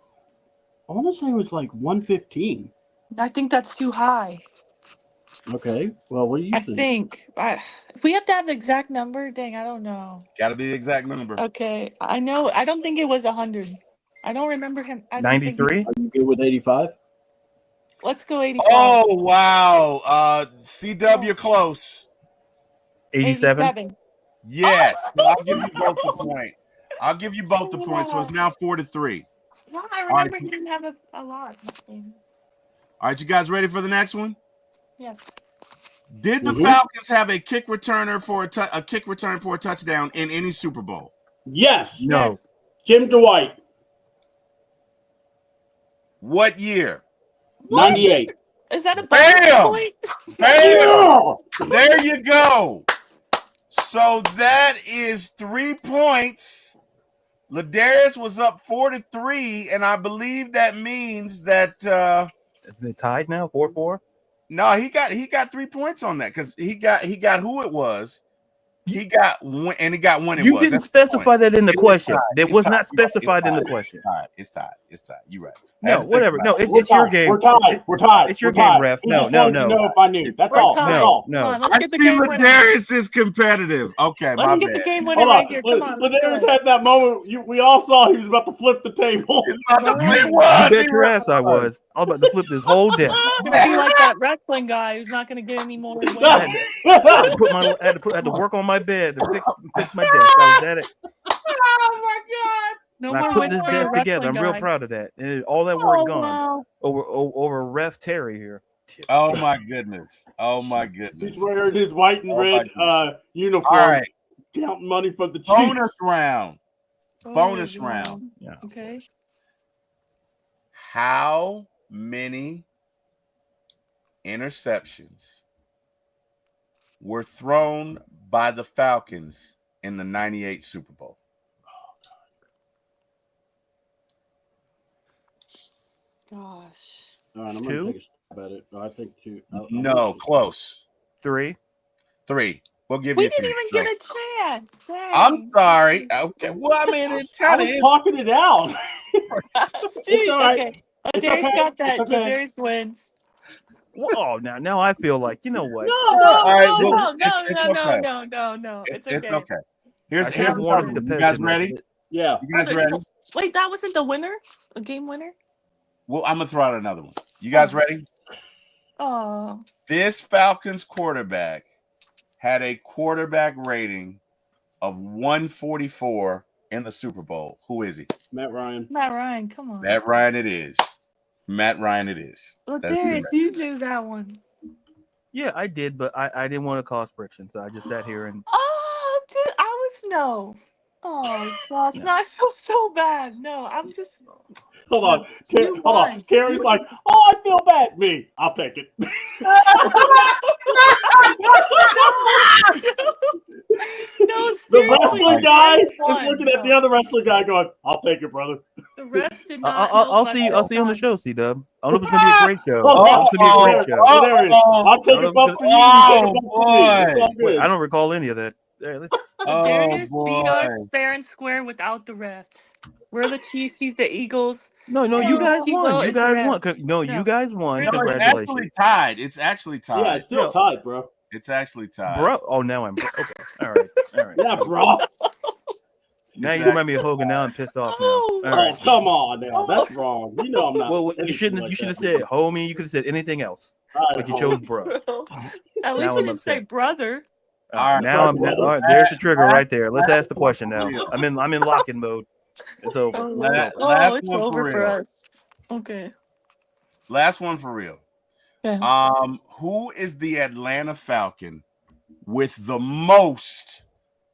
I want to say it was like 115. I think that's too high. Okay. Well, what do you think? If we have to have the exact number, dang, I don't know. Got to be the exact number. Okay, I know. I don't think it was 100. I don't remember him. 93? Are you good with 85? Let's go 85. Oh, wow. CW, you're close. 87? Yes. So I'll give you both the point. I'll give you both the points. So it's now 4-3. Yeah, I remember he didn't have a lot. All right, you guys ready for the next one? Yes. Did the Falcons have a kick returner for a kick return for a touchdown in any Super Bowl? Yes. No. Yes. Jim Dwight. What year? 98. Is that a Bam! point? Bam! There you go. So that is 3 points Ladarius was up 4-3, and I believe that means that Isn't it tied now? 4-4? no, he got 3 points on that because he got who it was. He got when and he got when it You was. didn't That's the specify point. that in the It's question. tied. That It's was tied. not specified in the question. It's tied. You're right. No, whatever. No, We're it's your tied. game. We're tied. We're tied. It's your We're game, tied. ref. He No, just no, wanted to no. know if I knew. That's We're all. tied. That's all. Come No. on, let's I get the see game winner. Ladarius is competitive. Okay, my Let's get bad. the game winner Hold right on. here. Come on. let's Ladarius go. had that moment. We all saw he was about to flip the table. You bet your ass I was. I was about to flip this whole desk. It's gonna be like that wrestling guy who's not gonna get any more wins. I had to work on my bed to fix my desk. I was at it. Oh my God! No And I more put wins this for your desk together. I'm wrestling real guy. proud of that. And all that work gone Wow. over ref Terry here. Oh my goodness! Oh my He's goodness! wearing his white and Oh, my red goodness. uniform, All right, counting money from the Chiefs. bonus round. Oh, Bonus wow. round. Yeah. Okay. How many interceptions were thrown by the Falcons in the '98 Super Bowl? Gosh. All right, I'm Two? going to take a stab at it. I think two. No, close. 3. 3. We'll give We you didn't 3. even So- get a chance. Dang. I'm sorry. Okay. Well, I mean, it's I kind was of talking it out. Jeez, all right. okay. It's Ladarius okay. got that. It's okay. Ladarius wins. Oh, now I feel like, you know what? No, All right, No, well, no, it's no, okay. no, no, no. It's okay. It's okay. Here's I should have the wanted problem. to You pass guys it, ready? Yeah. You guys ready? Wait, that wasn't the winner? A game winner? Well, I'm gonna throw out another one. You guys ready? Oh. This Falcons quarterback had a quarterback rating of 144 in the Super Bowl. Who is he? Matt Ryan. Matt Ryan, come on. Matt Ryan it is. Matt Ryan it is. Ladarius, you knew that one. Yeah, I did, but I didn't want to cause friction, so I just sat here and Oh, dude, no. Oh gosh, No. no, I feel so bad. No, I'm just. Hold on. You Hold on. won. Terry's like, oh, I feel bad. Me. I'll take it. No, The seriously, wrestling you guy is won. looking at the other wrestling guy going, I'll take it, brother. The rest did not. I'll help see you. us I'll see you on the all show, C-Dub. I don't know if it's gonna be a great show. Oh, I don't know if it's gonna be a great show. There it is. I'll take a bump for you. You take a bump for me. It's all Wait, good. I don't recall any of that. Hey, let's, Ladarius beat boy. us fair and square without the refs. We're the Chiefs. He's the Eagles. no, you guys Well, won. You it's guys ref. won. No, No. you guys won. Really? No, it's Congratulations, actually tied. It's actually tied. Yeah, it's still Yo. tied, bro. It's actually tied. bro. Oh, now I'm okay. All right. Yeah, bro. Now you remind me of Hogan. Now I'm pissed off. Now. Oh, All Oh, right. come on now. That's wrong. You know I'm not. Well, you anything shouldn't. like You should have that. said homie. You could have said anything else, All right, but you hold chose on. bro. At least Now you I'm didn't say upset. brother. All right, Now I'm. sorry, All right, there's the trigger right there. Let's ask the question now. I'm in locking mode. It's over. Oh, last it's one for over for real. us. Okay. Last one for real. Yeah. Who is the Atlanta Falcon with the most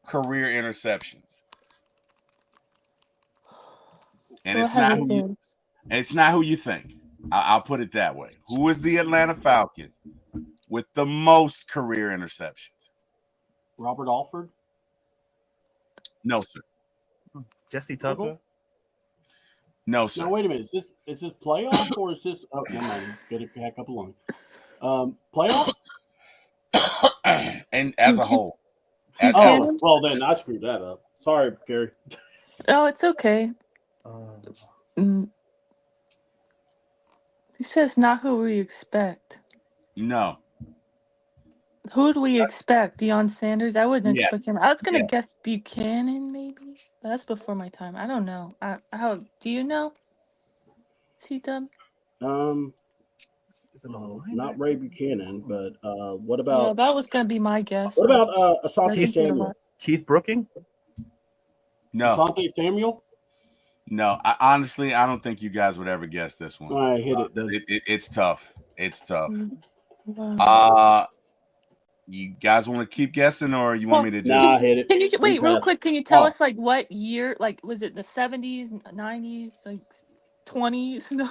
career interceptions? And Go it's ahead not with who you, it. it's not who you think. I'll put it that way. Who is the Atlanta Falcon with the most career interceptions? Robert Alford. No, sir. Jesse Tucker. No, sir. Now wait a minute. Is this playoff or is this? Oh, never mind. Get it back up along. Playoff. And as a whole. Oh, well then I screwed that up. Sorry, Gary. Oh, it's okay. He says not who we expect. No. Who do we expect? Deion Sanders? I wouldn't Yes. expect him. I was gonna Yes. guess Buchanan, maybe. But that's before my time. I don't know. How do you know? C-Dub? Not Ray Buchanan, but what Yeah, about that was gonna be my guess. what about I Asante think you're Samuel? right. Keith Brooking. No. Asante Samuel? No. Honestly, I don't think you guys would ever guess this one. I hit it. It's tough. It's tough. Wow. You guys want to keep guessing, or you want me to just? Nah, I hit it. Can you wait real passed. quick? Can you tell Oh. us like what year? Like was it the 70s, 90s, like 20s? No,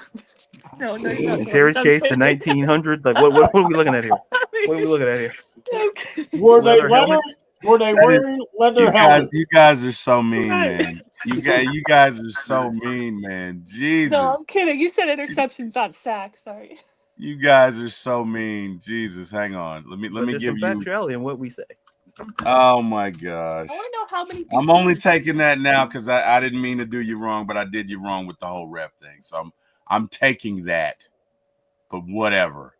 no, you're not. In Terry's case, the 1900s. Like what are we looking at here? What are we looking at here? Okay. Were they Leather leather? helmets? Were they wearing leather helmets? You guys are so mean, Right. man. You guys are so mean, man. Jesus. No, I'm kidding. You said interceptions, not sacks. Sorry. You guys are so mean. Jesus, hang on. Let me give some you factuality in what we say. Oh my gosh. I want to know how many. I'm only taking that now because I didn't mean to do you wrong, but I did you wrong with the whole ref thing. So I'm taking that. But whatever.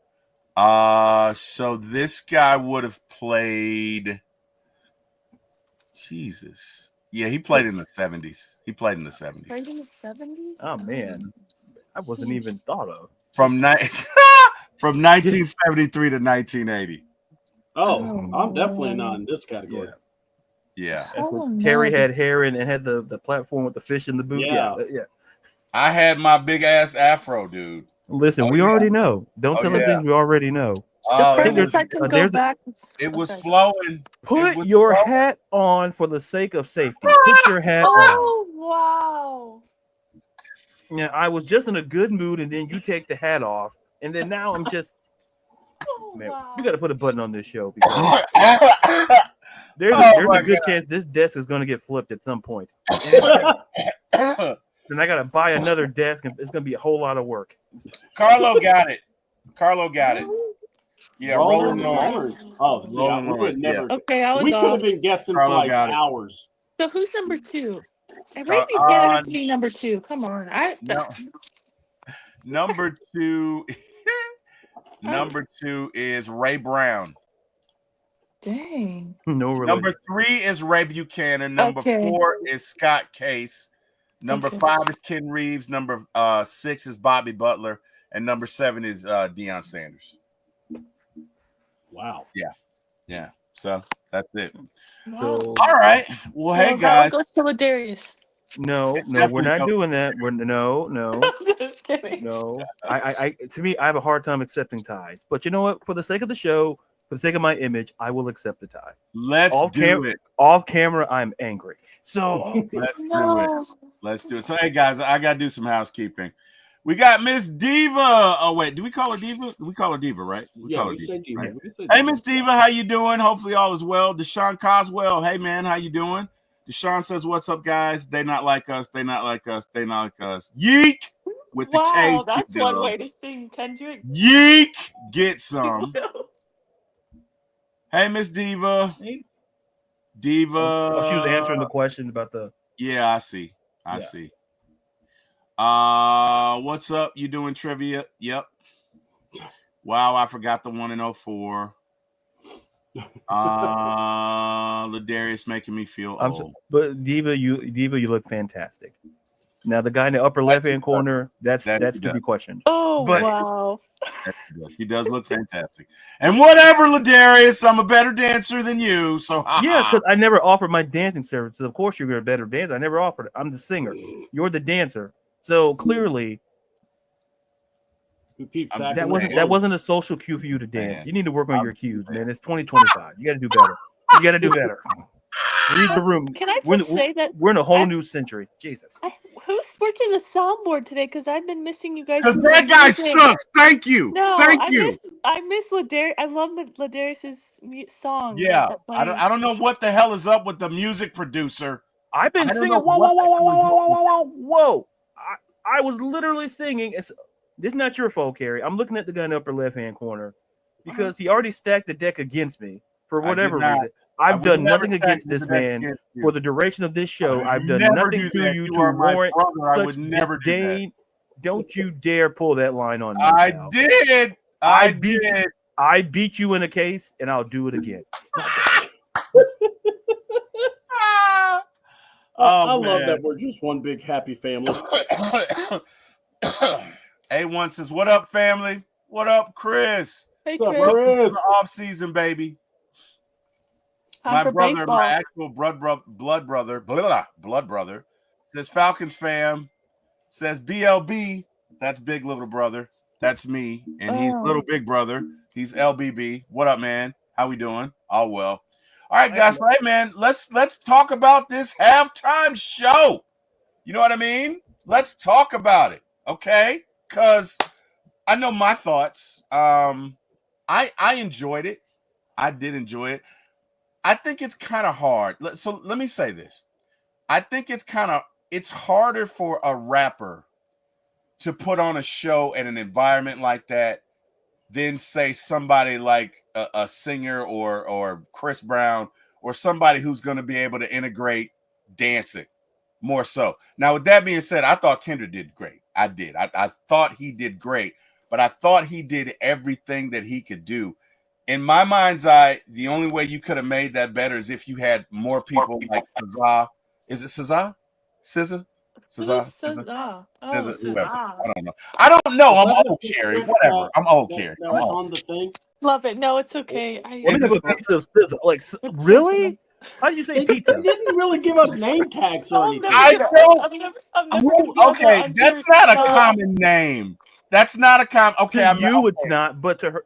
So this guy would have played. Jesus. Yeah, he played in the 70s. He played in the 70s. Played in the 70s? Oh man, I wasn't even thought of. From 1973 to 1980. Oh, I'm definitely not in this category. Yeah. That's when Terry had hair and had the platform with the fish in the boot. Yeah. I had my big ass afro, dude. Listen, we already know. Don't tell us things we already know. The I can go back. It was flowing. Put your hat on for the sake of safety. Put your hat on. Oh, wow. Yeah, I was just in a good mood, and then you take the hat off, and then now I'm just. Man, we got to put a button on this show because there's a good chance this desk is going to get flipped at some point. And I got to buy another desk, and it's going to be a whole lot of work. Carlo got it. Yeah, Rolling Lawrence. Oh, Rolling Lawrence. Never. Okay, I was we off. could have been guessing for like hours. So who's number 2? It really has to be number 2. Come on. Number 2. Number 2 is Ray Brown. Dang. No relation. Number 3 is Ray Buchanan. Number 4 is Scott Case. Number 5 is Ken Reeves. Number 6 is Bobby Butler. And number 7 is Deion Sanders. Wow. Yeah. So that's it. Wow. So, all right. Well, hey guys. Goes to Ladarius. No, we're not doing that. No. Just kidding. No. I to me, I have a hard time accepting ties. But you know what? For the sake of the show, for the sake of my image, I will accept the tie. Let's do it. Off camera, I'm angry. So let's do it. So hey guys, I gotta do some housekeeping. We got Miss Diva. Oh wait, do we call her Diva? We call her Diva, right? We say Diva. Right? Hey Miss Diva, how you doing? Hopefully all is well. Deshaun Coswell, hey man, how you doing? Deshaun says, "What's up, guys? They not like us. They not like us. They not like us." Yeek with the K. Wow, that's one way to sing, Kendrick. Yeek, get some. Hey Miss Diva. Diva. Oh, she was answering the question about the. Yeah, I see. I see. What's up? You doing trivia? Yep. Wow, I forgot the 1 and 04. Ladarius making me feel old. But Diva, you look fantastic. Now the guy in the upper left-hand corner, that's to be questioned. Oh, wow. He does look fantastic. And whatever, Ladarius, I'm a better dancer than you. So yeah, because I never offered my dancing services. Of course, you're a better dancer. I never offered it. I'm the singer. You're the dancer. So clearly, that wasn't a social cue for you to dance. Man. You need to work on your cues, man. It's 2025. You got to do better. You got to do better. Read the room. Can I just say that we're in a whole new century? Jesus. Who's working the soundboard today? Because I've been missing you guys. Because that guy sucks. Thank you. No, Thank you. I miss Ladarius. I love Ladarius's song. Yeah, I don't know what the hell is up with the music producer. I've been singing. Whoa. I was literally singing. This is not your fault, Carrie. I'm looking at the guy in the upper left-hand corner because he already stacked the deck against me for whatever reason. I've done nothing against this man for the duration of this show. I've done nothing to you to warrant such disdain. Don't you dare pull that line on me. I did. I beat you in a case, and I'll do it again. I love that we're just one big happy family. A1 says, "What up, family? What up, Chris? Hey, Chris. Welcome to the off season, baby. My brother, baseball. my actual blood brother, says Falcons fam. Says BLB. That's big little brother. That's me, and he's little big brother. He's LBB. What up, man? How we doing? All well. All right, guys. Right, man. Let's talk about this halftime show. You know what I mean? Let's talk about it, okay? Because I know my thoughts. I enjoyed it. I did enjoy it. I think it's kind of hard. So let me say this. I think it's kind of it's harder for a rapper to put on a show in an environment like that than say somebody like a singer or Chris Brown or somebody who's going to be able to integrate dancing more so. Now, with that being said, I thought Kendrick did great. I did. I thought he did great, but I thought he did everything that he could do. In my mind's eye, the only way you could have made that better is if you had more people like SZA. Is it SZA? SZA? SZA? SZA? Whoever. I don't know. I don't know. I'm old, Carrie. Whatever. I'm old, Carrie. No, it's on the thing. Love it. No, it's okay. Let me have a pizza of SZA. Like, really? How did you say pizza? They didn't really give us name tags or anything. I don't. Okay, that's not a common name. That's not a common. Okay, to you, it's not. But to her,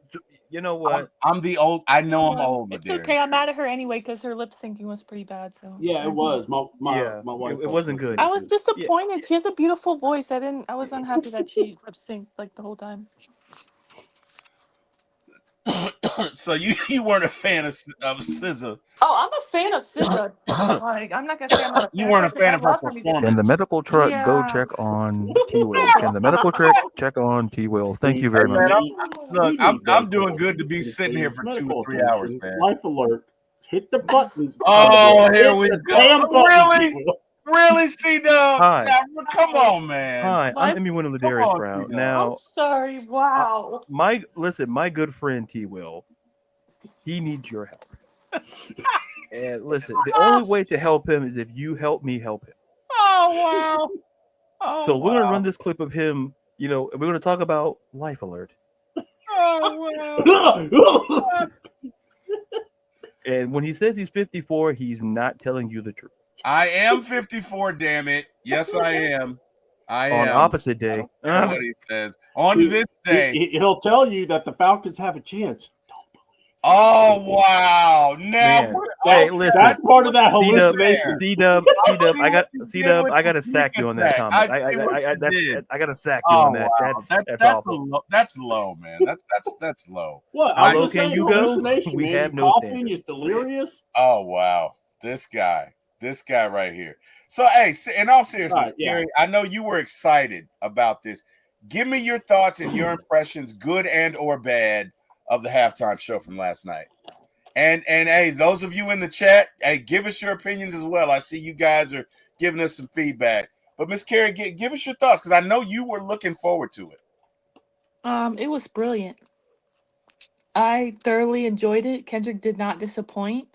you know what? I'm the old. I know I'm old. It's okay. I'm mad at her anyway because her lip syncing was pretty bad. So yeah, it was. My wife. It wasn't good. I was disappointed. Yeah. She has a beautiful voice. I was unhappy that she lip synced like the whole time. So you weren't a fan of SZA. Oh, I'm a fan of SZA. Like, I'm not gonna say I'm not a fan. You weren't a fan of her performance. Can the medical truck go check on T Will? Can the medical truck check on T Will? Thank you very much. Look, I'm doing good to be sitting here for 2 or 3 hours, man. Life alert. Hit the button. Oh, here we go. Really, C-Dub? Hi. Now, come on, man. Hi, I'm Emmy Winner Ladarius Brown. Now, I'm sorry. Wow. My good friend T Will, he needs your help. And listen, the only way to help him is if you help me help him. Oh wow! Oh, so we're gonna run this clip of him. You know, we're gonna talk about Life Alert. Oh wow! And when he says he's 54, he's not telling you the truth. I am 54. Damn it! Yes, I am. On opposite day. What he says on this day, he'll tell you that the Falcons have a chance. Oh wow! Now, hey, listen, that's part of that hallucination. C-Dub, I got to sack you on that comment. I got to sack you on that. Wow. That's low, man. That's low. What? How low can you go? We man. have no coughing standards. is delirious. Oh wow, this guy right here. So hey, in all seriousness, Gary, I know you were excited about this. Give me your thoughts and your impressions, good and or bad, of the halftime show from last night. And hey, those of you in the chat, hey, give us your opinions as well. I see you guys are giving us some feedback. But Miss Carrie, give us your thoughts because I know you were looking forward to it. It was brilliant. I thoroughly enjoyed it. Kendrick did not disappoint.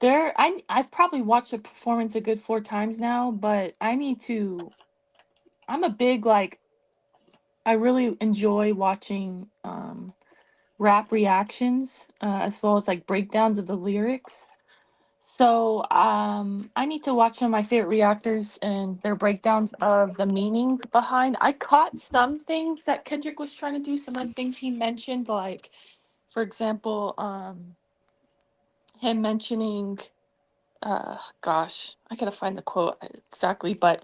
I've probably watched the performance a good 4 times now, but I'm a big I really enjoy watching rap reactions as well as breakdowns of the lyrics. So I need to watch some of my favorite reactors and their breakdowns of the meaning behind. I caught some things that Kendrick was trying to do, some of the things he mentioned, like for example, him mentioning gosh, I gotta find the quote exactly, but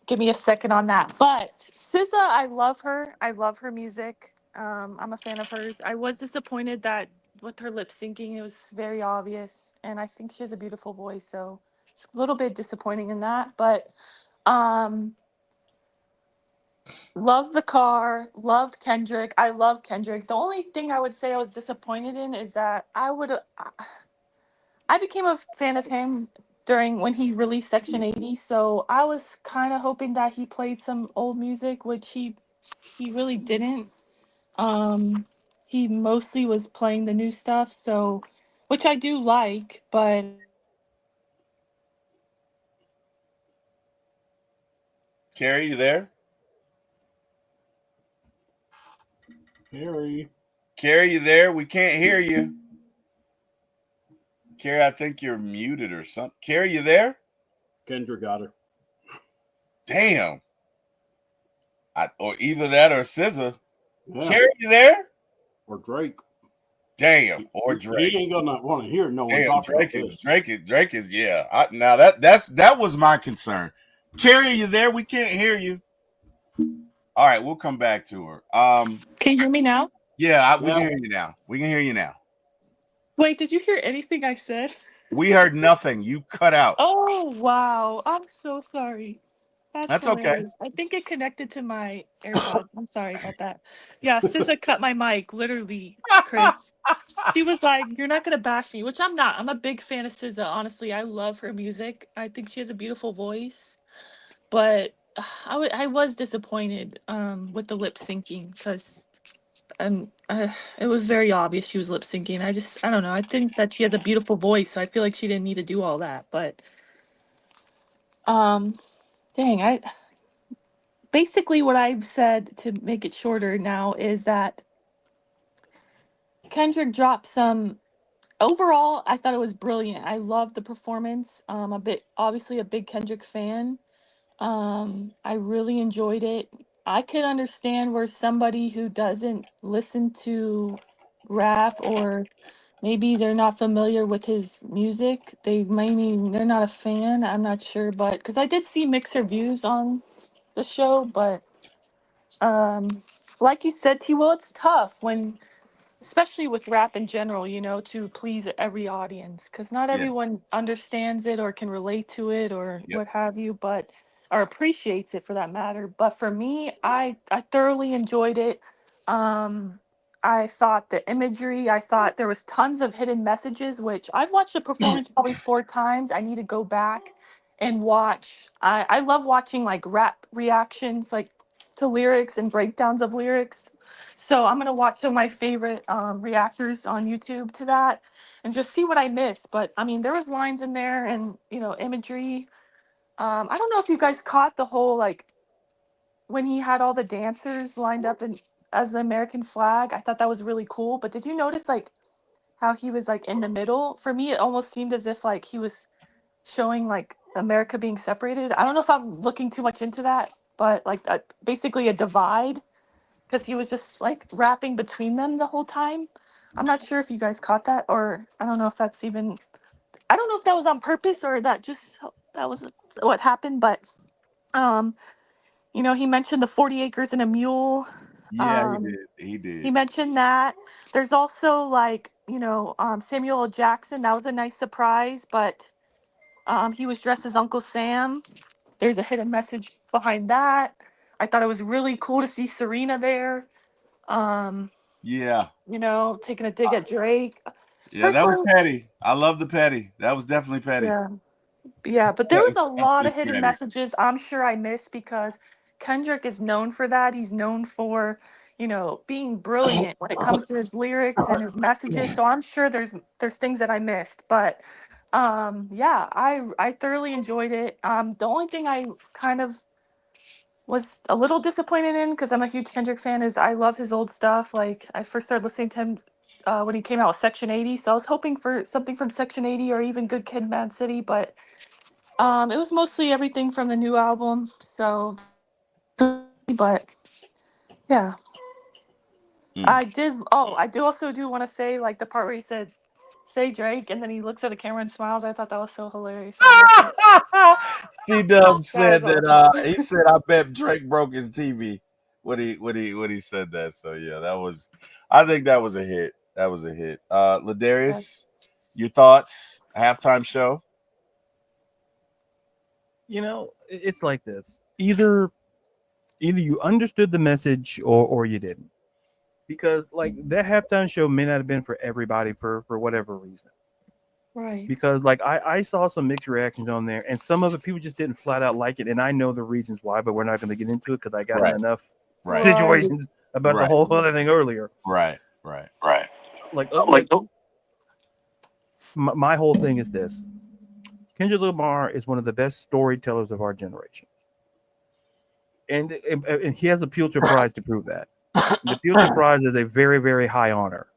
give me a second on that. But SZA, I love her. I love her music. I'm a fan of hers. I was disappointed that with her lip syncing, it was very obvious. And I think she has a beautiful voice, so it's a little bit disappointing in that. But loved the car, loved Kendrick. I love Kendrick. The only thing I would say I was disappointed in is that I became a fan of him during when he released Section 80, so I was kind of hoping that he played some old music, which he really didn't. He mostly was playing the new stuff, so which I do like, but Carrie, you there? Carrie, you there? We can't hear you. Carrie, I think you're muted or something. Carrie, you there? Kendra got her. Damn. Or either that or SZA. Yeah. Carrie, you there? Or Drake. Damn. Or Drake. He ain't gonna want to hear no one talk about this. Drake is yeah. Now that was my concern. Carrie, are you there? We can't hear you. All right, we'll come back to her. Can you hear me now? Yeah, we can hear you now. We can hear you now. Wait, did you hear anything I said? We heard nothing. You cut out. Oh, wow. I'm so sorry. That's okay. Hilarious. I think it connected to my AirPods. I'm sorry about that. Yeah, SZA cut my mic, literally, Chris. She was like, "You're not gonna bash me," which I'm not. I'm a big fan of SZA. Honestly, I love her music. I think she has a beautiful voice. But I was disappointed with the lip syncing because it was very obvious she was lip syncing. I don't know. I think that she has a beautiful voice, so I feel like she didn't need to do all that. But um, dang, I basically what I've said to make it shorter now is that Kendrick dropped some. Overall, I thought it was brilliant. I loved the performance. Obviously a big Kendrick fan. I really enjoyed it. I could understand where somebody who doesn't listen to rap, or maybe they're not familiar with his music, they're not a fan. I'm not sure, but because I did see mixed reviews on the show, but um, like you said, T. Will, it's tough when, especially with rap in general, to please every audience, because not Yeah. everyone understands it or can relate to it or Yep. what have you, or appreciates it for that matter. But for me, I thoroughly enjoyed it. Um, I thought the imagery, I thought there was tons of hidden messages, which I've watched the performance probably 4 times. I need to go back and watch. I love watching like rap reactions, like to lyrics and breakdowns of lyrics. So I'm gonna watch some of my favorite reactors on YouTube to that, and just see what I missed. But I mean, there was lines in there, and imagery. I don't know if you guys caught the whole, like, when he had all the dancers lined up and as the American flag. I thought that was really cool. But did you notice like how he was like in the middle? For me, it almost seemed as if like he was showing like America being separated. I don't know if I'm looking too much into that, but like basically a divide, because he was just like rapping between them the whole time. I'm not sure if you guys caught that, or I don't know if that's even, I don't know if that was on purpose or that was what happened. But um, he mentioned the 40 acres and a mule. Yeah, he Um, did. He he did. mentioned that. There's also like, Samuel L. Jackson. That was a nice surprise, but he was dressed as Uncle Sam. There's a hidden message behind that. I thought it was really cool to see Serena there. Um, Yeah. Taking a dig at Drake. Yeah, that was Personally, petty. I love the petty. That was definitely petty. yeah, yeah, but there That was was a lot of definitely hidden petty. messages I'm sure I missed, because Kendrick is known for that. He's known for, being brilliant when it comes to his lyrics and his messages. So I'm sure there's things that I missed, but yeah, I thoroughly enjoyed it. The only thing I kind of was a little disappointed in, because I'm a huge Kendrick fan, is I love his old stuff. Like, I first started listening to him when he came out with Section 80, so I was hoping for something from Section 80 or even Good Kid, Mad City, but it was mostly everything from the new album. So, but yeah, Mm. I do also do want to say, like, the part where he said, "Say Drake," and then he looks at the camera and smiles. I thought that was so hilarious. I loved it. C-Dub That was said that awesome. he said I bet Drake broke his TV when he said that. So yeah, I think that was a hit. That was a hit. Ladarius, your thoughts? Halftime show? It's like this. Either you understood the message or you didn't. Because like that halftime show may not have been for everybody for whatever reason. Right. Because like I saw some mixed reactions on there, and some of it people just didn't flat out like it, and I know the reasons why, but we're not going to get into it because I got Right. enough Right. situations about the Right. whole other thing earlier. Right. Like my whole thing is this: Kendrick Lamar is one of the best storytellers of our generation, and he has a Pulitzer Prize to prove that. The Pulitzer Prize is a very, very high honor.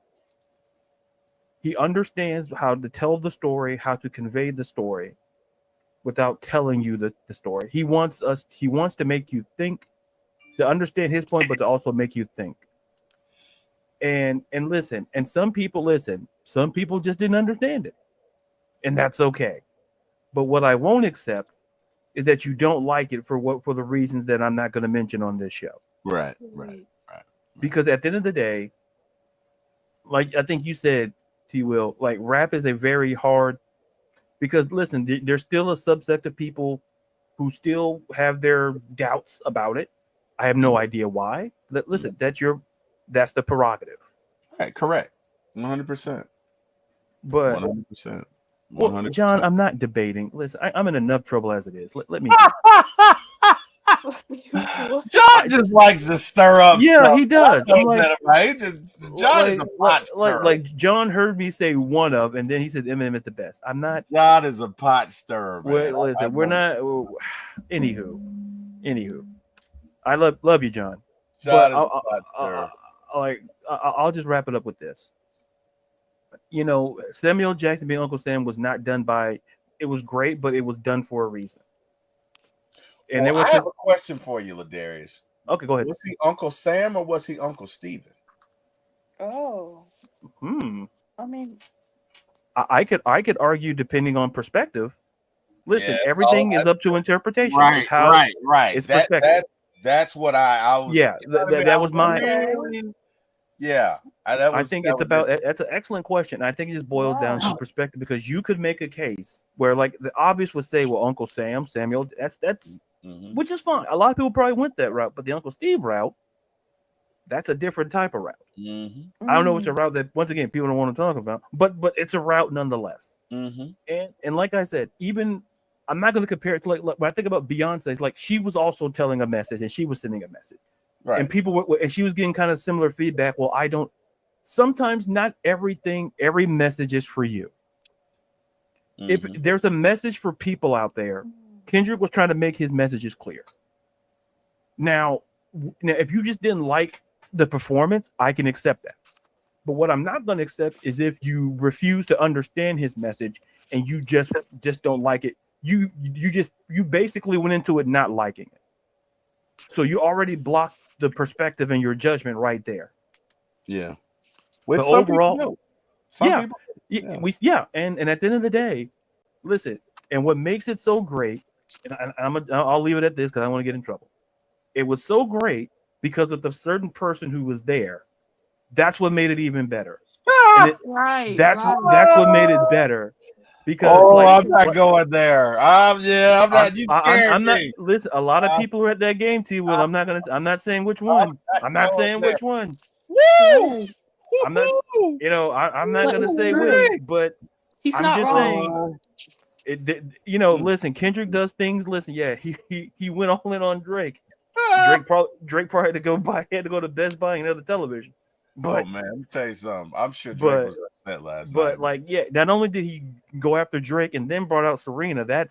He understands how to tell the story, how to convey the story without telling you the story. He wants to make you think, to understand his point, but to also make you think. And listen, and some people just didn't understand it. And that's okay. But what I won't accept is that you don't like it for the reasons that I'm not going to mention on this show. Right. Because at the end of the day, like I think you said, T. Will, like rap is a very hard Because listen, there's still a subset of people who still have their doubts about it. I have no idea why. Listen, that's the prerogative. Right, correct. 100%. But 100%. well, John, I'm not debating. Listen, I'm in enough trouble as it is. Let me. John just likes to stir up. Yeah, stuff. he does. Right? John is a pot stirrer. Like John heard me say one of, and then he said Eminem is the best. I'm not. John is a pot stirrer. Man. Listen, we're not. Anywho, I love you, John. John but is a pot stirrer. I'll just wrap it up with this. You know, Samuel Jackson being Uncle Sam was not done by. It was great, but it was done for a reason. And I have a question for you, Ladarius. Okay, go ahead. Was he Uncle Sam or was he Uncle Steven? Oh. I mean, I could argue depending on perspective. Listen, everything is up to interpretation. Right. It's perspective. That's what I was. Yeah, that was my. Yeah, I think it's about. That's an excellent question. I think it just boils down to perspective because you could make a case where, like, the obvious would say, well, Uncle Sam, Samuel, that's which is fine. A lot of people probably went that route, but the Uncle Steve route, that's a different type of route. I don't know it's a route that, once again, people don't want to talk about, but it's a route nonetheless. And like I said, even I'm not going to compare it to like when I think about Beyonce, like she was also telling a message and she was sending a message. Right. And people were, and she was getting kind of similar feedback. Well, sometimes not every message is for you. If there's a message for people out there, Kendrick was trying to make his messages clear. Now, if you just didn't like the performance, I can accept that. But what I'm not going to accept is if you refuse to understand his message and you just don't like it. You basically went into it not liking it. So you already blocked the perspective and your judgment right there. Yeah. But overall, and at the end of the day, listen, and what makes it so great, and I'll leave it at this because I don't want to get in trouble. It was so great because of the certain person who was there. That's what made it even better. That's what made it better. Because I'm not going there. I'm not. You I'm not. Listen, a lot of people are at that game, T. Will. I'm not saying which one. I'm not saying which one. Woo! I'm not. I'm not going to say which, but I'm just saying. Listen, Kendrick does things. Listen, he went all in on Drake. Drake probably had to go to Best Buy and another television. But man, let me tell you something. I'm sure Drake was upset last night. But not only did he go after Drake and then brought out Serena, let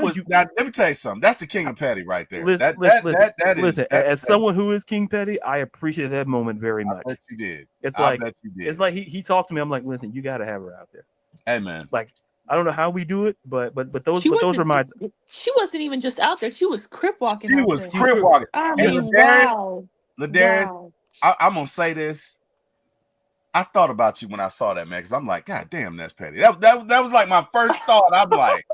me tell you something. That's the King of Petty right there. Listen, as someone who is King Petty, I appreciate that moment very much. I bet you did. It's like he talked to me. I'm like, listen, you got to have her out there. Hey man, like I don't know how we do it, but those are my. She wasn't even just out there. She was crip walking. She was crip walking. I mean, wow. Ladarius, I'm gonna say this. I thought about you when I saw that, man, because I'm like, God damn, that's petty. That was like my first thought. I'm like,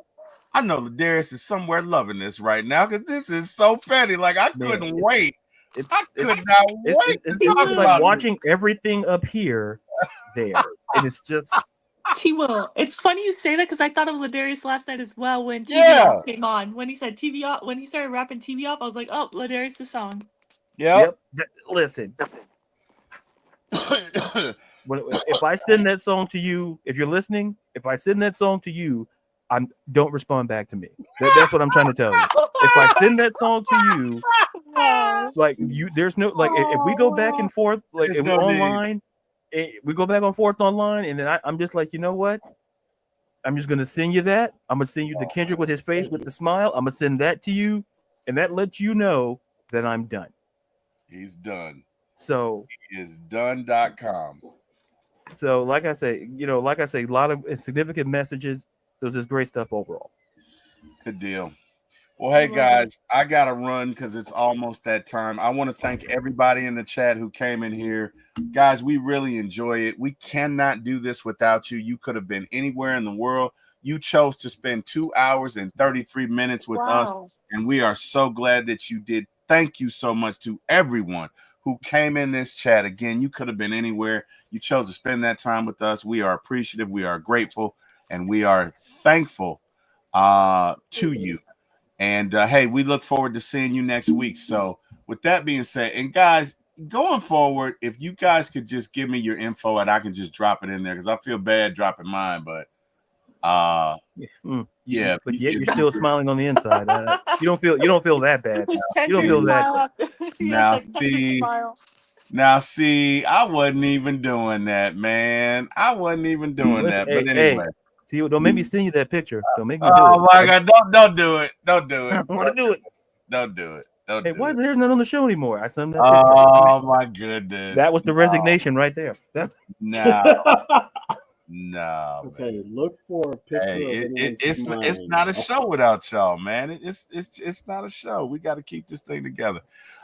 I know Ladarius is somewhere loving this right now because this is so petty. Like I couldn't wait. I could not wait. It's like watching everything up here, there, and it's just. T-Will, it's funny you say that because I thought of Ladarius last night as well when TV Off came on. When he said TV Off, when he started rapping TV Off, I was like, oh, Ladarius' song. Yep. Listen. If I send that song to you, if you're listening, if I send that song to you, don't respond back to me. That's what I'm trying to tell you. If I send that song to you, there's no if we go back and forth, if we're online. We go back and forth online, and then I'm just like, you know what? I'm just gonna send you that. I'm gonna send you the Kendrick with his face with the smile. I'm gonna send that to you, and that lets you know that I'm done. He's done. So he is done.com. So, like I say, a lot of significant messages. So it's just great stuff overall. Good deal. Well, hey guys, I gotta run because it's almost that time. I want to thank everybody in the chat who came in here. Guys, we really enjoy it. We cannot do this without you. You could have been anywhere in the world. You chose to spend 2 hours and 33 minutes with us, and we are so glad that you did. Thank you so much to everyone who came in this chat. Again, you could have been anywhere. You chose to spend that time with us. We are appreciative. We are grateful. and we are thankful to you. And hey, we look forward to seeing you next week. So with that being said, and guys, going forward, if you guys could just give me your info and I can just drop it in there because I feel bad dropping mine, but yeah. But yet you're still smiling on the inside. You don't feel that bad. You don't feel that bad. Now see, I wasn't even doing that, man. I wasn't even doing that. But anyway. See, don't make me send you that picture. Don't make me do it. Oh my God! Don't do it! Don't do it! I want to do it. Don't do it! Hey, why is there none on the show anymore? I sent that picture. Oh my goodness! That was the resignation right there. No. Okay, look for a picture. Hey, it's not a show without y'all, man. It's not a show. We got to keep this thing together.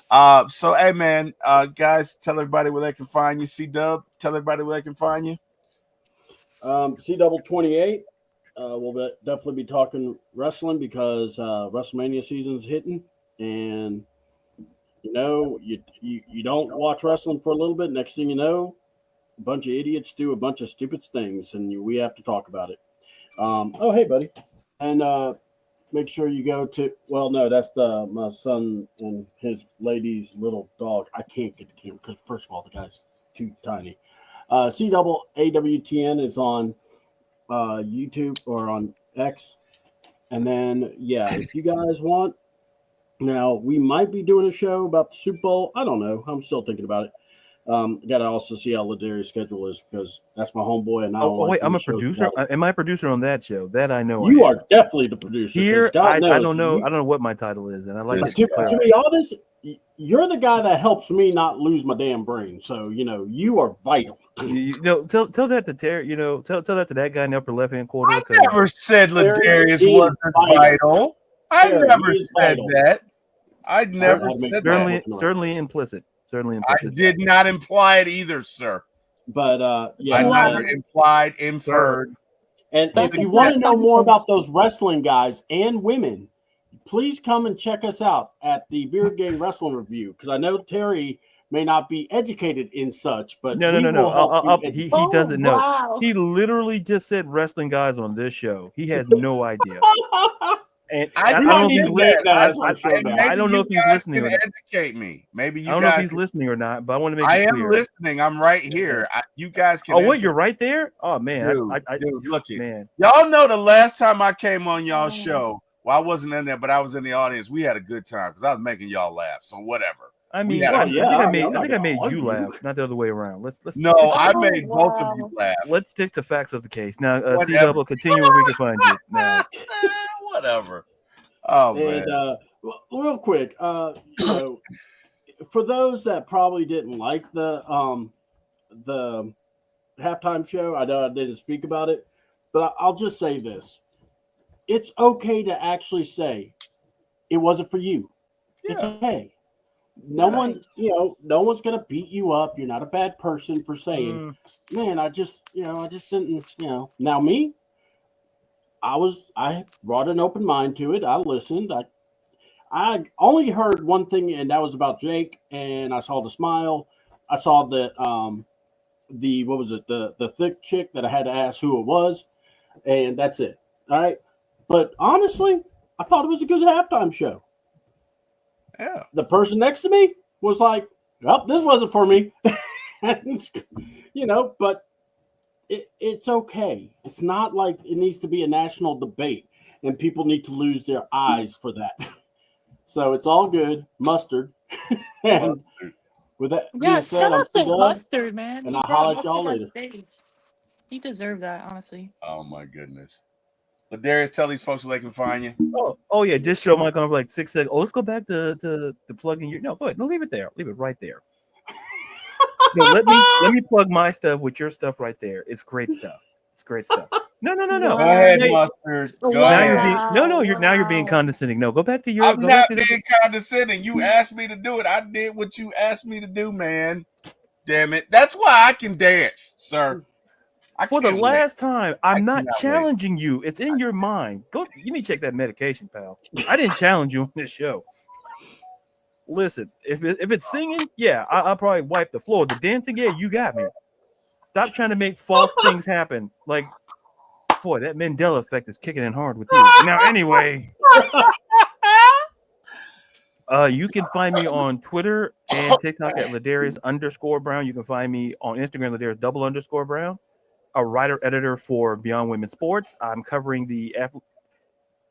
So hey, man, guys, tell everybody where they can find you. C-Dub, tell everybody where they can find you. C-28. We'll definitely be talking wrestling because WrestleMania season's hitting, and you know, you don't watch wrestling for a little bit. Next thing you know, a bunch of idiots do a bunch of stupid things, and we have to talk about it. Oh, hey, buddy, and make sure you go to. Well, no, that's my son and his lady's little dog. I can't get the camera because first of all, the guy's too tiny. CAAWTN is on YouTube or on X. And then, yeah, if you guys want, now we might be doing a show about the Super Bowl. I don't know. I'm still thinking about it. Got to also see how Ladarius' schedule is because that's my homeboy. And wait, I'm a producer. Am I a producer on that show? That I know. You are definitely the producer. Here, I don't know. I don't know what my title is, and I like to be honest. You're the guy that helps me not lose my damn brain. So, you know, you are vital. Tell that to Terry, tell that to that guy in the upper left-hand corner. I never said Ladarius wasn't vital. I never said that. I never said that. Certainly implicit. I did not imply it either, sir. But, yeah. I never implied, inferred. And if you want to know more about those wrestling guys and women, please come and check us out at the Beard Gang Wrestling Review because I know Terry may not be educated in such, but no. He doesn't know. Wow. He literally just said wrestling guys on this show. He has no idea. And I don't know if he's listening. I don't know if he's listening or not. Educate me. Maybe you. I don't know if he's listening or not, but I want to make it clear. I am listening. I'm right here. You guys can. Oh, wait, you're right there. Oh man, dude, look it, man. Y'all know the last time I came on y'all's show. Well, I wasn't in there, but I was in the audience. We had a good time because I was making y'all laugh. So whatever. I mean, I think I made you laugh, not the other way around. Let's. No, I made both of you laugh. Let's stick to facts of the case. Now, C-Double, continue where we can find you. Now. Whatever. Oh man. And real quick, for those that probably didn't like the halftime show, I know I didn't speak about it, but I'll just say this. It's okay to actually say it wasn't for you. Yeah. It's okay. No one's gonna beat you up. You're not a bad person for saying, man, I just didn't, Now me, I brought an open mind to it. I listened. I only heard one thing, and that was about Jake, and I saw the smile. I saw the what was it, the thick chick that I had to ask who it was, and that's it. All right. But honestly, I thought it was a good halftime show. Yeah. The person next to me was like, "Well, this wasn't for me," But it's okay. It's not like it needs to be a national debate, and people need to lose their eyes for that. So it's all good, mustard. And with that being said, I'm still mustard, man. And I'll holler at y'all later. He deserved that, honestly. Oh my goodness. But Darius, tell these folks where they can find you. Oh yeah, this show might come up like 6 seconds. Oh, let's go back to plugging your. No, go ahead. No, leave it there. Leave it right there. No, let me plug my stuff with your stuff right there. It's great stuff. It's great stuff. No. Go ahead, mustard. Go ahead. You're being condescending. No, go back to your. I'm not being condescending. You asked me to do it. I did what you asked me to do, man. Damn it. That's why I can dance, sir. For the last time, I'm not challenging you. It's in your mind. Go. You need to check that medication, pal. I didn't challenge you on this show. Listen, if it's singing, yeah, I'll probably wipe the floor. The dancing, yeah, you got me. Stop trying to make false things happen. Like, Boy, that Mandela effect is kicking in hard with you. Now, anyway, you can find me on Twitter and TikTok at Ladarius_Brown. You can find me on Instagram, Ladarius_Brown. A writer-editor for Beyond Women's Sports. I'm covering the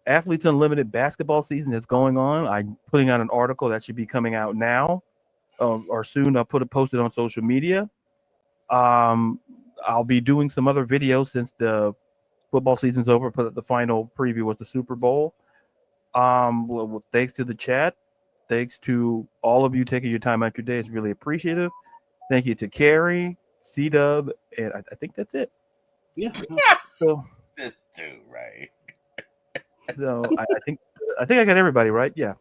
Athletes Unlimited basketball season that's going on. I'm putting out an article that should be coming out now or soon. I'll post it on social media. I'll be doing some other videos since the football season's over. The final preview was the Super Bowl. Well, thanks to the chat. Thanks to all of you taking your time out your day. It's really appreciative. Thank you to Carrie, C-Dub, and I think that's it. Yeah. So This dude, right? So I think I got everybody right. Yeah.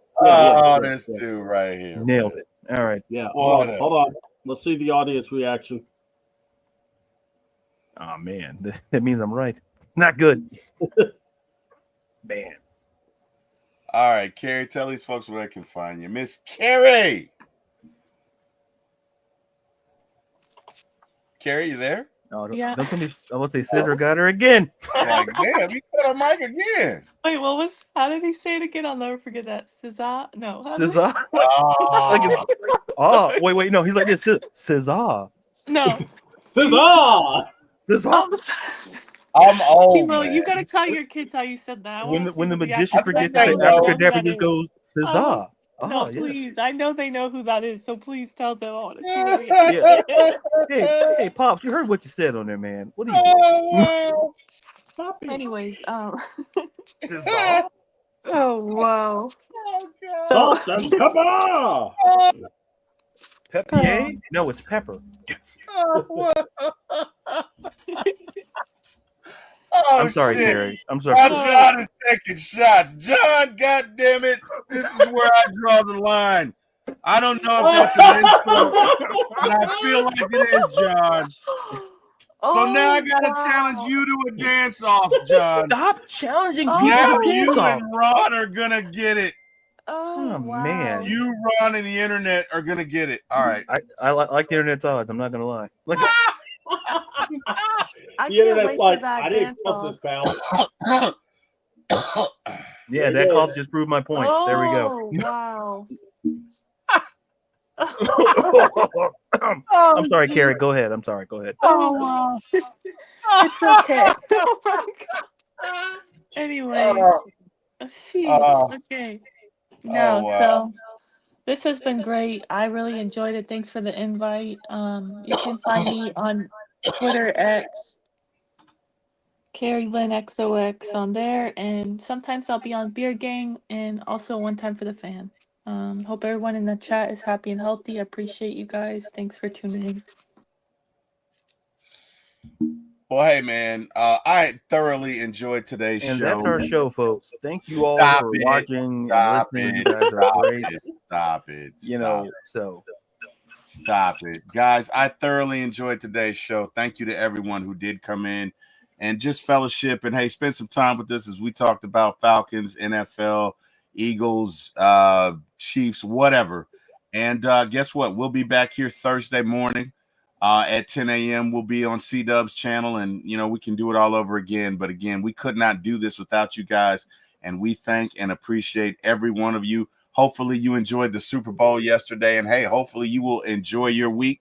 This dude right here. Nailed it. All right. Yeah. Hold on. Let's see the audience reaction. Oh man, that means I'm right. Not good. Man. All right, Carrie, tell these folks where they can find you. Miss Carrie. Carrie, you there? Oh, Yeah. Don't tell me. I want to say Scissor got her again. Damn, you cut her mic again. Wait, how did he say it again? I'll never forget that. Scissor? No. Scissor. Wait. No, he's like this. Scissor. No. Scissor. Scissor. I'm old. Timo, Man. you gotta tell your kids how you said that. When the magician forgets to say know abracadabra, just goes Scissor. No, yeah. please. I know they know who that is, so please tell them. I want to see what we Hey, Pops, you heard what you said on there, man. What are you doing? Anyways, Scissor. oh wow. Salt and pepper. Pepper? No, it's pepper. I'm sorry, shit. Gary. I'm sorry. John is taking shots. John, goddamn it. This is where I draw the line. I don't know if that's an insult, but I feel like it is, John. So now I gotta challenge you to a dance off, John. Stop challenging people Now to dance you off. and Ron are gonna get it. Oh, man. You, Ron, and the internet are gonna get it. All right. I like the internet's odds. I'm not gonna lie. Like, The internet's like, I didn't cross this, pal. yeah, that cough just proved my point. There we go. Wow. I'm sorry, Carrie. Go ahead. I'm sorry. Go ahead. Oh wow. It's okay. Oh my God. Anyway. Okay. No, so this has been great. I really enjoyed it. Thanks for the invite. You can find me on Twitter X, Carrie Lynn XOX on there, and sometimes I'll be on Beer Gang and also One Time for the Fan. Hope everyone in the chat is happy and healthy. I appreciate you guys. Thanks for tuning in. Well, hey, man, I thoroughly enjoyed today's show. And that's our show, folks. Thank you all for watching and listening. You guys are great. Stop it. Stop it. Guys, I thoroughly enjoyed today's show. Thank you to everyone who did come in and just fellowship and, hey, spend some time with us as we talked about Falcons, NFL, Eagles, Chiefs, whatever. And guess what? We'll be back here Thursday morning. At 10 a.m. we'll be on C-Dub's channel, and we can do it all over again. But again, we could not do this without you guys, and we thank and appreciate every one of you. Hopefully you enjoyed the Super Bowl yesterday, and hey, hopefully you will enjoy your week.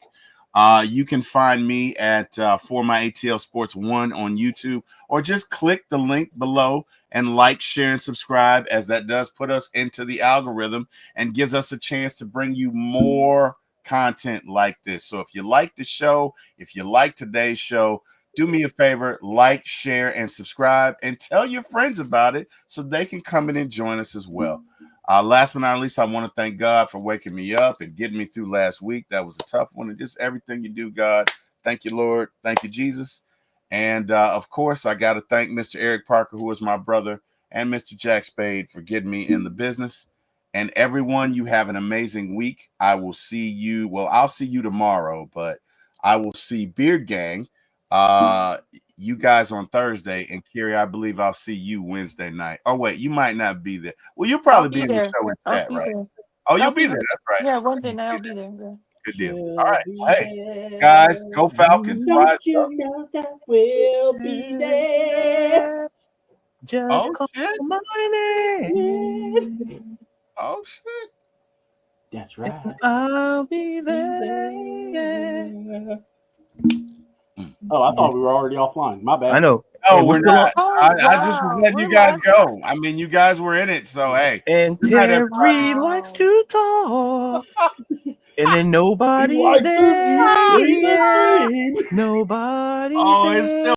You can find me at 4MYATLSPORTS1 on YouTube, or just click the link below and like, share, and subscribe, as that does put us into the algorithm and gives us a chance to bring you more content like this. So if you like the show, if you like today's show, do me a favor, like, share, and subscribe, and tell your friends about it so they can come in and join us as well. Last but not least, I want to thank God for waking me up and getting me through last week. That was a tough one, and just everything you do, God. Thank you, Lord. Thank you, Jesus. And of course, I got to thank Mr. Eric Parker, who is my brother, and Mr. Jack Spade for getting me in the business. And everyone, you have an amazing week. I will see you. Well, I'll see you tomorrow, but I will see Beard Gang, you guys on Thursday. And Carrie, I believe I'll see you Wednesday night. Oh, wait, you might not be there. Well, you'll probably be in the show with that, right? Oh, you'll be there. That's right. Yeah, Wednesday night I'll be there. Yeah. Good deal. All right. Hey, guys, go Falcons. Don't you know that we'll be there? Just call shit. my name. Oh, shit. That's right. I'll be there. Oh, I thought we were already offline. My bad. I know. No, And we're still not. on. I just was letting you guys go. I mean, you guys were in it, so hey. And Good night, Terry everybody. likes to talk. And then He nobody likes to there. eat the Yeah. game. Nobody Oh, there. it's still